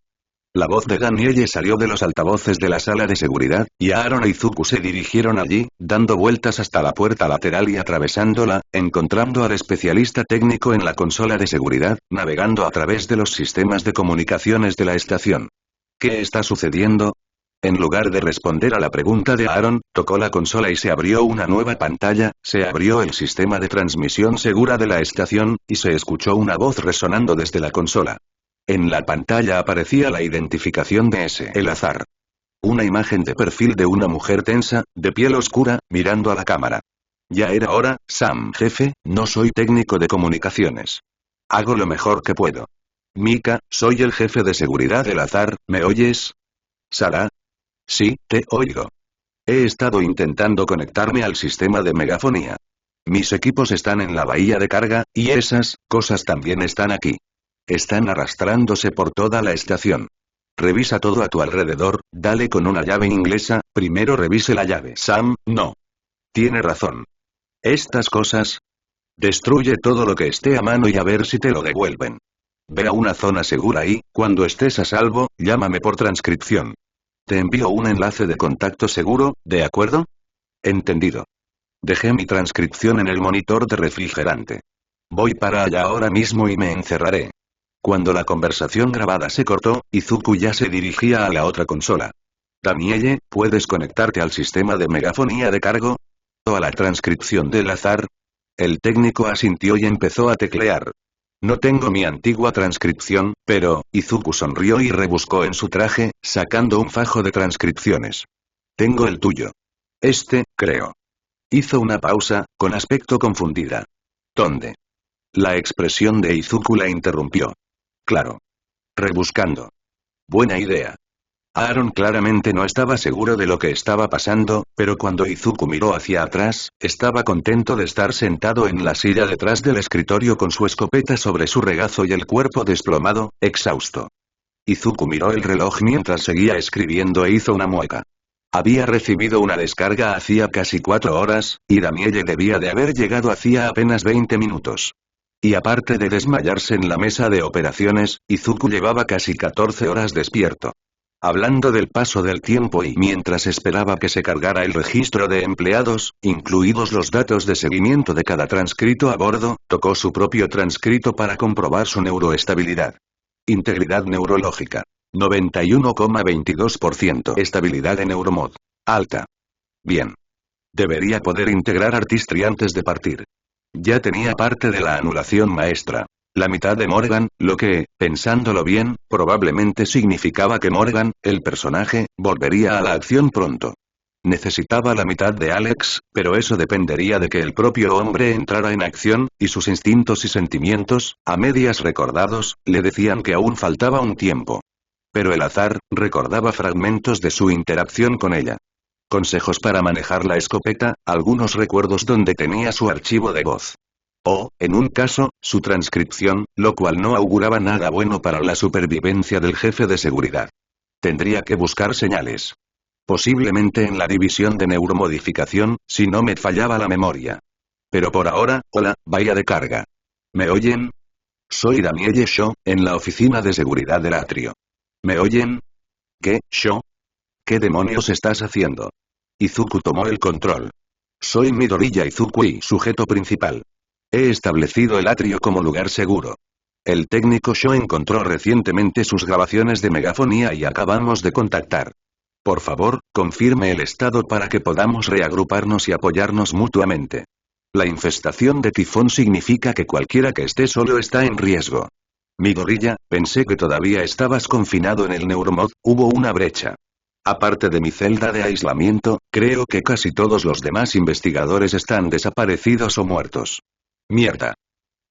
La voz de Danielle salió de los altavoces de la sala de seguridad, y Aaron e Izuku se dirigieron allí, dando vueltas hasta la puerta lateral y atravesándola, encontrando al especialista técnico en la consola de seguridad, navegando a través de los sistemas de comunicaciones de la estación. ¿Qué está sucediendo? En lugar de responder a la pregunta de Aaron, tocó la consola y se abrió una nueva pantalla, se abrió el sistema de transmisión segura de la estación, y se escuchó una voz resonando desde la consola. En la pantalla aparecía la identificación de El Azar. Una imagen de perfil de una mujer tensa, de piel oscura, mirando a la cámara. Ya era hora, Sam. Jefe, no soy técnico de comunicaciones. Hago lo mejor que puedo. Mika, soy el jefe de seguridad del Azar, ¿me oyes? Sara. Sí, te oigo. He estado intentando conectarme al sistema de megafonía. Mis equipos están en la bahía de carga, y esas cosas también están aquí. Están arrastrándose por toda la estación. Revisa todo a tu alrededor, dale con una llave inglesa, primero revise la llave. Sam, no. Tiene razón. Estas cosas. Destruye todo lo que esté a mano y a ver si te lo devuelven. Ve a una zona segura y, cuando estés a salvo, llámame por transcripción. Te envío un enlace de contacto seguro, ¿de acuerdo? Entendido. Dejé mi transcripción en el monitor de refrigerante. Voy para allá ahora mismo y me encerraré. Cuando la conversación grabada se cortó, Izuku ya se dirigía a la otra consola. Danielle, ¿puedes conectarte al sistema de megafonía de cargo? ¿O a la transcripción del Azar? El técnico asintió y empezó a teclear. No tengo mi antigua transcripción, pero, Izuku sonrió y rebuscó en su traje, sacando un fajo de transcripciones. Tengo el tuyo. Creo. Hizo una pausa, con aspecto confundida. ¿Dónde? La expresión de Izuku la interrumpió. Claro. Rebuscando. Buena idea. Aaron claramente no estaba seguro de lo que estaba pasando, pero cuando Izuku miró hacia atrás, estaba contento de estar sentado en la silla detrás del escritorio con su escopeta sobre su regazo y el cuerpo desplomado, exhausto. Izuku miró el reloj mientras seguía escribiendo e hizo una mueca. Había recibido una descarga hacía casi 4 horas, y Danielle debía de haber llegado hacía apenas 20 minutos. Y aparte de desmayarse en la mesa de operaciones, Izuku llevaba casi 14 horas despierto. Hablando del paso del tiempo y mientras esperaba que se cargara el registro de empleados, incluidos los datos de seguimiento de cada transcrito a bordo, tocó su propio transcrito para comprobar su neuroestabilidad. Integridad neurológica. 91,22%. Estabilidad de neuromod. Alta. Bien. Debería poder integrar Artistry antes de partir. Ya tenía parte de la anulación maestra. La mitad de Morgan, lo que, pensándolo bien, probablemente significaba que Morgan, el personaje, volvería a la acción pronto. Necesitaba la mitad de Alex, pero eso dependería de que el propio hombre entrara en acción, y sus instintos y sentimientos, a medias recordados, le decían que aún faltaba un tiempo. Pero el Azar, recordaba fragmentos de su interacción con ella. Consejos para manejar la escopeta, algunos recuerdos donde tenía su archivo de voz. O, en un caso, su transcripción, lo cual no auguraba nada bueno para la supervivencia del jefe de seguridad. Tendría que buscar señales. Posiblemente en la división de neuromodificación, si no me fallaba la memoria. Pero por ahora, hola, bahía de carga. ¿Me oyen? Soy Danielle Shaw, en la oficina de seguridad del atrio. ¿Me oyen? ¿Qué, Shaw? ¿Qué demonios estás haciendo? Izuku tomó el control. Soy Midoriya Izuku, sujeto principal. He establecido el atrio como lugar seguro. El técnico Shaw encontró recientemente sus grabaciones de megafonía y acabamos de contactar. Por favor, confirme el estado para que podamos reagruparnos y apoyarnos mutuamente. La infestación de tifón significa que cualquiera que esté solo está en riesgo. Midoriya, pensé que todavía estabas confinado en el Neuromod, hubo una brecha. Aparte de mi celda de aislamiento, creo que casi todos los demás investigadores están desaparecidos o muertos. Mierda.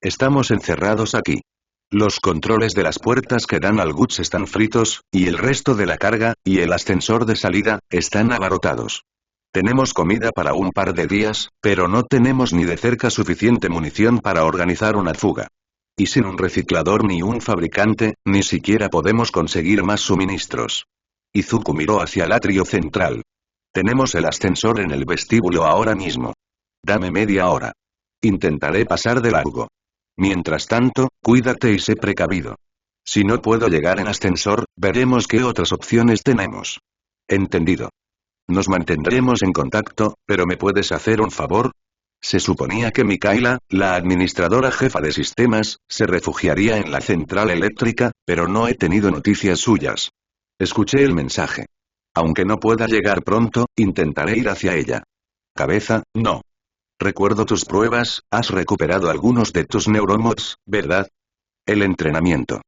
Estamos encerrados aquí. Los controles de las puertas que dan al Guts están fritos, y el resto de la carga, y el ascensor de salida, están abarrotados. Tenemos comida para un par de días, pero no tenemos ni de cerca suficiente munición para organizar una fuga. Y sin un reciclador ni un fabricante, ni siquiera podemos conseguir más suministros. Izuku miró hacia el atrio central. Tenemos el ascensor en el vestíbulo ahora mismo. Dame media hora. Intentaré pasar de largo. Mientras tanto, cuídate y sé precavido. Si no puedo llegar en ascensor, veremos qué otras opciones tenemos. Entendido. Nos mantendremos en contacto, pero ¿me puedes hacer un favor? Se suponía que Mikaela, la administradora jefa de sistemas, se refugiaría en la central eléctrica, pero no he tenido noticias suyas. Escuché el mensaje. Aunque no pueda llegar pronto, intentaré ir hacia ella. Cabeza, no. Recuerdo tus pruebas, has recuperado algunos de tus neuromods, ¿verdad? El entrenamiento.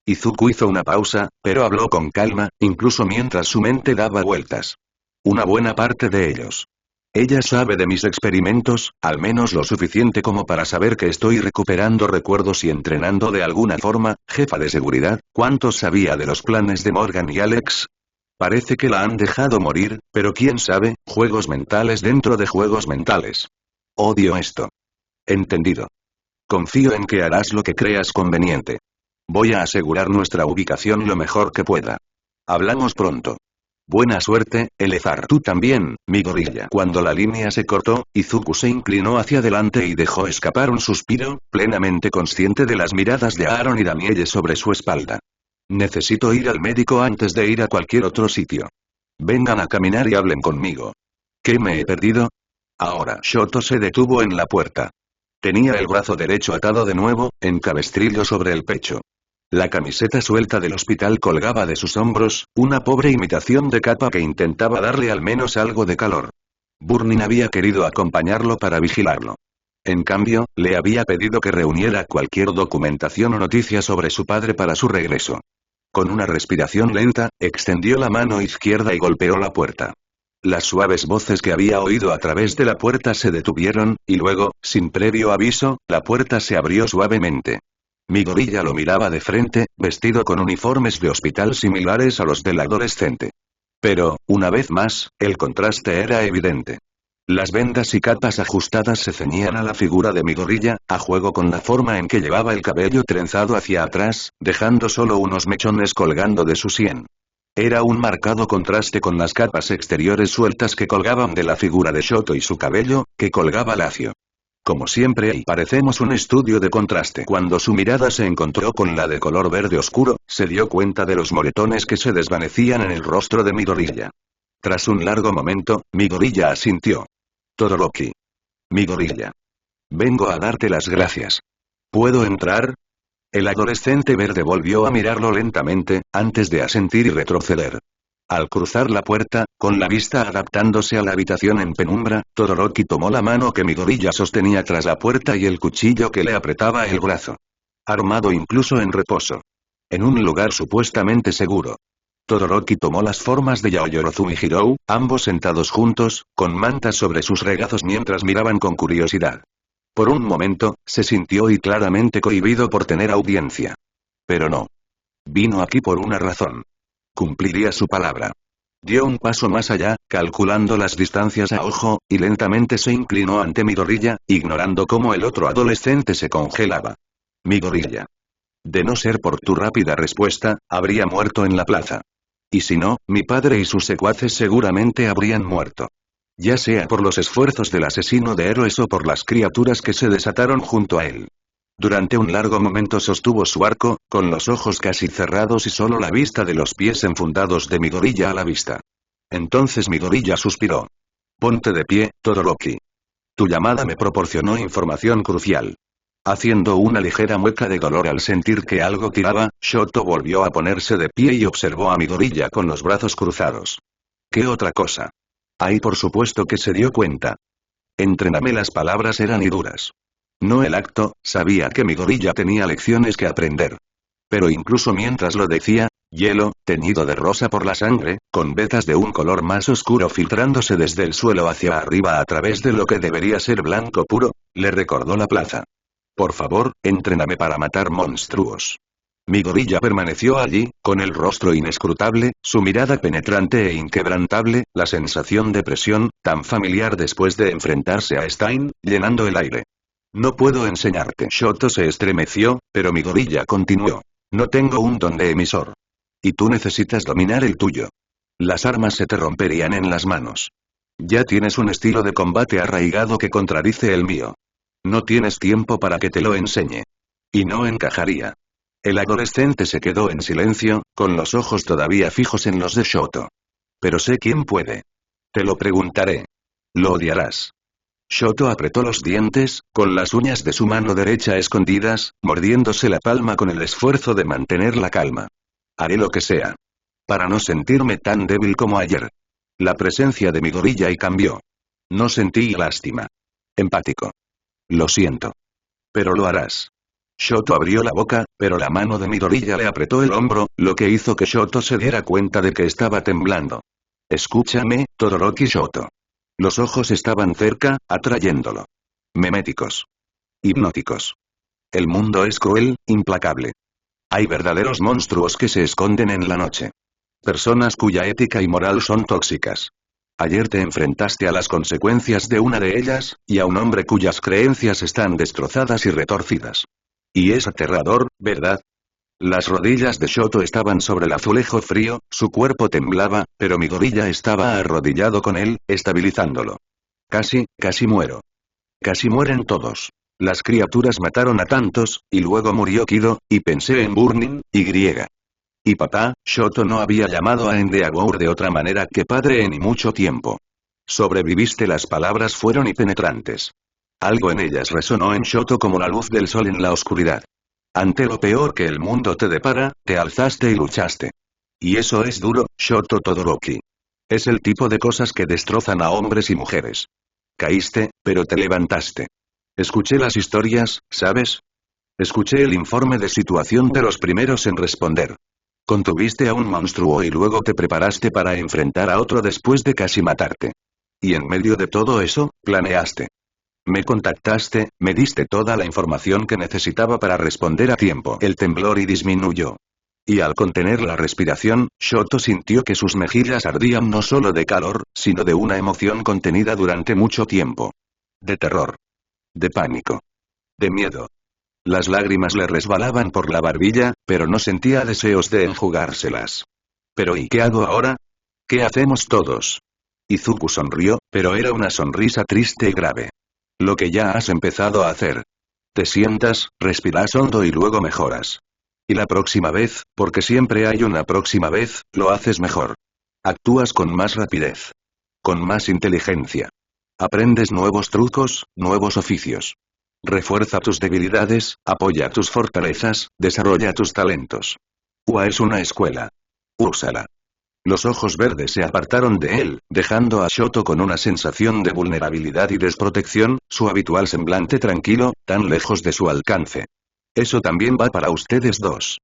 Izuku hizo una pausa, pero habló con calma, incluso mientras su mente daba vueltas. Una buena parte de ellos. Ella sabe de mis experimentos, al menos lo suficiente como para saber que estoy recuperando recuerdos y entrenando de alguna forma. Jefa de seguridad, ¿cuánto sabía de los planes de Morgan y Alex? Parece que la han dejado morir, pero quién sabe, juegos mentales dentro de juegos mentales. Odio esto. Entendido. Confío en que harás lo que creas conveniente. Voy a asegurar nuestra ubicación lo mejor que pueda. Hablamos pronto. Buena suerte, Elezar. Tú también, Midoriya. Cuando la línea se cortó, Izuku se inclinó hacia adelante y dejó escapar un suspiro, plenamente consciente de las miradas de Aaron y Danielle sobre su espalda. Necesito ir al médico antes de ir a cualquier otro sitio. Vengan a caminar y hablen conmigo. ¿Qué me he perdido? Ahora Shoto se detuvo en la puerta. Tenía el brazo derecho atado de nuevo, en cabestrillo sobre el pecho. La camiseta suelta del hospital colgaba de sus hombros, una pobre imitación de capa que intentaba darle al menos algo de calor. Burnin había querido acompañarlo para vigilarlo. En cambio, le había pedido que reuniera cualquier documentación o noticia sobre su padre para su regreso. Con una respiración lenta, extendió la mano izquierda y golpeó la puerta. Las suaves voces que había oído a través de la puerta se detuvieron, y luego, sin previo aviso, la puerta se abrió suavemente. Midoriya lo miraba de frente, vestido con uniformes de hospital similares a los del adolescente. Pero, una vez más, el contraste era evidente. Las vendas y capas ajustadas se ceñían a la figura de Midoriya, a juego con la forma en que llevaba el cabello trenzado hacia atrás, dejando solo unos mechones colgando de su sien. Era un marcado contraste con las capas exteriores sueltas que colgaban de la figura de Shoto y su cabello, que colgaba lacio. Como siempre y parecemos un estudio de contraste. Cuando su mirada se encontró con la de color verde oscuro, se dio cuenta de los moretones que se desvanecían en el rostro de Midoriya. Tras un largo momento, Midoriya asintió. Todoroki. Midoriya. Vengo a darte las gracias. ¿Puedo entrar? El adolescente verde volvió a mirarlo lentamente, antes de asentir y retroceder. Al cruzar la puerta, con la vista adaptándose a la habitación en penumbra, Todoroki tomó la mano que Midoriya sostenía tras la puerta y el cuchillo que le apretaba el brazo. Armado incluso en reposo. En un lugar supuestamente seguro. Todoroki tomó las formas de Yaoyorozu y Hirou, ambos sentados juntos, con mantas sobre sus regazos mientras miraban con curiosidad. Por un momento, se sintió y claramente cohibido por tener audiencia. Pero no. Vino aquí por una razón. Cumpliría su palabra. Dio un paso más allá, calculando las distancias a ojo, y lentamente se inclinó ante Midoriya, ignorando cómo el otro adolescente se congelaba. Midoriya. De no ser por tu rápida respuesta, habría muerto en la plaza. Y si no, mi padre y sus secuaces seguramente habrían muerto. Ya sea por los esfuerzos del asesino de héroes o por las criaturas que se desataron junto a él. Durante un largo momento sostuvo su arco, con los ojos casi cerrados y solo la vista de los pies enfundados de Midoriya a la vista. Entonces Midoriya suspiró. Ponte de pie, Todoroki. Tu llamada me proporcionó información crucial. Haciendo una ligera mueca de dolor al sentir que algo tiraba, Shoto volvió a ponerse de pie y observó a Midoriya con los brazos cruzados. ¿Qué otra cosa? Ahí por supuesto que se dio cuenta. Entréname. Las palabras eran y duras. No el acto, sabía que mi gorilla tenía lecciones que aprender. Pero incluso mientras lo decía, hielo, teñido de rosa por la sangre, con vetas de un color más oscuro filtrándose desde el suelo hacia arriba a través de lo que debería ser blanco puro, le recordó la plaza. Por favor, entréname para matar monstruos. Mi gorilla permaneció allí, con el rostro inescrutable, su mirada penetrante e inquebrantable, la sensación de presión, tan familiar después de enfrentarse a Stein, llenando el aire. No puedo enseñarte. Shoto se estremeció, pero mi gorilla continuó. No tengo un don de emisor. Y tú necesitas dominar el tuyo. Las armas se te romperían en las manos. Ya tienes un estilo de combate arraigado que contradice el mío. No tienes tiempo para que te lo enseñe. Y no encajaría. El adolescente se quedó en silencio, con los ojos todavía fijos en los de Shoto. Pero sé quién puede. Te lo preguntaré. Lo odiarás. Shoto apretó los dientes, con las uñas de su mano derecha escondidas, mordiéndose la palma con el esfuerzo de mantener la calma. Haré lo que sea. Para no sentirme tan débil como ayer. La presencia de mi gorilla y cambió. No sentí lástima. Empático. Lo siento. Pero lo harás. Shoto abrió la boca, pero la mano de Midoriya le apretó el hombro, lo que hizo que Shoto se diera cuenta de que estaba temblando. Escúchame, Todoroki Shoto. Los ojos estaban cerca, atrayéndolo. Meméticos. Hipnóticos. El mundo es cruel, implacable. Hay verdaderos monstruos que se esconden en la noche. Personas cuya ética y moral son tóxicas. Ayer te enfrentaste a las consecuencias de una de ellas, y a un hombre cuyas creencias están destrozadas y retorcidas. Y es aterrador, ¿verdad? Las rodillas de Shoto estaban sobre el azulejo frío, su cuerpo temblaba, pero mi gorilla estaba arrodillado con él, estabilizándolo. Casi muero. Casi mueren todos. Las criaturas mataron a tantos, y luego murió Kido, y pensé en Burning, y. Y papá, Shoto no había llamado a Endeavor de otra manera que padre en mucho tiempo. Sobreviviste. Las palabras fueron penetrantes. Algo en ellas resonó en Shoto como la luz del sol en la oscuridad. Ante lo peor que el mundo te depara, te alzaste y luchaste. Y eso es duro, Shoto Todoroki. Es el tipo de cosas que destrozan a hombres y mujeres. Caíste, pero te levantaste. Escuché las historias, ¿sabes? Escuché el informe de situación de los primeros en responder. Contuviste a un monstruo y luego te preparaste para enfrentar a otro después de casi matarte. Y en medio de todo eso, planeaste. Me contactaste, me diste toda la información que necesitaba para responder a tiempo. El temblor disminuyó. Y al contener la respiración, Shoto sintió que sus mejillas ardían no solo de calor, sino de una emoción contenida durante mucho tiempo. De terror. De pánico. De miedo. Las lágrimas le resbalaban por la barbilla, pero no sentía deseos de enjugárselas. ¿Pero y qué hago ahora? ¿Qué hacemos todos? Izuku sonrió, pero era una sonrisa triste y grave. Lo que ya has empezado a hacer. Te sientas, respiras hondo y luego mejoras. Y la próxima vez, porque siempre hay una próxima vez, lo haces mejor. Actúas con más rapidez. Con más inteligencia. Aprendes nuevos trucos, nuevos oficios. Refuerza tus debilidades, apoya tus fortalezas, desarrolla tus talentos. UA es una escuela. Úsala. Los ojos verdes se apartaron de él, dejando a Shoto con una sensación de vulnerabilidad y desprotección, su habitual semblante tranquilo, tan lejos de su alcance. Eso también va para ustedes dos.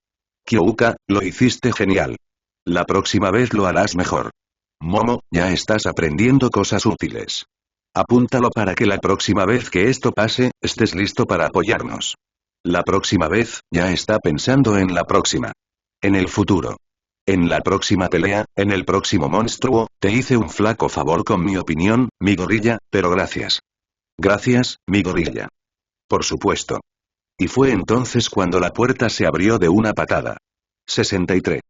Kyouka, lo hiciste genial. La próxima vez lo harás mejor. Momo, ya estás aprendiendo cosas útiles. Apúntalo para que la próxima vez que esto pase, estés listo para apoyarnos. La próxima vez, ya está pensando en la próxima. En el futuro. En la próxima pelea, en el próximo monstruo, te hice un flaco favor con mi opinión, mi gorilla, pero gracias. Gracias, mi gorilla. Por supuesto. Y fue entonces cuando la puerta se abrió de una patada. 63.